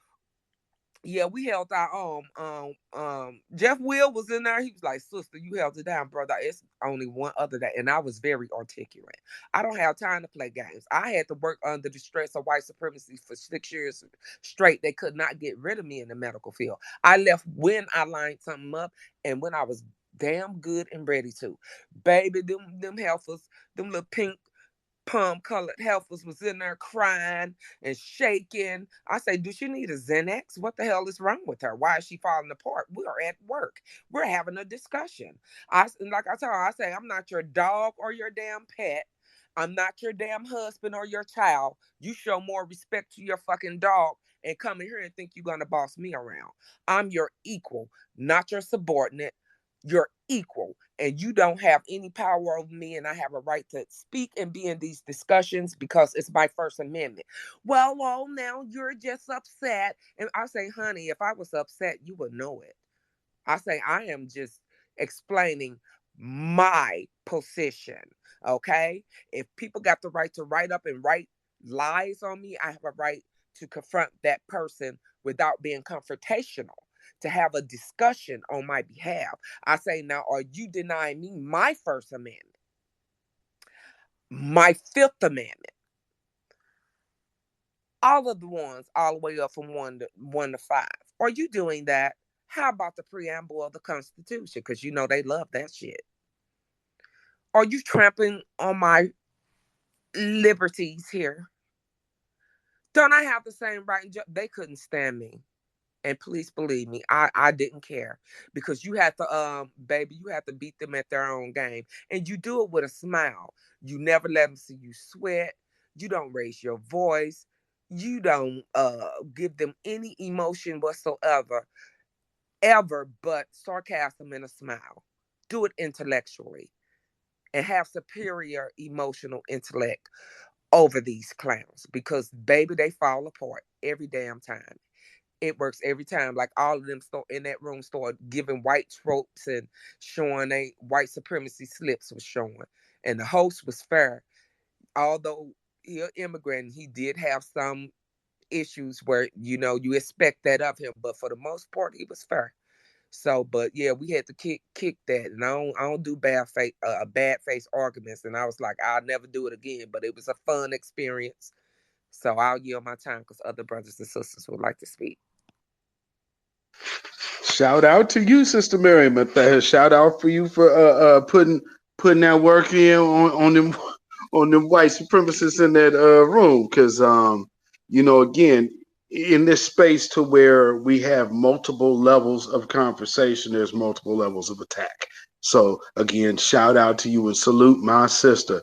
yeah, we held our own. Jeff Will was in there. He was like, sister, you held it down, brother. It's only one other day. And I was very articulate. I don't have time to play games. I had to work under the stress of white supremacy for 6 years straight. They could not get rid of me in the medical field. I left when I lined something up and when I was damn good and ready to. Baby, them heifers, them little pink plum-colored heifers was in there crying and shaking. I say, do she need a Xanax? What the hell is wrong with her? Why is she falling apart? We are at work. We're having a discussion. Like I tell her, I say, I'm not your dog or your damn pet. I'm not your damn husband or your child. You show more respect to your fucking dog and come in here and think you're gonna boss me around. I'm your equal, not your subordinate. You're equal, and you don't have any power over me, and I have a right to speak and be in these discussions because it's my First Amendment. Well, now you're just upset. And I say, honey, if I was upset, you would know it. I say, I am just explaining my position. Okay? If people got the right to write up and write lies on me, I have a right to confront that person without being confrontational, to have a discussion on my behalf. I say, now, are you denying me my First Amendment, my Fifth Amendment, all of the ones, all the way up from one to five? Are you doing that? How about the preamble of the Constitution? Because you know they love that shit. Are you trampling on my liberties here? Don't I have the same right? They couldn't stand me. And please believe me, I didn't care, because you have to, baby, you have to beat them at their own game. And you do it with a smile. You never let them see you sweat. You don't raise your voice. You don't give them any emotion whatsoever, ever but sarcasm and a smile. Do it intellectually and have superior emotional intellect over these clowns, because baby, they fall apart every damn time. It works every time. Like, all of them in that room started giving white tropes and showing they white supremacy slips was showing. And the host was fair. Although he an immigrant, he did have some issues where, you expect that of him. But for the most part, he was fair. So, but yeah, we had to kick that. And I don't do bad face arguments. And I was like, I'll never do it again. But it was a fun experience. So I'll yield my time because other brothers and sisters would like to speak. Shout out to you, Sister Mary Matthias. Shout out for you for putting that work in on them on them white supremacists in that room. Because again, in this space to where we have multiple levels of conversation, there's multiple levels of attack. So again, shout out to you and salute my sister.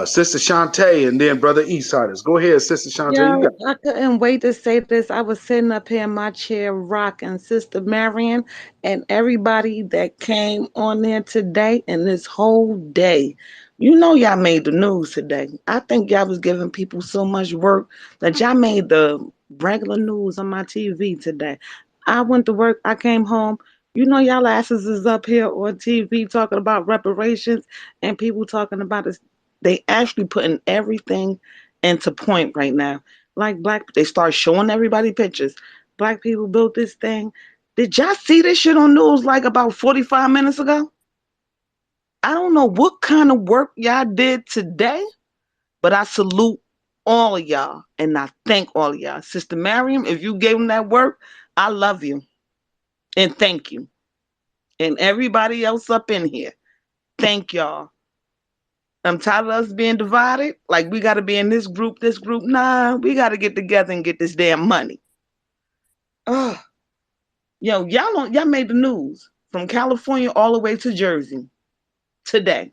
Sister Shantae, and then Brother Eastsiders. Go ahead, Sister Shantae. You Yo, got I couldn't wait to say this. I was sitting up here in my chair rocking Sister Marion and everybody that came on there today and this whole day. You know y'all made the news today. I think y'all was giving people so much work that y'all made the regular news on my TV today. I went to work, I came home. You know y'all asses is up here on TV talking about reparations and people talking about this. They actually putting everything into point right now. Like they start showing everybody pictures. Black people built this thing. Did y'all see this shit on news like about 45 minutes ago? I don't know what kind of work y'all did today, but I salute all of y'all and I thank all of y'all. Sister Mariam, if you gave them that work, I love you and thank you. And everybody else up in here, thank y'all. I'm tired of us being divided. Like, we got to be in this group, this group. Nah, we got to get together and get this damn money. Ugh. Yo, y'all made the news from California all the way to Jersey today.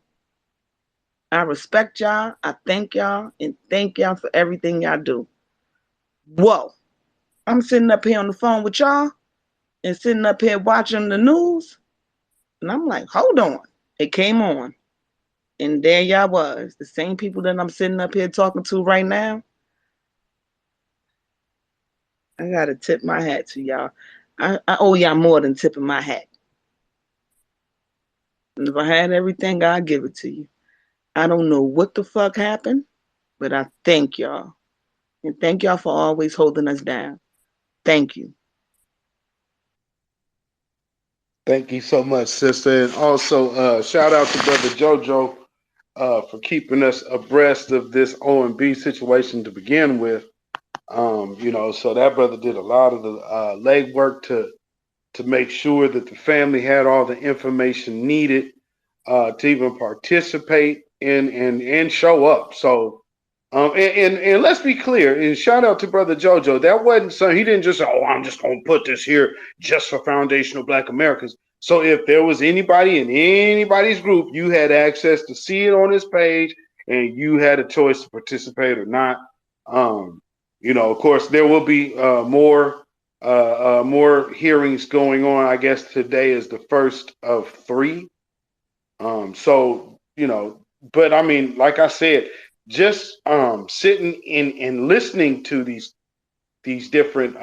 I respect y'all. I thank y'all and thank y'all for everything y'all do. Whoa. I'm sitting up here on the phone with y'all and sitting up here watching the news. And I'm like, hold on. It came on. And there y'all was. The same people that I'm sitting up here talking to right now. I got to tip my hat to y'all. I owe y'all more than tipping my hat. And if I had everything, I'd give it to you. I don't know what the fuck happened, but I thank y'all. And thank y'all for always holding us down. Thank you. Thank you so much, sister. And also, shout out to Brother JoJo for keeping us abreast of this O&B situation to begin with. So that brother did a lot of the legwork to to make sure that the family had all the information needed to even participate and show up. So, and let's be clear, and shout out to Brother JoJo. That wasn't something, he didn't just say, oh, I'm just going to put this here just for Foundational Black Americans. So if there was anybody in anybody's group, you had access to see it on this page and you had a choice to participate or not. Of course, there will be more hearings going on. I guess today is the first of 3. But I mean, like I said, just sitting in and listening to these different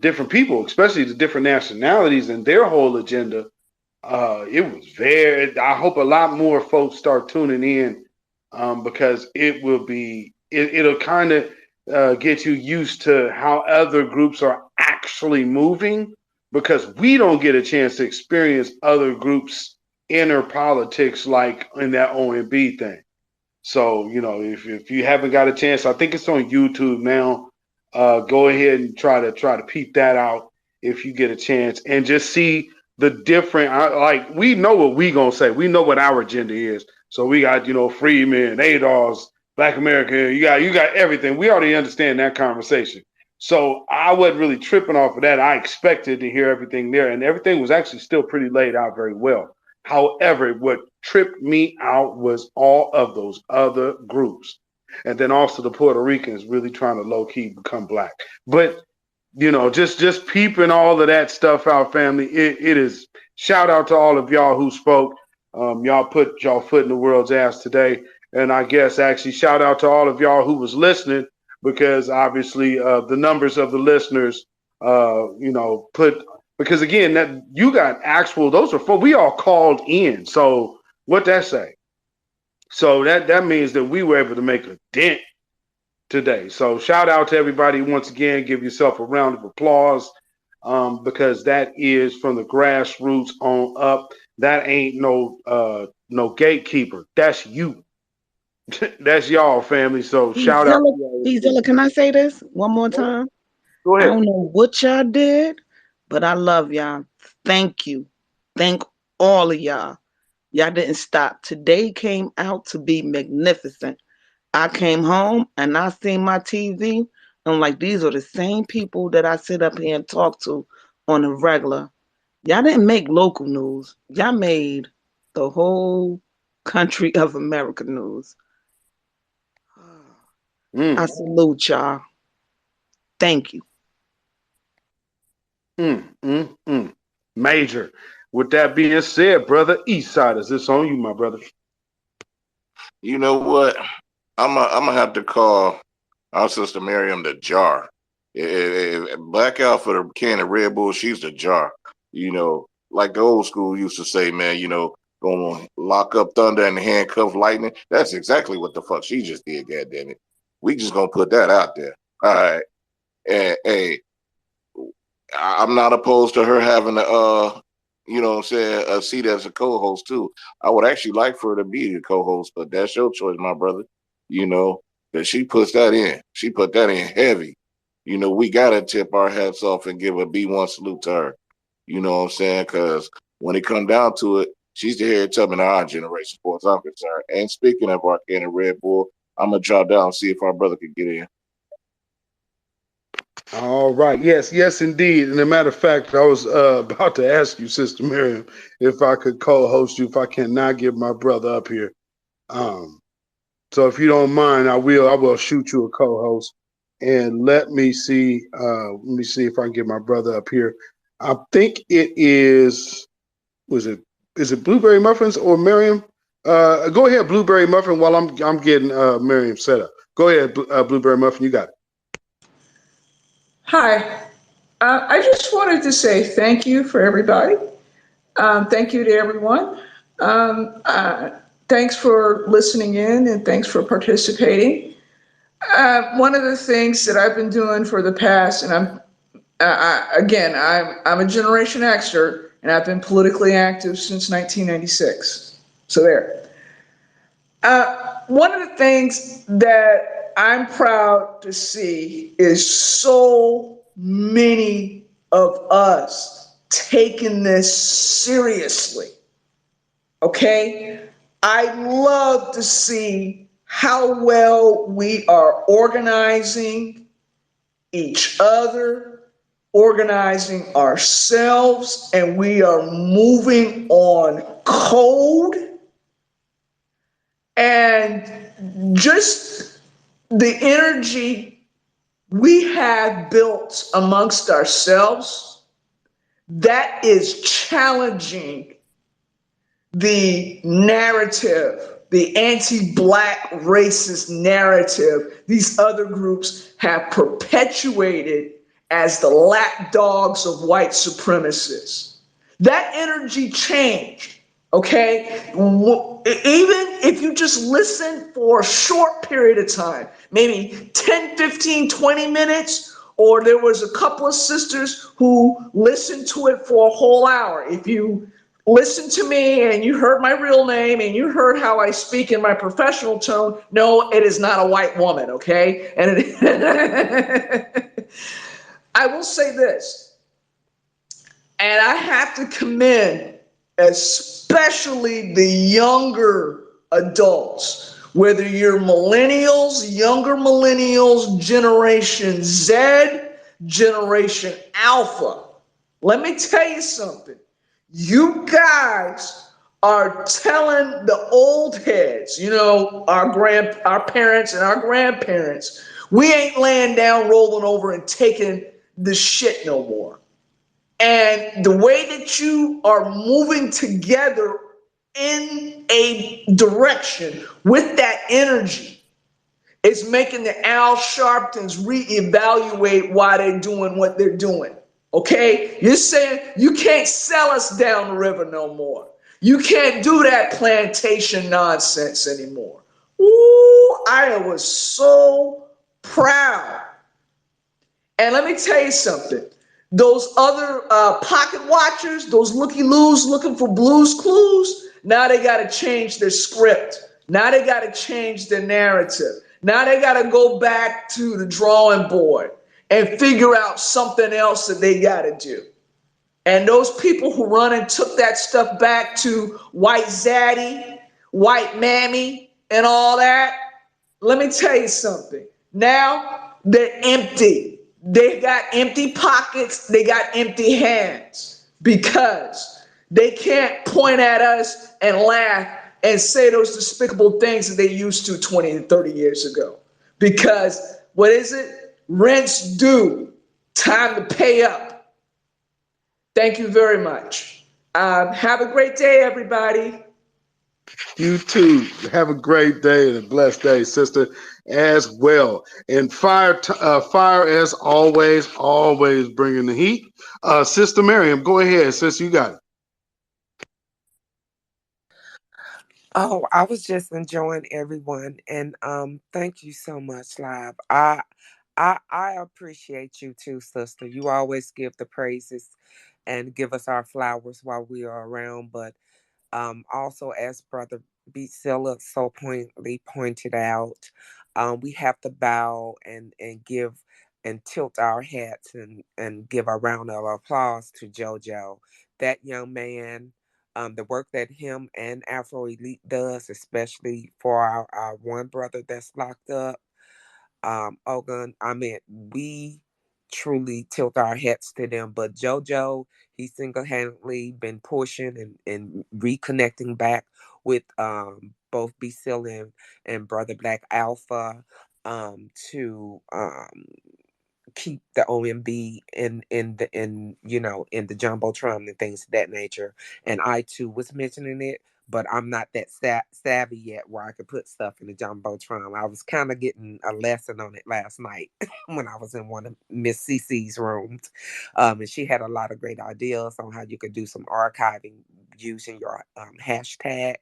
different people, especially the different nationalities and their whole agenda. It was very. I hope a lot more folks start tuning in because it'll kind of get you used to how other groups are actually moving, because we don't get a chance to experience other groups' inner politics like in that OMB thing. So, if you haven't got a chance, I think it's on YouTube now. Go ahead and try to peep that out if you get a chance, and just see the different. Like, we know what we gonna say. We know what our agenda is. So we got Freeman, ADOS, Black America. You got everything. We already understand that conversation. So I wasn't really tripping off of that. I expected to hear everything there, and everything was actually still pretty laid out very well. However, what tripped me out was all of those other groups. And then also the Puerto Ricans really trying to low key become black. But, just peeping all of that stuff out, family, it is, shout out to all of y'all who spoke. Y'all put y'all foot in the world's ass today. And I guess actually shout out to all of y'all who was listening, because obviously the numbers of the listeners, because again, that you got actual, those are folks, we all called in. So what that say? So that means that we were able to make a dent today. So shout out to everybody once again. Give yourself a round of applause, because that is from the grassroots on up. That ain't no gatekeeper. That's you. That's y'all, family. So shout out. Beatzilla, can I say this one more time? Go I ahead. don't know what y'all did, but I love y'all. Thank you. Thank all of y'all. Y'all didn't stop. Today came out to be magnificent. I came home and I seen my TV. And I'm like, these are the same people that I sit up here and talk to on a regular. Y'all didn't make local news. Y'all made the whole country of America news. I salute y'all. Thank you. Major. With that being said, brother Eastside, is this on you, my brother? You know what? I'm gonna have to call our sister Miriam the jar. Black out for the can of Red Bull, she's the jar. Like the old school used to say, man, gonna lock up thunder and handcuff lightning. That's exactly what the fuck she just did, goddammit. We just gonna put that out there. All right. And hey, I'm not opposed to her having a seat as a co-host too. I would actually like for her to be the co-host, but that's your choice, my brother. That she puts that in. She put that in heavy. We gotta tip our hats off and give a B1 salute to her. You know what I'm saying? Because when it come down to it, she's the heritage in our generation, as far as I'm concerned. And speaking of our can of Red Bull, I'm gonna drop down and see if our brother can get in. All right. Yes, indeed. And a matter of fact, I was about to ask you, Sister Miriam, if I could co-host you, if I cannot get my brother up here. So if you don't mind, I will shoot you a co-host. And let me see if I can get my brother up here. I think it is it Blueberry Muffins or Miriam? Go ahead, Blueberry Muffin, while I'm getting Miriam set up. Go ahead, Blueberry Muffin, you got it. Hi. I just wanted to say thank you for everybody. Thank you to everyone. Thanks for listening in and thanks for participating. One of the things that I've been doing for the past, and I'm a Generation Xer, and I've been politically active since 1996. So there. One of the things that I'm proud to see is so many of us taking this seriously. Okay? I'd love to see how well we are organizing each other, organizing ourselves, and we are moving on code and just the energy we have built amongst ourselves that is challenging the narrative, the anti-black racist narrative these other groups have perpetuated as the lapdogs of white supremacists. That energy changed, okay? Even if you just listen for a short period of time, maybe 10, 15, 20 minutes, or there was a couple of sisters who listened to it for a whole hour. If you listen to me and you heard my real name and you heard how I speak in my professional tone, no, it is not a white woman, okay? And I will say this, and I have to commend especially the younger adults, whether you're millennials, younger millennials, Generation Z, Generation Alpha. Let me tell you something. You guys are telling the old heads, our parents and our grandparents, we ain't laying down, rolling over, and taking the shit no more. And the way that you are moving together in a direction with that energy is making the Al Sharptons reevaluate why they're doing what they're doing. Okay? You're saying you can't sell us down the river no more. You can't do that plantation nonsense anymore. Ooh, I was so proud. And let me tell you something. Those other pocket watchers, those looky-loos looking for Blues Clues, now they got to change their script. Now they got to change their narrative. Now they got to go back to the drawing board and figure out something else that they got to do. And those people who run and took that stuff back to white zaddy, white mammy, and all that, let me tell you something. Now they're empty. They got empty pockets. They got empty hands because they can't point at us and laugh and say those despicable things that they used to 20 and 30 years ago. Because what is it? Rent's due. Time to pay up. Thank you very much. Have a great day, everybody. You too. Have a great day and a blessed day, sister, as well. And fire as always bringing the heat. Sister Miriam, go ahead, sis. You got it. Oh, I was just enjoying everyone, and thank you so much, Live. I appreciate you too, sister. You always give the praises and give us our flowers while we are around, but also, as Brother Beatzilla so pointedly pointed out, we have to bow and give and tilt our hats and give a round of applause to JoJo. That young man, the work that him and Afro Elite does, especially for our one brother that's locked up, Ogun, I mean, we truly tilt our hats to them. But JoJo, he single-handedly been pushing and reconnecting back with both B Seal and Brother Black Alpha to keep the OMB in the jumbotron and things of that nature. And I too was mentioning it, but I'm not that savvy yet where I could put stuff in the jumbotron. I was kind of getting a lesson on it last night when I was in one of Miss CC's rooms, and she had a lot of great ideas on how you could do some archiving using your hashtag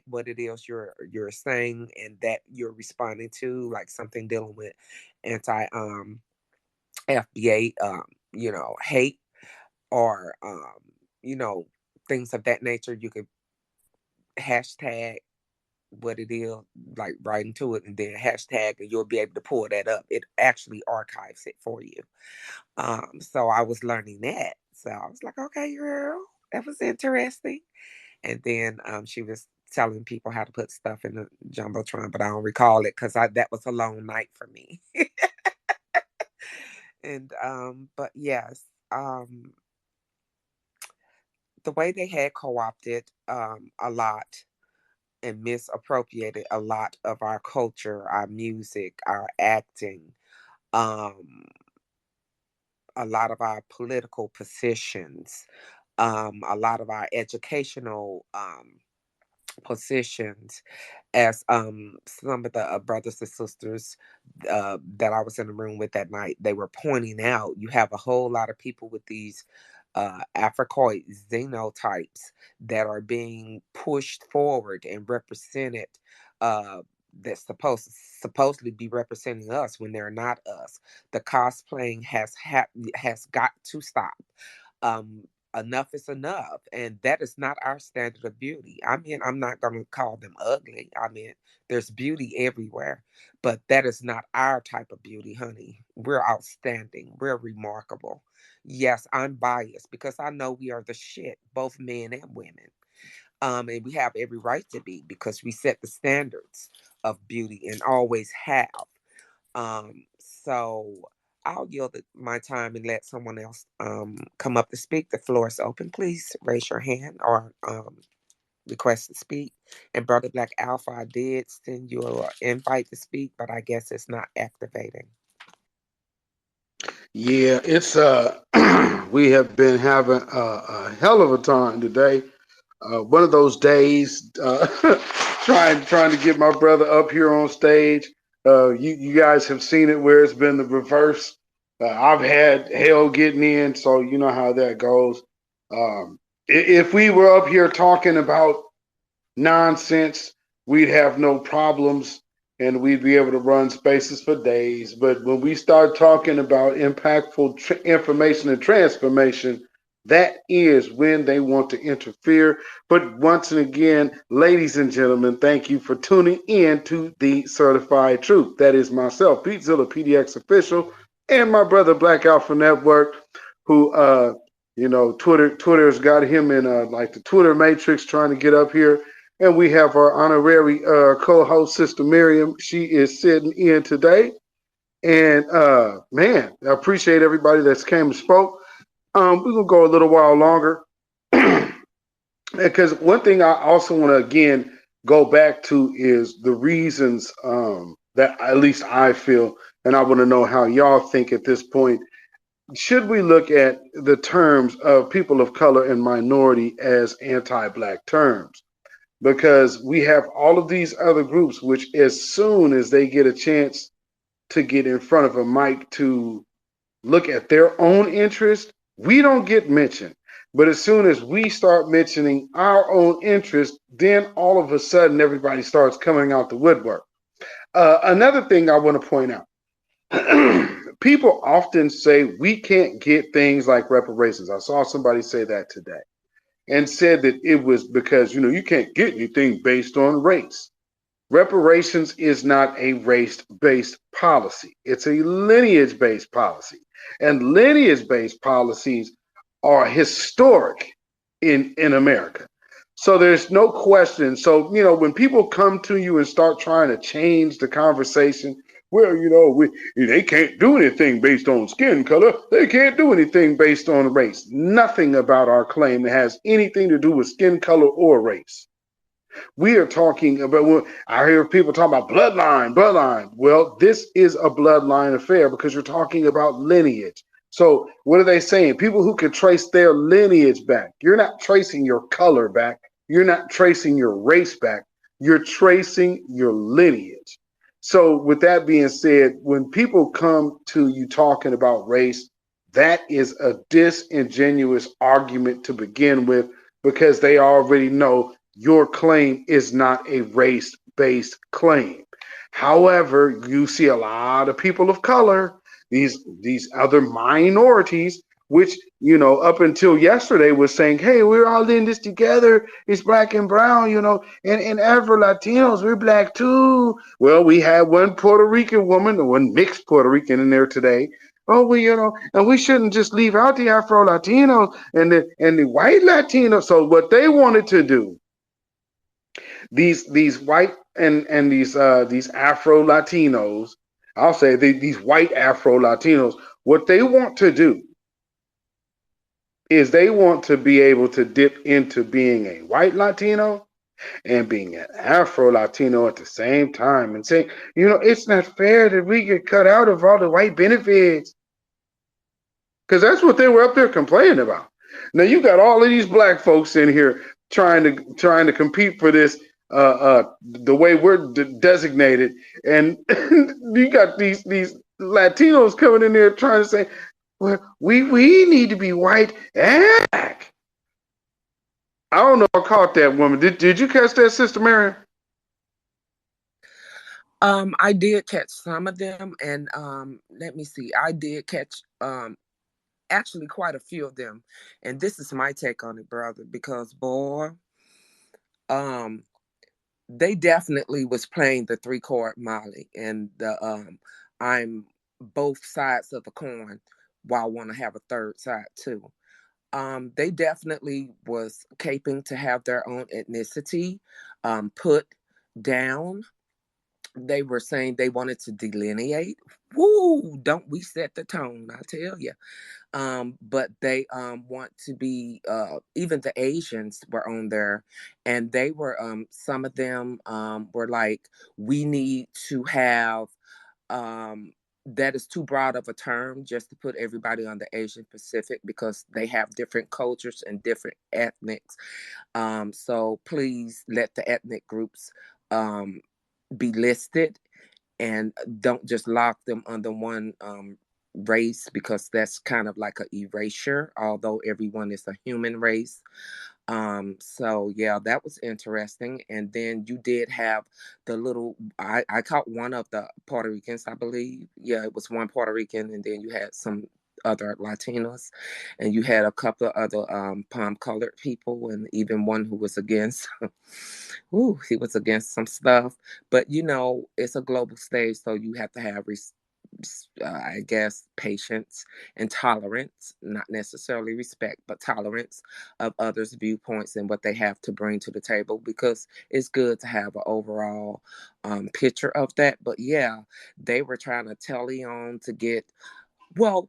what it is you're saying and that you're responding to, like something dealing with anti FBA hate or you know things of that nature. You could hashtag what it is, like right into it, and then hashtag, and you'll be able to pull that up. It actually archives it for you. So I was learning that. So I was like, okay, girl, that was interesting. And then she was telling people how to put stuff in the jumbotron, but I don't recall it because that was a long night for me. And but yes, the way they had co-opted a lot and misappropriated a lot of our culture, our music, our acting, um, a lot of our political positions, a lot of our educational positions, as some of the brothers and sisters that I was in the room with that night, they were pointing out, you have a whole lot of people with these Africoid xenotypes that are being pushed forward and represented, that's supposedly be representing us when they're not us. The cosplaying has got to stop. Um, Enough is enough, and that is not our standard of beauty. I mean, I'm not going to call them ugly. I mean, there's beauty everywhere, but that is not our type of beauty, honey. We're outstanding. We're remarkable. Yes, I'm biased because I know we are the shit, both men and women. And we have every right to be because we set the standards of beauty and always have. So I'll yield my time and let someone else come up to speak. The floor is open. Please raise your hand or request to speak. And Brother Black Alpha, I did send you an invite to speak, but I guess it's not activating. Yeah, it's we have been having a hell of a time today. One of those days, trying to get my brother up here on stage. You guys have seen it where it's been the reverse. I've had hell getting in, so you know how that goes. If we were up here talking about nonsense, we'd have no problems and we'd be able to run spaces for days. But when we start talking about impactful information and transformation, that is when they want to interfere. But once again, ladies and gentlemen, thank you for tuning in to the Certified Truth. That is myself, beatzillapdx official, and my brother Black Alpha Network, who Twitter's got him in like the Twitter matrix trying to get up here. And we have our honorary co-host, Sister Miriam. She is sitting in today. And man, I appreciate everybody that's came and spoke. We're gonna go a little while longer. Because one thing I also want to again go back to is the reasons that at least I feel, and I want to know how y'all think at this point. Should we look at the terms of people of color and minority as anti-black terms? Because we have all of these other groups, which as soon as they get a chance to get in front of a mic to look at their own interest, we don't get mentioned. But as soon as we start mentioning our own interest, then all of a sudden everybody starts coming out the woodwork. Another thing I want to point out, people often say we can't get things like reparations. I saw somebody say that today and said that it was because, you can't get anything based on race. Reparations is not a race-based policy. It's a lineage-based policy. And lineage-based policies are historic in America. So there's no question. So, when people come to you and start trying to change the conversation, well, they can't do anything based on skin color. They can't do anything based on race. Nothing about our claim has anything to do with skin color or race. We are talking about, I hear people talking about bloodline. Well, this is a bloodline affair because you're talking about lineage. So what are they saying? People who can trace their lineage back. You're not tracing your color back. You're not tracing your race back. You're tracing your lineage. So with that being said, when people come to you talking about race, that is a disingenuous argument to begin with because they already know your claim is not a race-based claim. However, you see a lot of people of color, these other minorities which, you know, up until yesterday was saying, hey, we're all in this together. It's black and brown, you know, and Afro Latinos, we're black too. Well, we had one Puerto Rican woman, one mixed Puerto Rican in there today. Oh, we, you know, and we shouldn't just leave out the Afro Latinos and the white Latinos. So what they wanted to do, these white and these Afro Latinos, I'll say these white Afro Latinos, what they want to do is they want to be able to dip into being a white Latino and being an Afro Latino at the same time and saying, you know, it's not fair that we get cut out of all the white benefits. Because that's what they were up there complaining about. Now you got all of these black folks in here trying to compete for this the way we're designated, and you got these Latinos coming in there trying to say, well, we need to be white and black. I don't know. I caught that woman. Did you catch that, Sister Marion? I did catch some of them, and let me see. I did catch actually quite a few of them, and this is my take on it, brother, because boy, they definitely was playing the 3-chord Molly and the I'm both sides of the coin while I want to have a third side too. They definitely was caping to have their own ethnicity put down. They were saying they wanted to delineate. Woo! Don't we set the tone? I tell you. But they want to be. Even the Asians were on there, and they were. Some of them were like, we need to have. That is too broad of a term just to put everybody on the Asian Pacific because they have different cultures and different ethnics. So please let the ethnic groups be listed and don't just lock them under one race because that's kind of like an erasure, although everyone is a human race. So yeah, that was interesting. And then you did have the little, I caught one of the Puerto Ricans, I believe. Yeah, it was one Puerto Rican, and then you had some other Latinos, and you had a couple of other palm colored people, and even one who was against, ooh, he was against some stuff. But you know, it's a global stage, so you have to have I guess, patience and tolerance, not necessarily respect, but tolerance of others' viewpoints and what they have to bring to the table, because it's good to have an overall picture of that. But yeah, they were trying to tell Leon to get, well,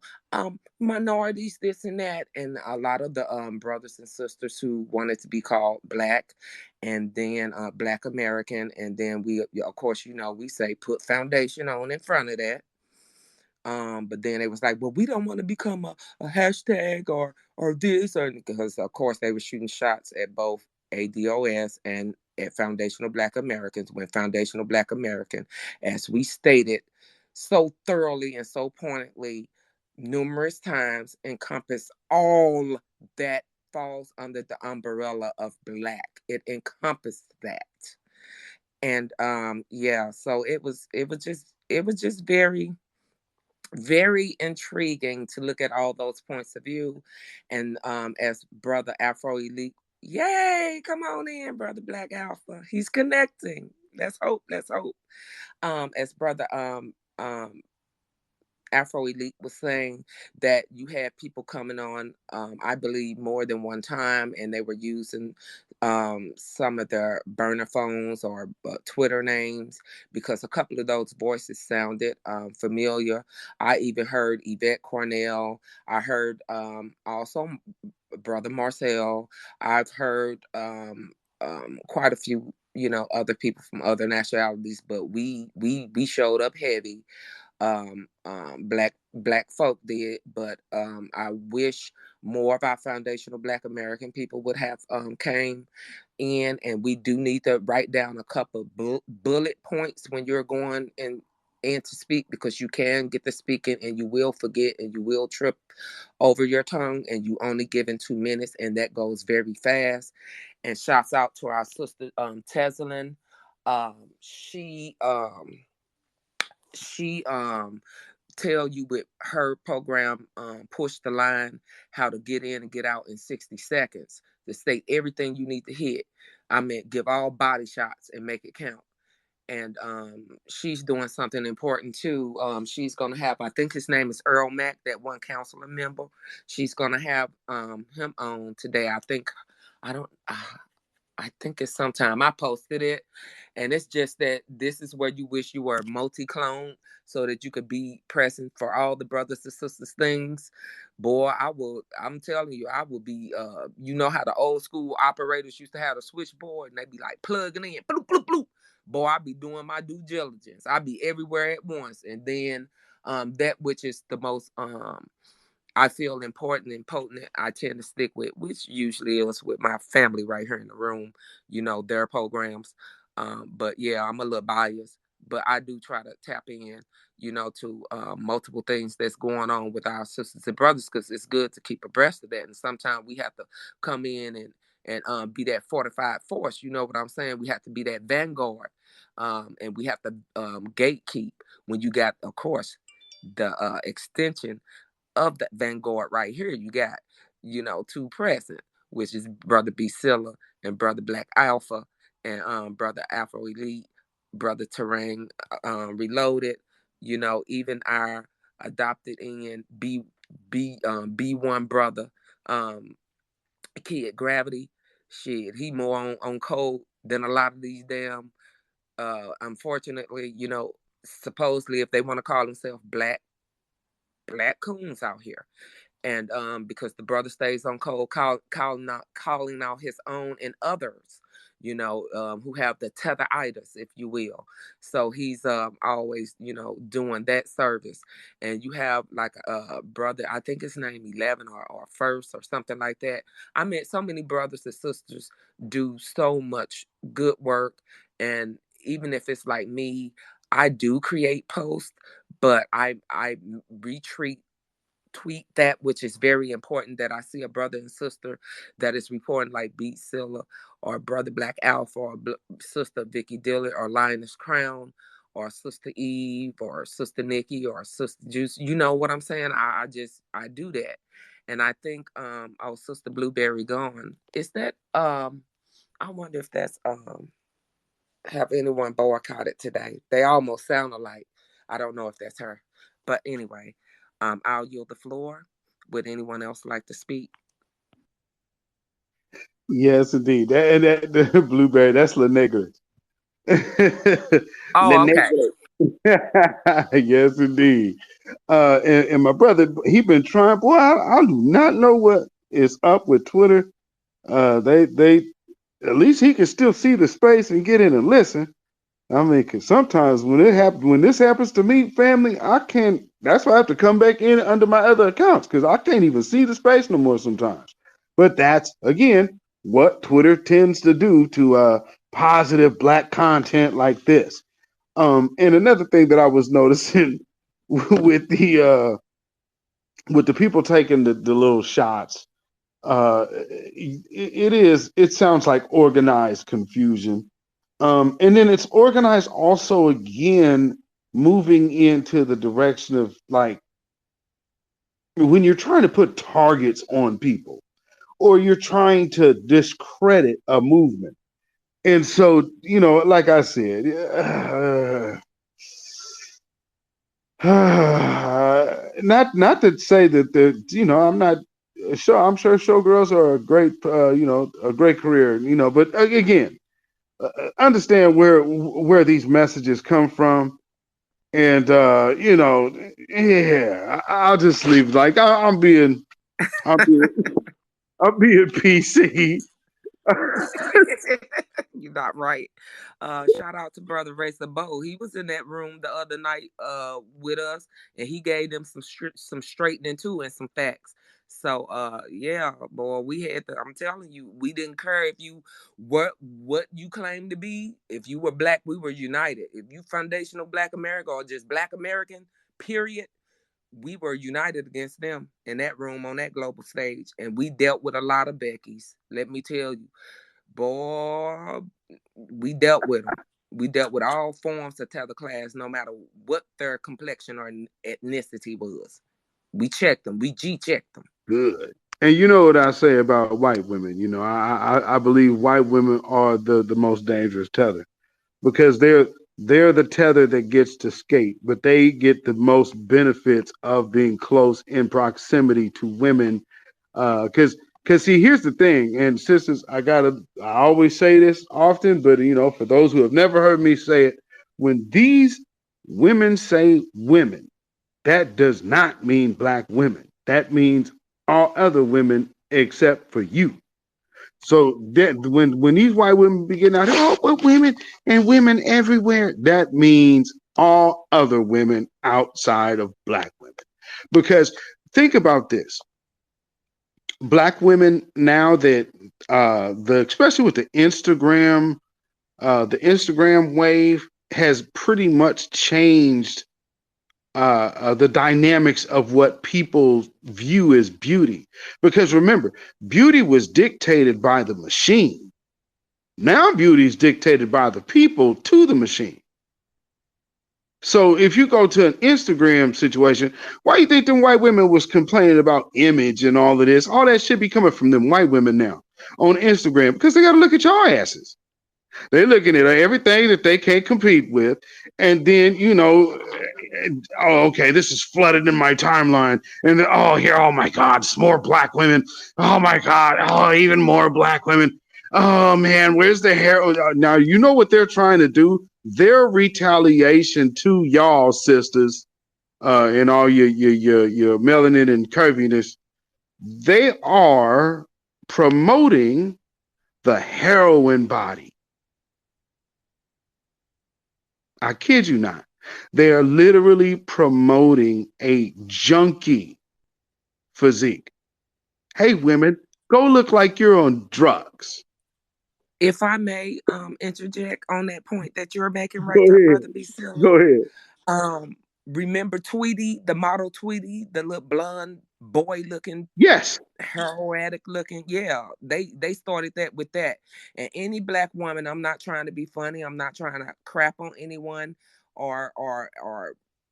minorities, this and that, and a lot of the brothers and sisters who wanted to be called Black, and then Black American, and then we, of course, you know, we say put foundation on in front of that. But then it was like, well, we don't want to become a hashtag or this, or because of course they were shooting shots at both ADOS and at Foundational Black Americans, when Foundational Black American, as we stated so thoroughly and so pointedly numerous times, encompass all that falls under the umbrella of Black. It encompassed that. And yeah, so it was just very intriguing to look at all those points of view. And as Brother Afro Elite, yay, come on in, Brother Black Alpha. He's connecting. Let's hope. Let's hope. As Brother Afro Elite was saying, that you had people coming on, I believe more than one time, and they were using some of their burner phones or Twitter names, because a couple of those voices sounded familiar. I even heard Yvette Cornell. I heard also Brother Marcel. I've heard quite a few, you know, other people from other nationalities, but we showed up heavy. Black folk did, but I wish more of our foundational Black American people would have came in, and we do need to write down a couple bullet points when you're going and to speak, because you can get the speaking and you will forget and you will trip over your tongue, and you only given 2 minutes, and that goes very fast. And shouts out to our sister Teslin. Um, she she tell you with her program, Push the Line, how to get in and get out in 60 seconds to state everything you need to hit. I mean, give all body shots and make it count. And she's doing something important too. She's gonna have, I think his name is Earl Mack, that one councilor member. She's gonna have him on today. I don't. I think it's sometime. I posted it, and it's just that this is where you wish you were multi-cloned so that you could be present for all the brothers and sisters things. Boy, I'm telling you, I will be, you know how the old school operators used to have a switchboard and they'd be like plugging in, bloop, bloop, bloop. Boy, I be doing my due diligence. I be everywhere at once. And then that which is the most I feel important and potent, I tend to stick with, which usually is with my family right here in the room, their programs. But yeah, I'm a little biased, but I do try to tap in, to multiple things that's going on with our sisters and brothers, because it's good to keep abreast of that. And sometimes we have to come in and be that fortified force. You know what I'm saying? We have to be that vanguard, and we have to gatekeep when you got, of course, the extension of the vanguard right here. You got, two present, which is Brother Beatzilla and Brother Black Alpha and Brother Afro Elite, Brother Terrain Reloaded, even our adopted in B1 brother, Kid Gravity. Shit, he more on code than a lot of these damn unfortunately, supposedly if they want to call themselves black coons out here. And because the brother stays on code, calling out his own and others, who have the tetheritis, if you will. So he's always, doing that service. And you have like a brother, I think his name 11 or First or something like that. I met so many brothers and sisters do so much good work. And even if it's like me, I do create posts, but I retweet that, which is very important, that I see a brother and sister that is reporting like Beatzilla or Brother Black Alpha or Sister Vicky Dillard or Lioness Crown or Sister Eve or Sister Nikki or Sister Juice. You know what I'm saying? I do that. And I think Sister Blueberry gone. Is that I wonder if that's have anyone boycotted today? They almost sound alike. I don't know if that's her. But anyway, I'll yield the floor. Would anyone else like to speak? Yes, indeed. The blueberry, that's La Negra. La Oh, okay. Negra. Yes, indeed. And my brother, he been trying. Boy, I do not know what is up with Twitter. They at least he can still see the space and get in and listen. I mean, cause sometimes when this happens to me, family, I can't. That's why I have to come back in under my other accounts because I can't even see the space no more sometimes. But that's again what Twitter tends to do to positive black content like this. And another thing that I was noticing with the people taking the little shots, it sounds like organized confusion. And then it's organized also again, moving into the direction of like when you're trying to put targets on people or you're trying to discredit a movement. And so, like I said, not to say that I'm not sure. I'm sure showgirls are a great career, but again, understand where these messages come from, and yeah, I'll just leave. Like I'm being I'm being PC. You're not right. Shout out to Brother Racer Bo. He was in that room the other night with us, and he gave them some straightening too and some facts. So yeah, boy, we had to, I'm telling you, we didn't care if you what you claim to be. If you were black, we were united. If you foundational Black America or just Black American, period, we were united against them in that room on that global stage. And we dealt with a lot of Beckys. Let me tell you, boy, we dealt with them. We dealt with all forms of tether class, no matter what their complexion or ethnicity was. We checked them. We G-checked them. Good. And you know what I say about white women? You know, I believe white women are the most dangerous tether because they're the tether that gets to skate, but they get the most benefits of being close in proximity to women. Because see, here's the thing, and sisters, I always say this often, but you know, for those who have never heard me say it, when these women say women, that does not mean black women. That means all other women except for you. So that when these white women be getting out here, oh, well, women and women everywhere, that means all other women outside of black women. Because think about this. Black women now that especially with the Instagram wave has pretty much changed the dynamics of what people view as beauty. Because remember, beauty was dictated by the machine. Now beauty is dictated by the people to the machine. So if you go to an Instagram situation, why do you think them white women was complaining about image and all of this? All that shit be coming from them white women now on Instagram because they got to look at your asses. They're looking at everything that they can't compete with. And then, you know, oh, okay, this is flooded in my timeline. And then, oh, here, oh my God, it's more black women. Oh my God, oh, even more black women. Oh man, where's the hair? Now, you know what they're trying to do? Their retaliation to y'all sisters and all your melanin and curviness, they are promoting the heroin body. I kid you not. They are literally promoting a junkie physique. Hey, women, go look like you're on drugs. If I may interject on that point that you're making Go right there, ahead. Brother B. Silly. Go ahead. Remember Tweety, the model Tweety, the little blonde boy looking, Yes. heroin addict looking? Yeah, they started that with that. And any black woman, I'm not trying to be funny, I'm not trying to crap on anyone or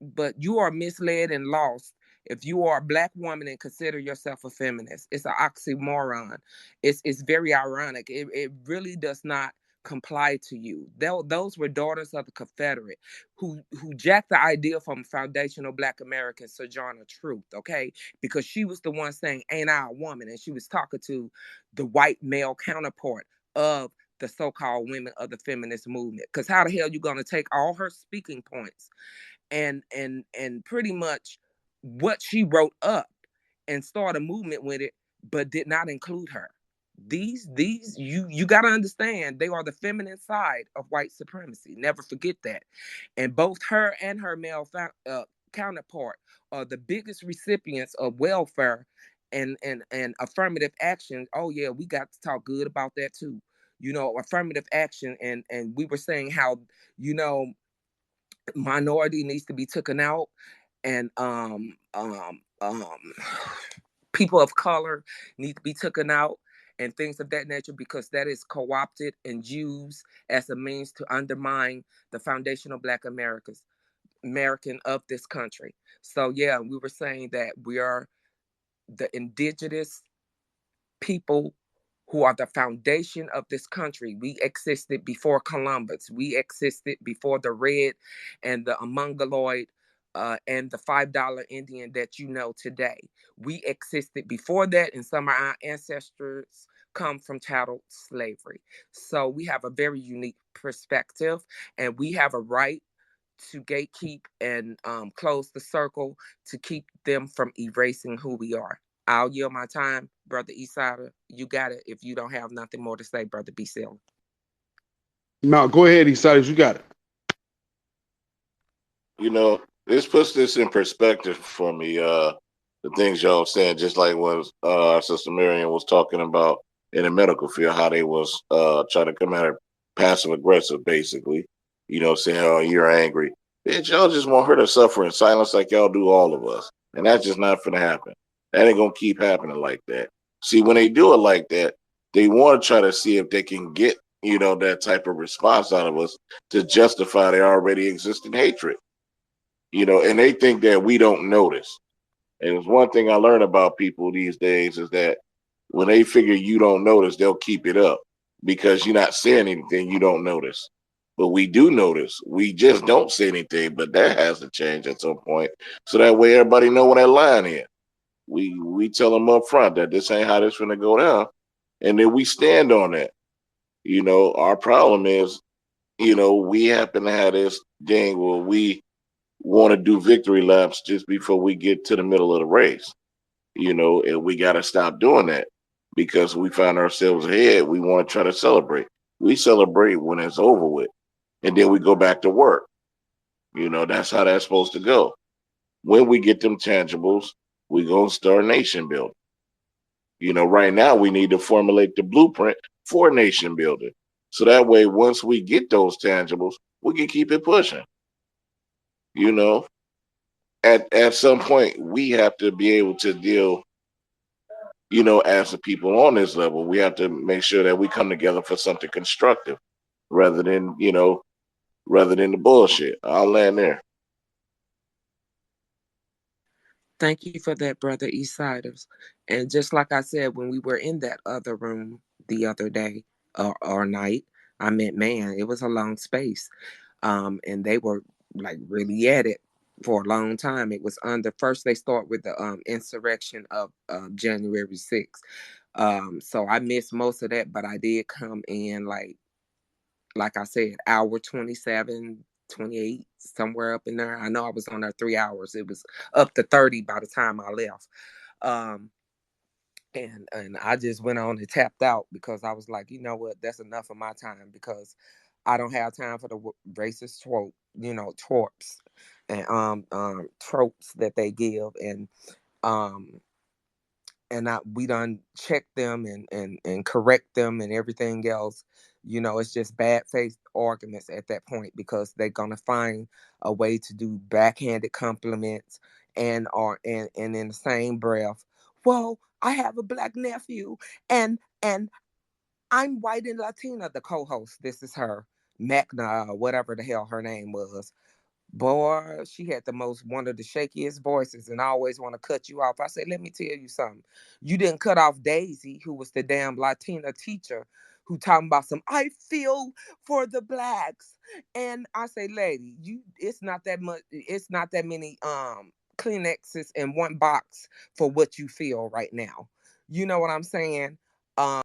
but you are misled and lost if you are a black woman and consider yourself a feminist. It's an oxymoron. It's very ironic. It really does not comply to you. Those were daughters of the Confederate who jacked the idea from foundational black American Sojourner Truth, okay? Because she was the one saying, ain't I a woman? And she was talking to the white male counterpart of the so-called women of the feminist movement. Because how the hell you gonna take all her speaking points and pretty much what she wrote up and start a movement with it, but did not include her? These you got to understand, they are the feminine side of white supremacy. Never forget that. And both her and her male counterpart are the biggest recipients of welfare and affirmative action. Oh yeah, we got to talk good about that too. You know, affirmative action, and we were saying how, you know, minority needs to be taken out, and people of color need to be taken out, and things of that nature, because that is co-opted and used as a means to undermine the foundational black American of this country. So yeah, we were saying that we are the indigenous people who are the foundation of this country. We existed before Columbus. We existed before the Red and the Mongoloid and the $5 Indian that you know today. We existed before that, and some of our ancestors come from chattel slavery. So we have a very unique perspective, and we have a right to gatekeep and close the circle to keep them from erasing who we are. I'll yield my time, Brother Eastsider. You got it. If you don't have nothing more to say, Brother B. Silly. No, go ahead, Eastside. You got it. You know, this puts this in perspective for me. The things y'all saying, just like what our sister Marion was talking about in the medical field, how they was trying to come at her passive aggressive, basically. You know, saying, "Oh, you're angry." Bitch, y'all just want her to suffer in silence like y'all do all of us, and that's just not gonna happen. That ain't gonna keep happening like that. See, when they do it like that, they want to try to see if they can get that type of response out of us to justify their already existing hatred. And they think that we don't notice. And it's one thing I learned about people these days is that when they figure you don't notice, they'll keep it up because you're not saying anything you don't notice. But we do notice. We just don't say anything, but that has to change at some point. So that way everybody know where that line is. We tell them up front that this ain't how this gonna go down. And then we stand on that. Our problem is, we happen to have this thing where we want to do victory laps just before we get to the middle of the race, and we got to stop doing that because we find ourselves ahead. We want to try to celebrate. We celebrate when it's over with, and then we go back to work. That's how that's supposed to go. When we get them tangibles, we gonna start nation building. Right now we need to formulate the blueprint for nation building. So that way, once we get those tangibles, we can keep it pushing. At some point, we have to be able to deal, as the people on this level, we have to make sure that we come together for something constructive rather than, the bullshit. I'll land there. Thank you for that, Brother Eastsiders. And just like I said, when we were in that other room the other day or night, I meant, man, it was a long space. And they were like really at it for a long time. It was under first they start with the insurrection of January 6th. So I missed most of that, but I did come in like I said, hour 27, 28, somewhere up in there. I know I was on there 3 hours. It was up to 30 by the time I left. Um, and I just went on and tapped out because I was like, you know what, that's enough of my time because I don't have time for the racist tropes and tropes that they give um we done check them and correct them and everything else. It's just bad faith arguments at that point because they're gonna find a way to do backhanded compliments and in the same breath, well, I have a black nephew and I'm white and Latina, the co-host. This is her, Magna, or whatever the hell her name was. Boy, she had one of the shakiest voices and I always want to cut you off. I said, let me tell you something. You didn't cut off Daisy, who was the damn Latina teacher who talking about I feel for the blacks. And I say, lady, it's not that much, it's not that many Kleenexes in one box for what you feel right now. You know what I'm saying? Um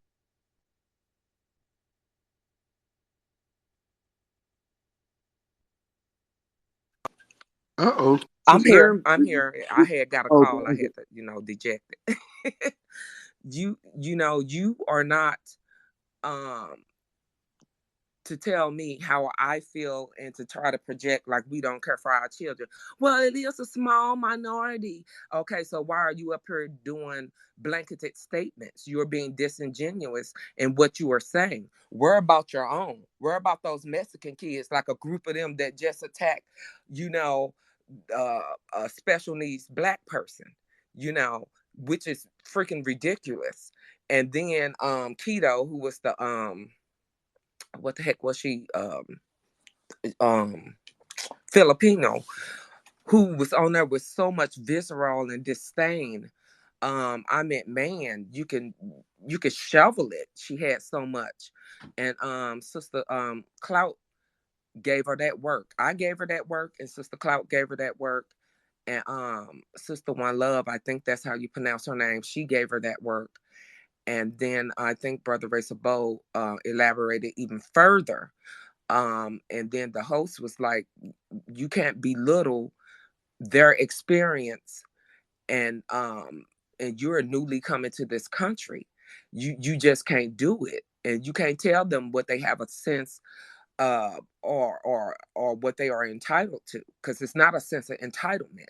Uh-oh. I'm Sister here. Mary. I'm here. I had got a Okay, call. I okay. had to, deject it. You are not um to tell me how I feel and to try to project like we don't care for our children. Well, it is a small minority. Okay, so why are you up here doing blanketed statements? You're being disingenuous in what you are saying. We're about your own. We're about those Mexican kids, like a group of them that just attacked, you know, a special needs black person, which is freaking ridiculous. And then Keto, who was the what the heck was she? Um Filipino, who was on there with so much visceral and disdain. I meant, man, you could shovel it. She had so much. And Sister Clout gave her that work. I gave her that work, and Sister Clout gave her that work. And Sister One Love, I think that's how you pronounce her name, she gave her that work. And then I think Brother Racer Bow elaborated even further. And then the host was like, you can't belittle their experience and you're newly coming to this country. You just can't do it. And you can't tell them what they have a sense or what they are entitled to, because it's not a sense of entitlement.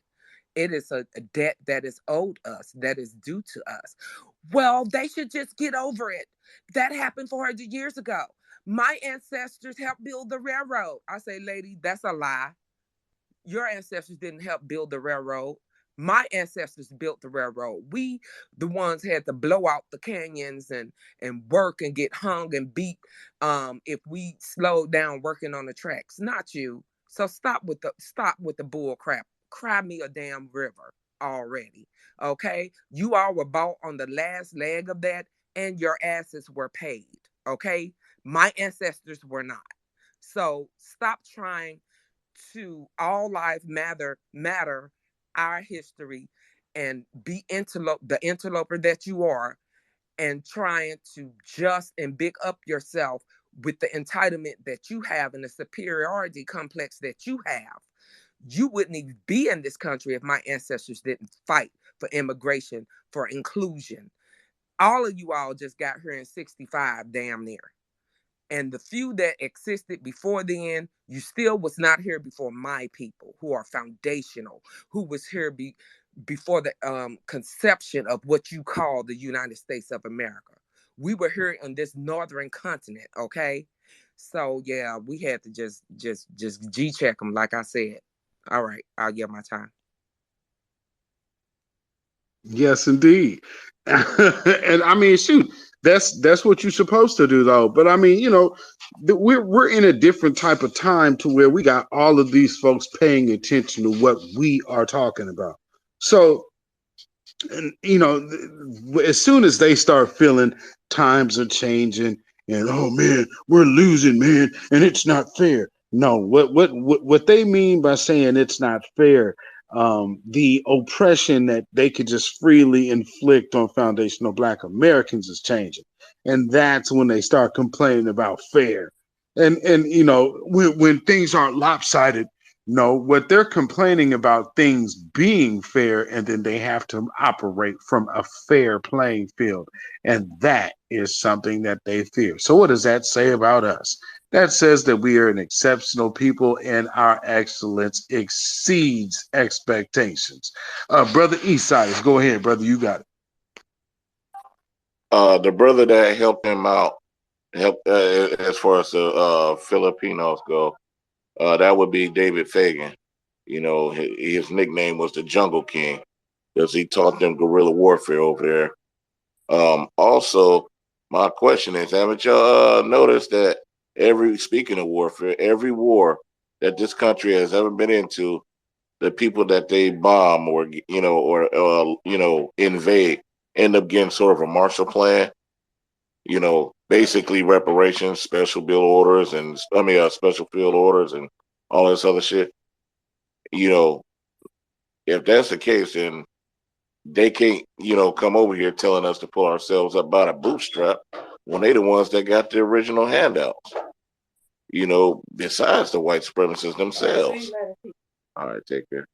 It is a debt that is owed us, that is due to us. Well, they should just get over it. That happened 400 years ago. My ancestors helped build the railroad. I say, lady, that's a lie. Your ancestors didn't help build the railroad. My ancestors built the railroad. We, the ones, had to blow out the canyons and work and get hung and beat if we slowed down working on the tracks. Not you. So stop with the bull crap. Cry me a damn river already. Okay? You all were bought on the last leg of that, and your asses were paid. Okay? My ancestors were not. So stop trying to all life matter our history and be the interloper that you are, and trying to just and big up yourself with the entitlement that you have and the superiority complex that you have. You wouldn't even be in this country if my ancestors didn't fight for immigration, for inclusion. All of you all just got here in 65, damn near. And the few that existed before then, you still was not here before my people, who are foundational, who was here before the conception of what you call the United States of America. We were here on this northern continent, okay? So yeah, we had to just G check them, like I said. All right, I'll give my time. Yes, indeed. And I mean, shoot, that's what you're supposed to do, though. But I mean, we're in a different type of time to where we got all of these folks paying attention to what we are talking about. So, and as soon as they start feeling times are changing and oh man, we're losing, man, and it's not fair. No, what they mean by saying it's not fair, the oppression that they could just freely inflict on foundational Black Americans is changing, and that's when they start complaining about fair. And when things aren't lopsided, no, what they're complaining about things being fair, and then they have to operate from a fair playing field. And that is something that they fear. So what does that say about us? That says that we are an exceptional people and our excellence exceeds expectations. Brother Eastside, go ahead, brother. You got it. The brother that helped him out, as far as the Filipinos go, that would be David Fagan. His nickname was the Jungle King because he taught them guerrilla warfare over there. Also, my question is, haven't y'all noticed that speaking of warfare, every war that this country has ever been into, the people that they bomb or invade end up getting sort of a Marshall Plan, basically reparations, special field orders and all this other shit. If that's the case, then they can't, come over here telling us to pull ourselves up by the bootstrap when they the ones that got the original handouts, besides the white supremacists themselves. All right, take care.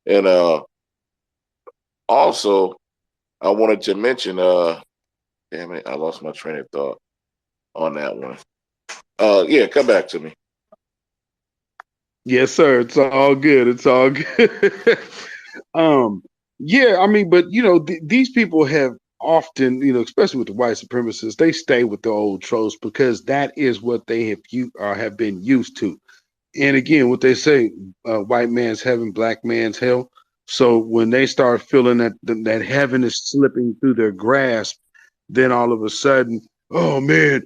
And also, I wanted to mention, damn it, I lost my train of thought on that one. Yeah, come back to me. Yes, sir. It's all good. It's all good. Yeah, I mean, but these people have often, especially with the white supremacists, they stay with the old tropes because that is what they have been used to. And again, what they say, white man's heaven, black man's hell. So when they start feeling that heaven is slipping through their grasp, then all of a sudden, oh man,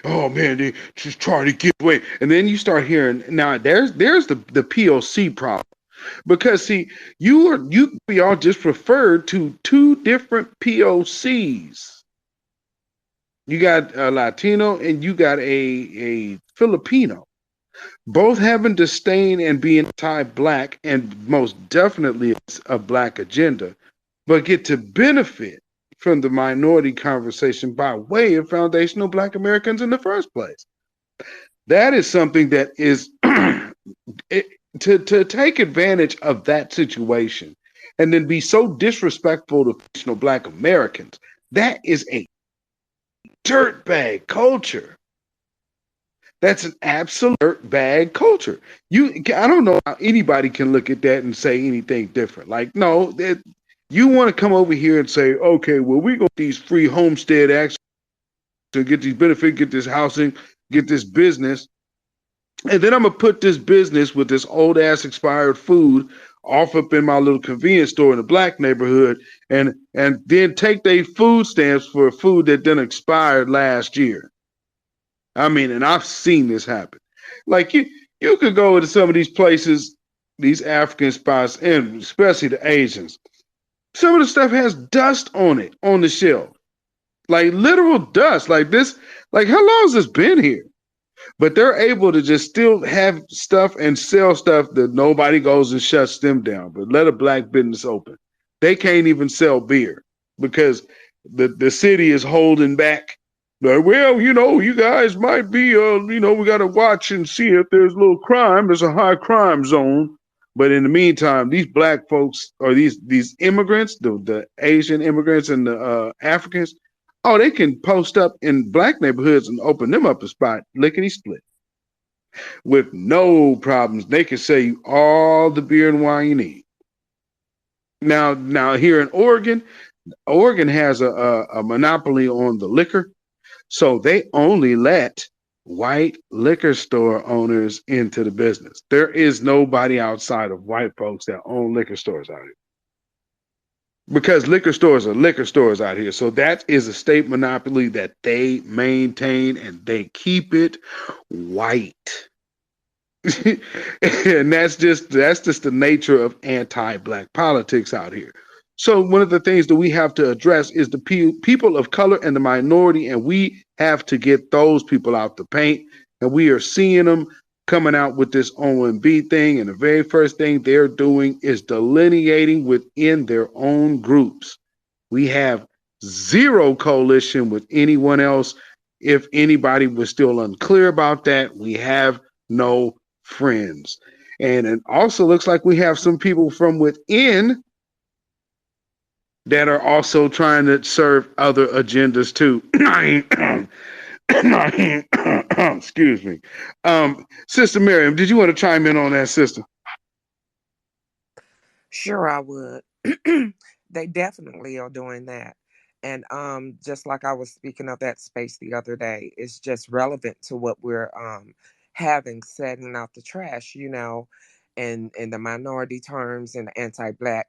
oh man, they just try to get away. And then you start hearing, now there's the POC problem. Because see, we all just referred to two different POCs. You got a Latino and you got a Filipino. Both having disdain and being anti-black, and most definitely a black agenda, but get to benefit from the minority conversation by way of foundational Black Americans in the first place. That is something that is to take advantage of that situation and then be so disrespectful to foundational Black Americans. That is a dirtbag culture. That's an absolute dirtbag culture. I don't know how anybody can look at that and say anything different. Like, no, you want to come over here and say, okay, well, we got these free homestead acts to get these benefits, get this housing, get this business. And then I'm going to put this business with this old ass expired food off up in my little convenience store in the black neighborhood and then take their food stamps for food that then expired last year. I mean, and I've seen this happen. Like you could go to some of these places, these African spots, and especially the Asians. Some of the stuff has dust on it on the shelf. Like literal dust. Like this, like how long has this been here? But they're able to just still have stuff and sell stuff that nobody goes and shuts them down. But let a black business open. They can't even sell beer because the city is holding back. Like, well, you guys might be, we got to watch and see if there's a little crime. There's a high crime zone. But in the meantime, these black folks or these immigrants, the Asian immigrants and the Africans, oh, they can post up in black neighborhoods and open them up a spot, lickety split, with no problems. They can sell you all the beer and wine you need. Now here in Oregon has a monopoly on the liquor, so they only let white liquor store owners into the business. There is nobody outside of white folks that own liquor stores out here. Because liquor stores are liquor stores out here. So that is a state monopoly that they maintain and they keep it white. And that's just the nature of anti-black politics out here. So one of the things that we have to address is the people of color and the minority, and we have to get those people out the paint. And we are seeing them coming out with this OMB thing, and the very first thing they're doing is delineating within their own groups. We have zero coalition with anyone else. If anybody was still unclear about that, we have no friends. And it also looks like we have some people from within that are also trying to serve other agendas too. Excuse me. Sister Miriam, did you want to chime in on that, sister? Sure, I would. They definitely are doing that. And just like I was speaking of that space the other day, it's just relevant to what we're having setting out the trash, and in the minority terms and the anti-black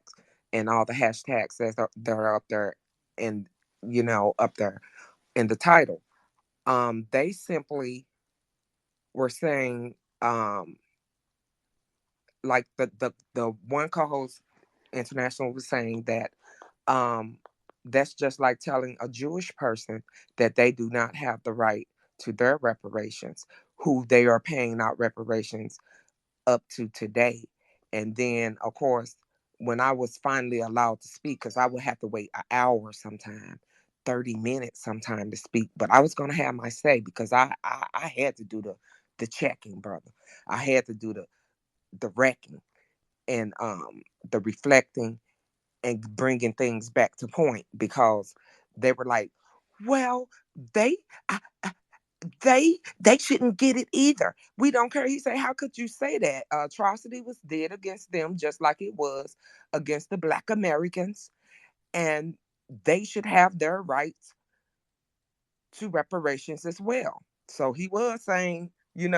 and all the hashtags that are up there and up there in the title. They simply were saying, like the one co-host international was saying that that's just like telling a Jewish person that they do not have the right to their reparations, who they are paying out reparations up to today. And then, of course, when I was finally allowed to speak, because I would have to wait an hour sometime, 30 minutes sometime to speak, but I was going to have my say because I had to do the checking, brother. I had to do the wrecking and the reflecting and bringing things back to point, because they were like, well, they I, they shouldn't get it either. We don't care. He said, how could you say that? Atrocity was did against them just like it was against the Black Americans, and they should have their rights to reparations as well. So he was saying, being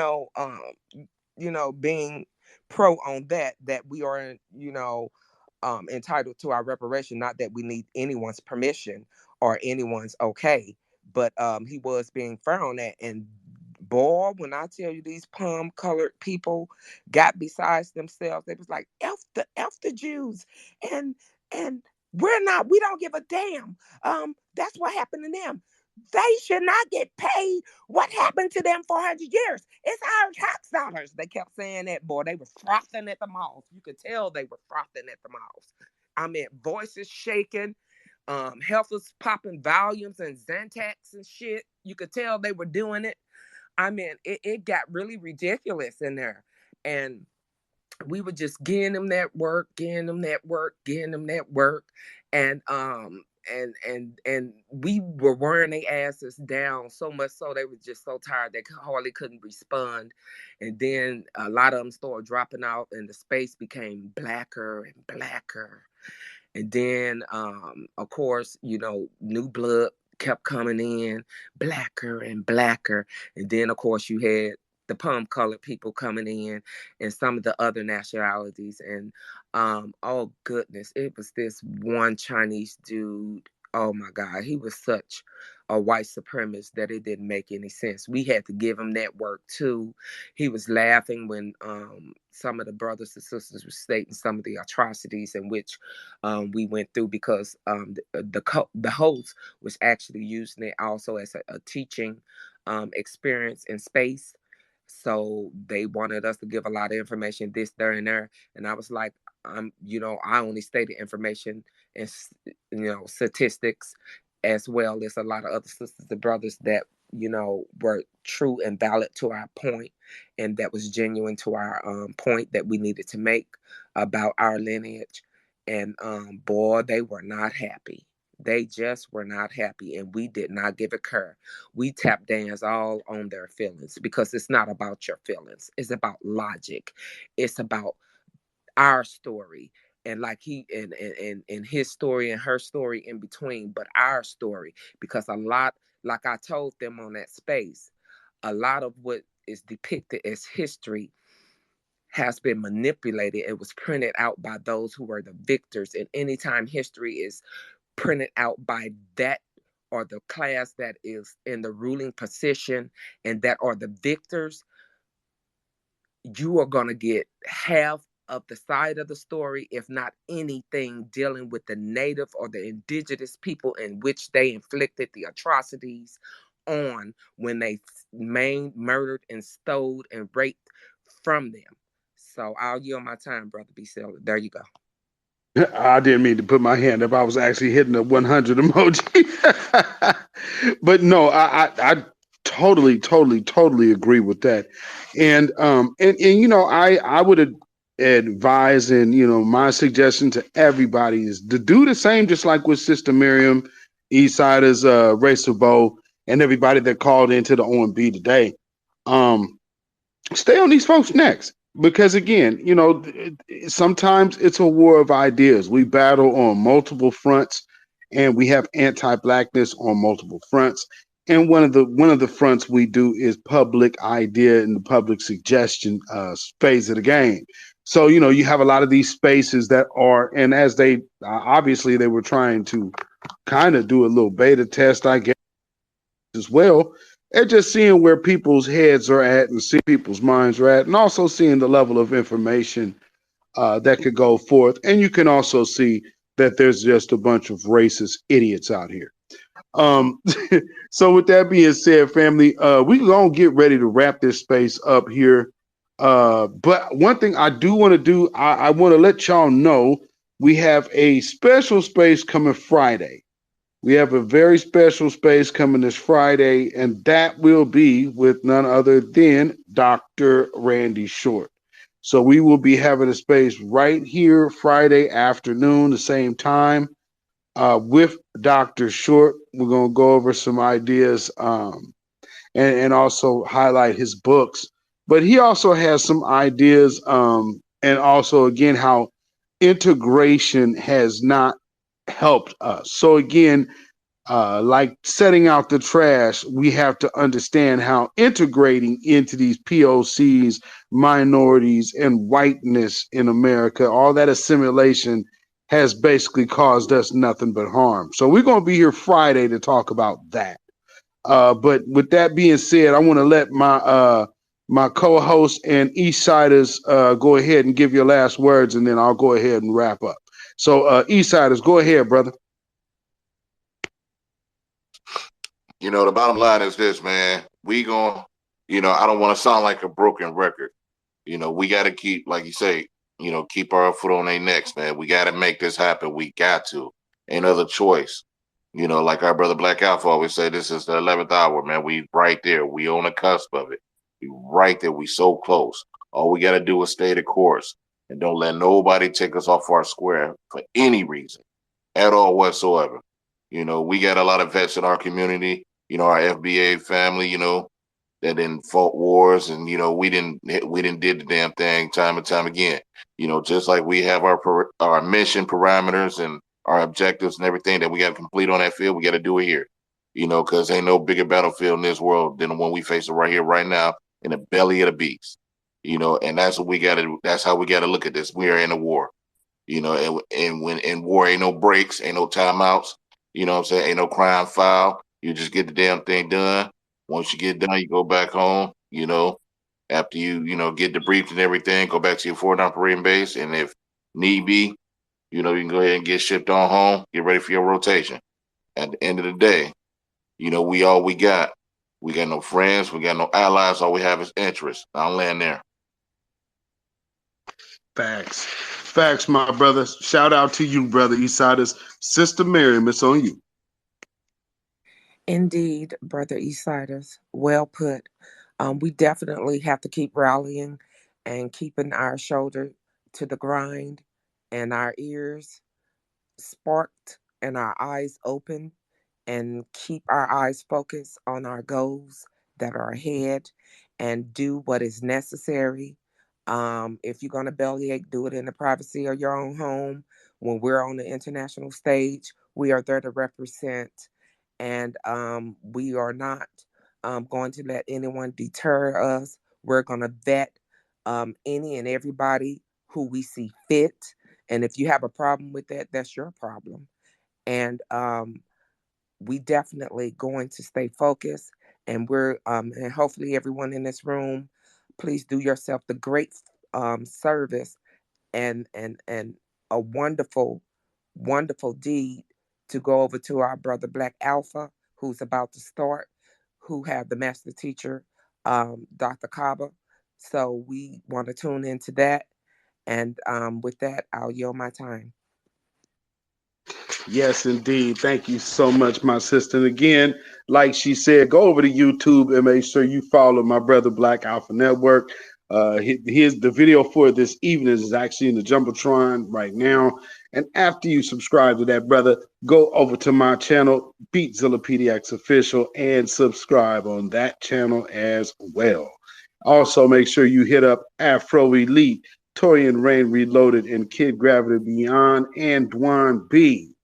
pro on that we are, entitled to our reparation. Not that we need anyone's permission or anyone's okay, but he was being fair on that. And boy, when I tell you these palm colored people got besides themselves, they was like, F the Jews, and we don't give a damn. That's what happened to them. They should not get paid what happened to them for 100 years. It's our tax dollars. They kept saying that, boy. They were frothing at the mouth. You could tell they were frothing at the mouth. I mean, voices shaking, health was popping volumes and Zantax and shit. You could tell they were doing it. I mean, it got really ridiculous in there. And we were just getting them that work. And we were wearing their asses down so much so they were just so tired they hardly couldn't respond. And then a lot of them started dropping out and the space became blacker and blacker. And then of course, new blood kept coming in, blacker and blacker. And then of course you had the palm colored people coming in and some of the other nationalities. And Oh goodness, it was this one Chinese dude. Oh my God, he was such a white supremacist that it didn't make any sense. We had to give him that work too. He was laughing when some of the brothers and sisters were stating some of the atrocities in which we went through, because the host was actually using it also as a teaching experience in space. So they wanted us to give a lot of information, this, there, and there. And I was like, I only stated information and, statistics, as well as a lot of other sisters and brothers that, were true and valid to our point, and that was genuine to our point that we needed to make about our lineage. And boy, they were not happy. They just were not happy, and we did not give a care. We tap dance all on their feelings, because it's not about your feelings. It's about logic. It's about our story, and like he and his story and her story in between, but our story. Because a lot, like I told them on that space, a lot of what is depicted as history has been manipulated. It was printed out by those who were the victors, and anytime history is printed out by that, or the class that is in the ruling position and that are the victors, you are going to get half of the side of the story, if not anything dealing with the native or the indigenous people in which they inflicted the atrocities on, when they murdered and stole and raped from them. So I'll yield my time, Brother B. Seller. There you go. I didn't mean to put my hand up. I was actually hitting the 100 emoji. But no, I totally agree with that. And I would advise, and my suggestion to everybody is to do the same, just like with Sister Miriam, Eastsiders, Racer Bow, and everybody that called into the OMB today. Stay on these folks' necks. Because again, sometimes it's a war of ideas. We battle on multiple fronts, and we have anti-blackness on multiple fronts. And one of the fronts we do is public idea and the public suggestion phase of the game. So you have a lot of these spaces that are, and as they obviously they were trying to kind of do a little beta test, I guess, as well, and just seeing where people's heads are at and see people's minds are at, and also seeing the level of information that could go forth. And you can also see that there's just a bunch of racist idiots out here. Um, so with that being said, family, we're gonna get ready to wrap this space up here. But one thing I do want to do, I want to let y'all know we have a special space coming Friday. We have a very special space coming this Friday, and that will be with none other than Dr. Randy Short. So we will be having a space right here Friday afternoon, the same time, with Dr. Short. We're going to go over some ideas and also highlight his books. But he also has some ideas, and also, again, how integration has not helped us. So again, like setting out the trash, we have to understand how integrating into these POCs, minorities, and whiteness in America, all that assimilation has basically caused us nothing but harm. So we're going to be here Friday to talk about that. But with that being said, I want to let my co-host and Eastsiders go ahead and give your last words, and then I'll go ahead and wrap up. So Eastsiders, go ahead, brother. The bottom line is this, man. I don't want to sound like a broken record. We got to keep, like you say, keep our foot on their necks, man. We got to make this happen. We got to. Ain't other choice. Like our brother Black Alpha always say, this is the 11th hour, man. We right there. We on the cusp of it. We right there. We so close. All we got to do is stay the course and don't let nobody take us off our square for any reason at all whatsoever. We got a lot of vets in our community, our FBA family, that didn't fought wars, and we didn't did the damn thing time and time again. Just like we have our mission parameters and our objectives and everything that we got to complete on that field, we got to do it here. Because ain't no bigger battlefield in this world than the one we facing right here, right now, in the belly of the beast. And that's what we got to. That's how we got to look at this. We are in a war. You know, and when in war ain't no breaks, ain't no timeouts. You know what I'm saying? Ain't no crime file. You just get the damn thing done. Once you get done, you go back home. You know, after you know get debriefed and everything, go back to your forward operating base, and if need be, you know, you can go ahead and get shipped on home. Get ready for your rotation. At the end of the day, you know, we all we got. We got no friends. We got no allies. All we have is interest. I'll land there. Facts. Facts, my brother. Shout out to you, brother Eastsiders. Sister Miriam, it's on you. Indeed, Brother Eastsiders, well put. We definitely have to keep rallying and keeping our shoulder to the grind and our ears sparked and our eyes open and keep our eyes focused on our goals that are ahead and do what is necessary. If you're going to bellyache, do it in the privacy of your own home. When we're on the international stage, we are there to represent, and we are not going to let anyone deter us. We're going to vet any and everybody who we see fit. And if you have a problem with that, that's your problem. And we definitely going to stay focused. And we're and hopefully everyone in this room, please do yourself the great service and a wonderful, wonderful deed to go over to our brother Black Alpha, who's about to start, who have the master teacher, Dr. Kaba. So we want to tune into that. And with that, I'll yield my time. Yes, indeed. Thank you so much, my sister. And again, like she said, go over to YouTube and make sure you follow my brother Black Alpha Network. Here's the video for this evening is actually in the Jumbotron right now. And after you subscribe to that, brother, go over to my channel, beatzillapdx Official, and subscribe on that channel as well. Also, make sure you hit up Afro Elite, Torian Rain Reloaded, and Kid Gravity Beyond, and Dwan B.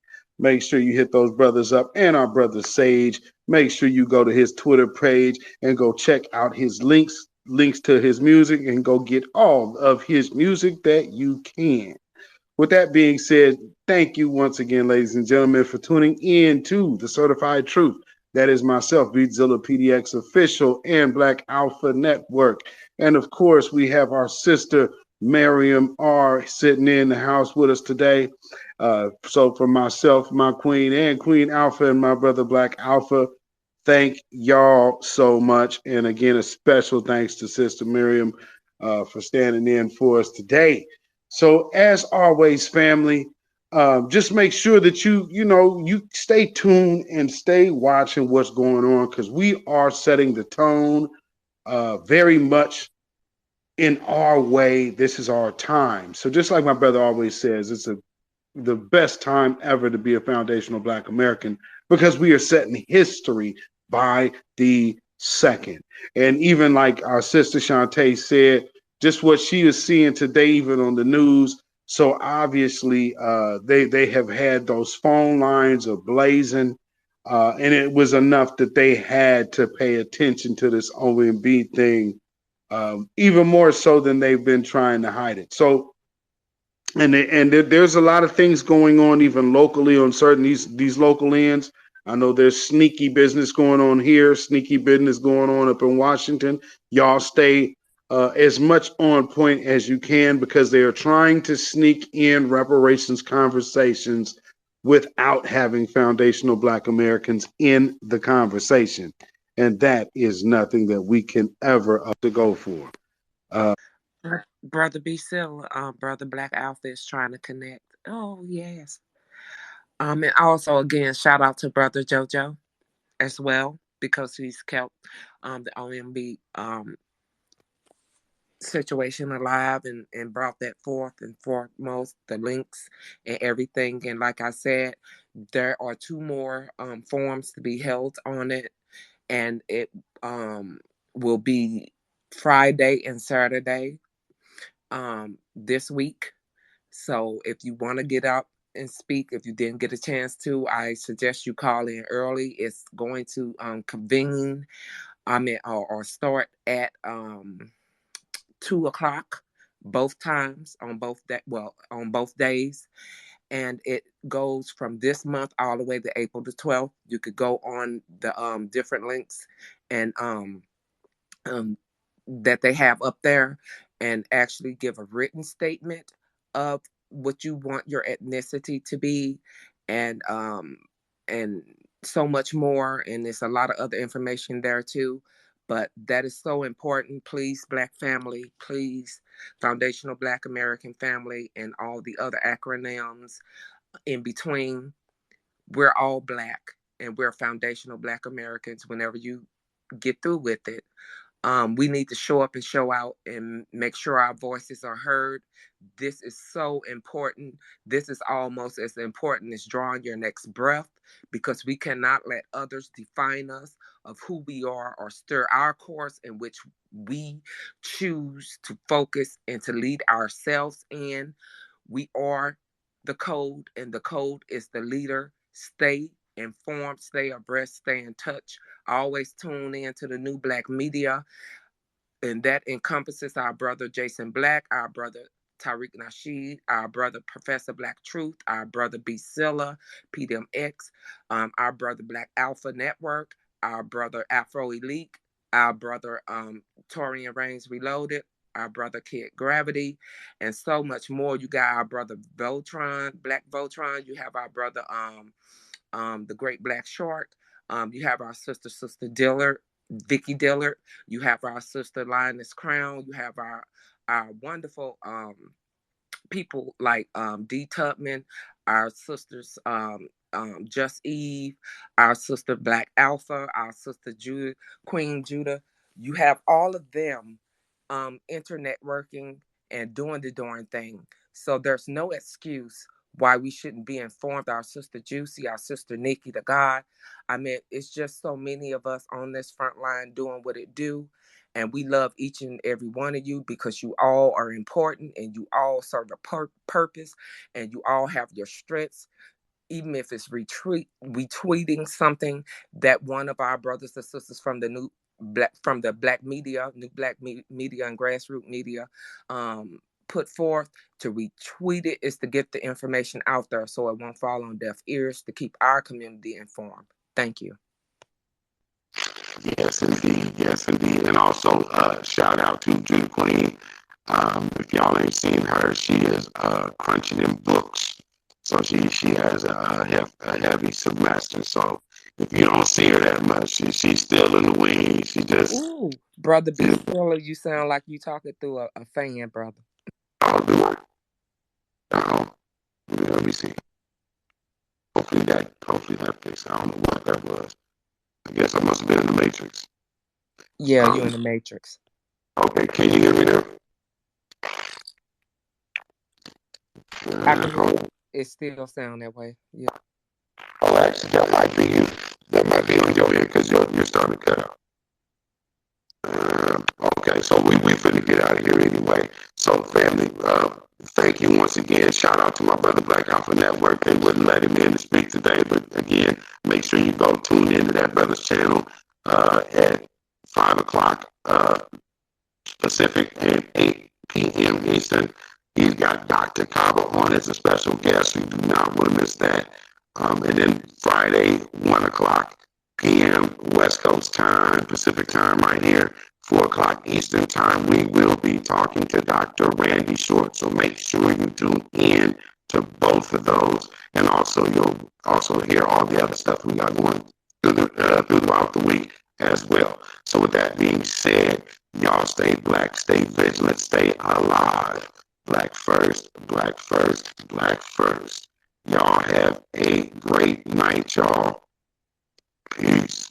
Make sure you hit those brothers up and our brother Sage. Make sure you go to his Twitter page and go check out his links to his music, and go get all of his music that you can. With that being said, thank you once again, ladies and gentlemen, for tuning in to The Certified Truth. That is myself, Beatzilla PDX Official and Black Alpha Network. And of course, we have our sister, Miriam R., sitting in the house with us today. So for myself, my queen, and Queen Alpha, and my brother Black Alpha, thank y'all so much. And again, a special thanks to Sister Miriam for standing in for us today. So as always, family, just make sure that you stay tuned and stay watching what's going on, because we are setting the tone very much in our way. This is our time. So just like my brother always says, it's the best time ever to be a foundational Black American, because we are setting history by the second. And even like our sister Shantae said, just what she is seeing today, even on the news. So obviously, they have had those phone lines ablazing, and it was enough that they had to pay attention to this OMB thing, even more so than they've been trying to hide it. So there's a lot of things going on even locally on certain these local ends. I know there's sneaky business going on here, sneaky business going on up in Washington. Y'all stay as much on point as you can, because they are trying to sneak in reparations conversations without having foundational Black Americans in the conversation. And that is nothing that we can ever up to go for. Brother B. Silla, Brother Black Alpha is trying to connect. Oh, yes. And also, again, shout out to Brother JoJo as well, because he's kept the OMB situation alive and brought that forth and foremost, the links and everything. And like I said, there are 2 more forums to be held on it, and it will be Friday and Saturday this week. So if you want to get up and speak, if you didn't get a chance to, I suggest you call in early. It's going to convene, or start at 2 o'clock both times on both days, and it goes from this month all the way to April the 12th. You could go on the different links and um, that they have up there and actually give a written statement of what you want your ethnicity to be, and so much more. And there's a lot of other information there too. But that is so important. Please, Black family, please, Foundational Black American Family, and all the other acronyms in between. We're all Black, and we're foundational Black Americans. Whenever you get through with it, we need to show up and show out and make sure our voices are heard. This is so important. This is almost as important as drawing your next breath, because we cannot let others define us of who we are or stir our course in which we choose to focus and to lead ourselves in. We are the code, and the code is the leader. Stay informed, stay abreast, stay in touch. Always tune in to the new Black media, and that encompasses our brother Jason Black, our brother Tariq Nasheed, our brother Professor Black Truth, our brother Beatzilla, PDMX, our brother Black Alpha Network, our brother Afro Elite, our brother Torian Reigns Reloaded, our brother Kid Gravity, and so much more. You got our brother Voltron, Black Voltron. You have our brother the Great Black Shark. You have our sister Dillard, Vicky Dillard. You have our sister Lioness Crown. You have our wonderful people like D Tubman, our sisters Just Eve, our sister Black Alpha, our sister Judah, Queen Judah. You have all of them internet working and doing the darn thing. So there's no excuse why we shouldn't be informed. Our sister Juicy, our sister Nikki, the God. I mean, it's just so many of us on this front line doing what it do. And we love each and every one of you, because you all are important and you all serve a purpose, and you all have your strengths. Even if it's retweeting something that one of our brothers and sisters from the black media, new black media and grassroots media put forth, to retweet it is to get the information out there so it won't fall on deaf ears, to keep our community informed. Thank you. Yes, indeed. Yes, indeed. And also, shout out to Judah Queen. If y'all ain't seen her, she is crunching in books. So she has a heavy semester. So if you don't see her that much, she's still in the wings. She just... Ooh, brother B. Stiller, you sound like you talking through a fan, brother. I'll do it. Let me see. Hopefully that fixed. I don't know what that was. I guess I must have been in the Matrix. Yeah, you're in the Matrix. Okay, can you hear me now? I can hear it. It still sound that way. Yeah. Oh, actually, that might be you. That might be on your end, because you're starting to cut out. Okay, so we finna get out of here anyway. So, family, thank you once again. Shout out to my brother Black Alpha Network. They wouldn't let him in to speak today, but again, make sure you go tune into that brother's channel at 5 o'clock Pacific and 8 p.m. Eastern. He's got Dr. Cabo on as a special guest. You do not want to miss that. And then Friday, 1 o'clock p.m. West Coast time, Pacific time right here, 4 o'clock Eastern time, we will be talking to Dr. Randy Short. So make sure you tune in to both of those. And also, you'll also hear all the other stuff we got going throughout the week as well. So with that being said, y'all stay black, stay vigilant, stay alive. Black first, black first, black first. Y'all have a great night, y'all. Peace.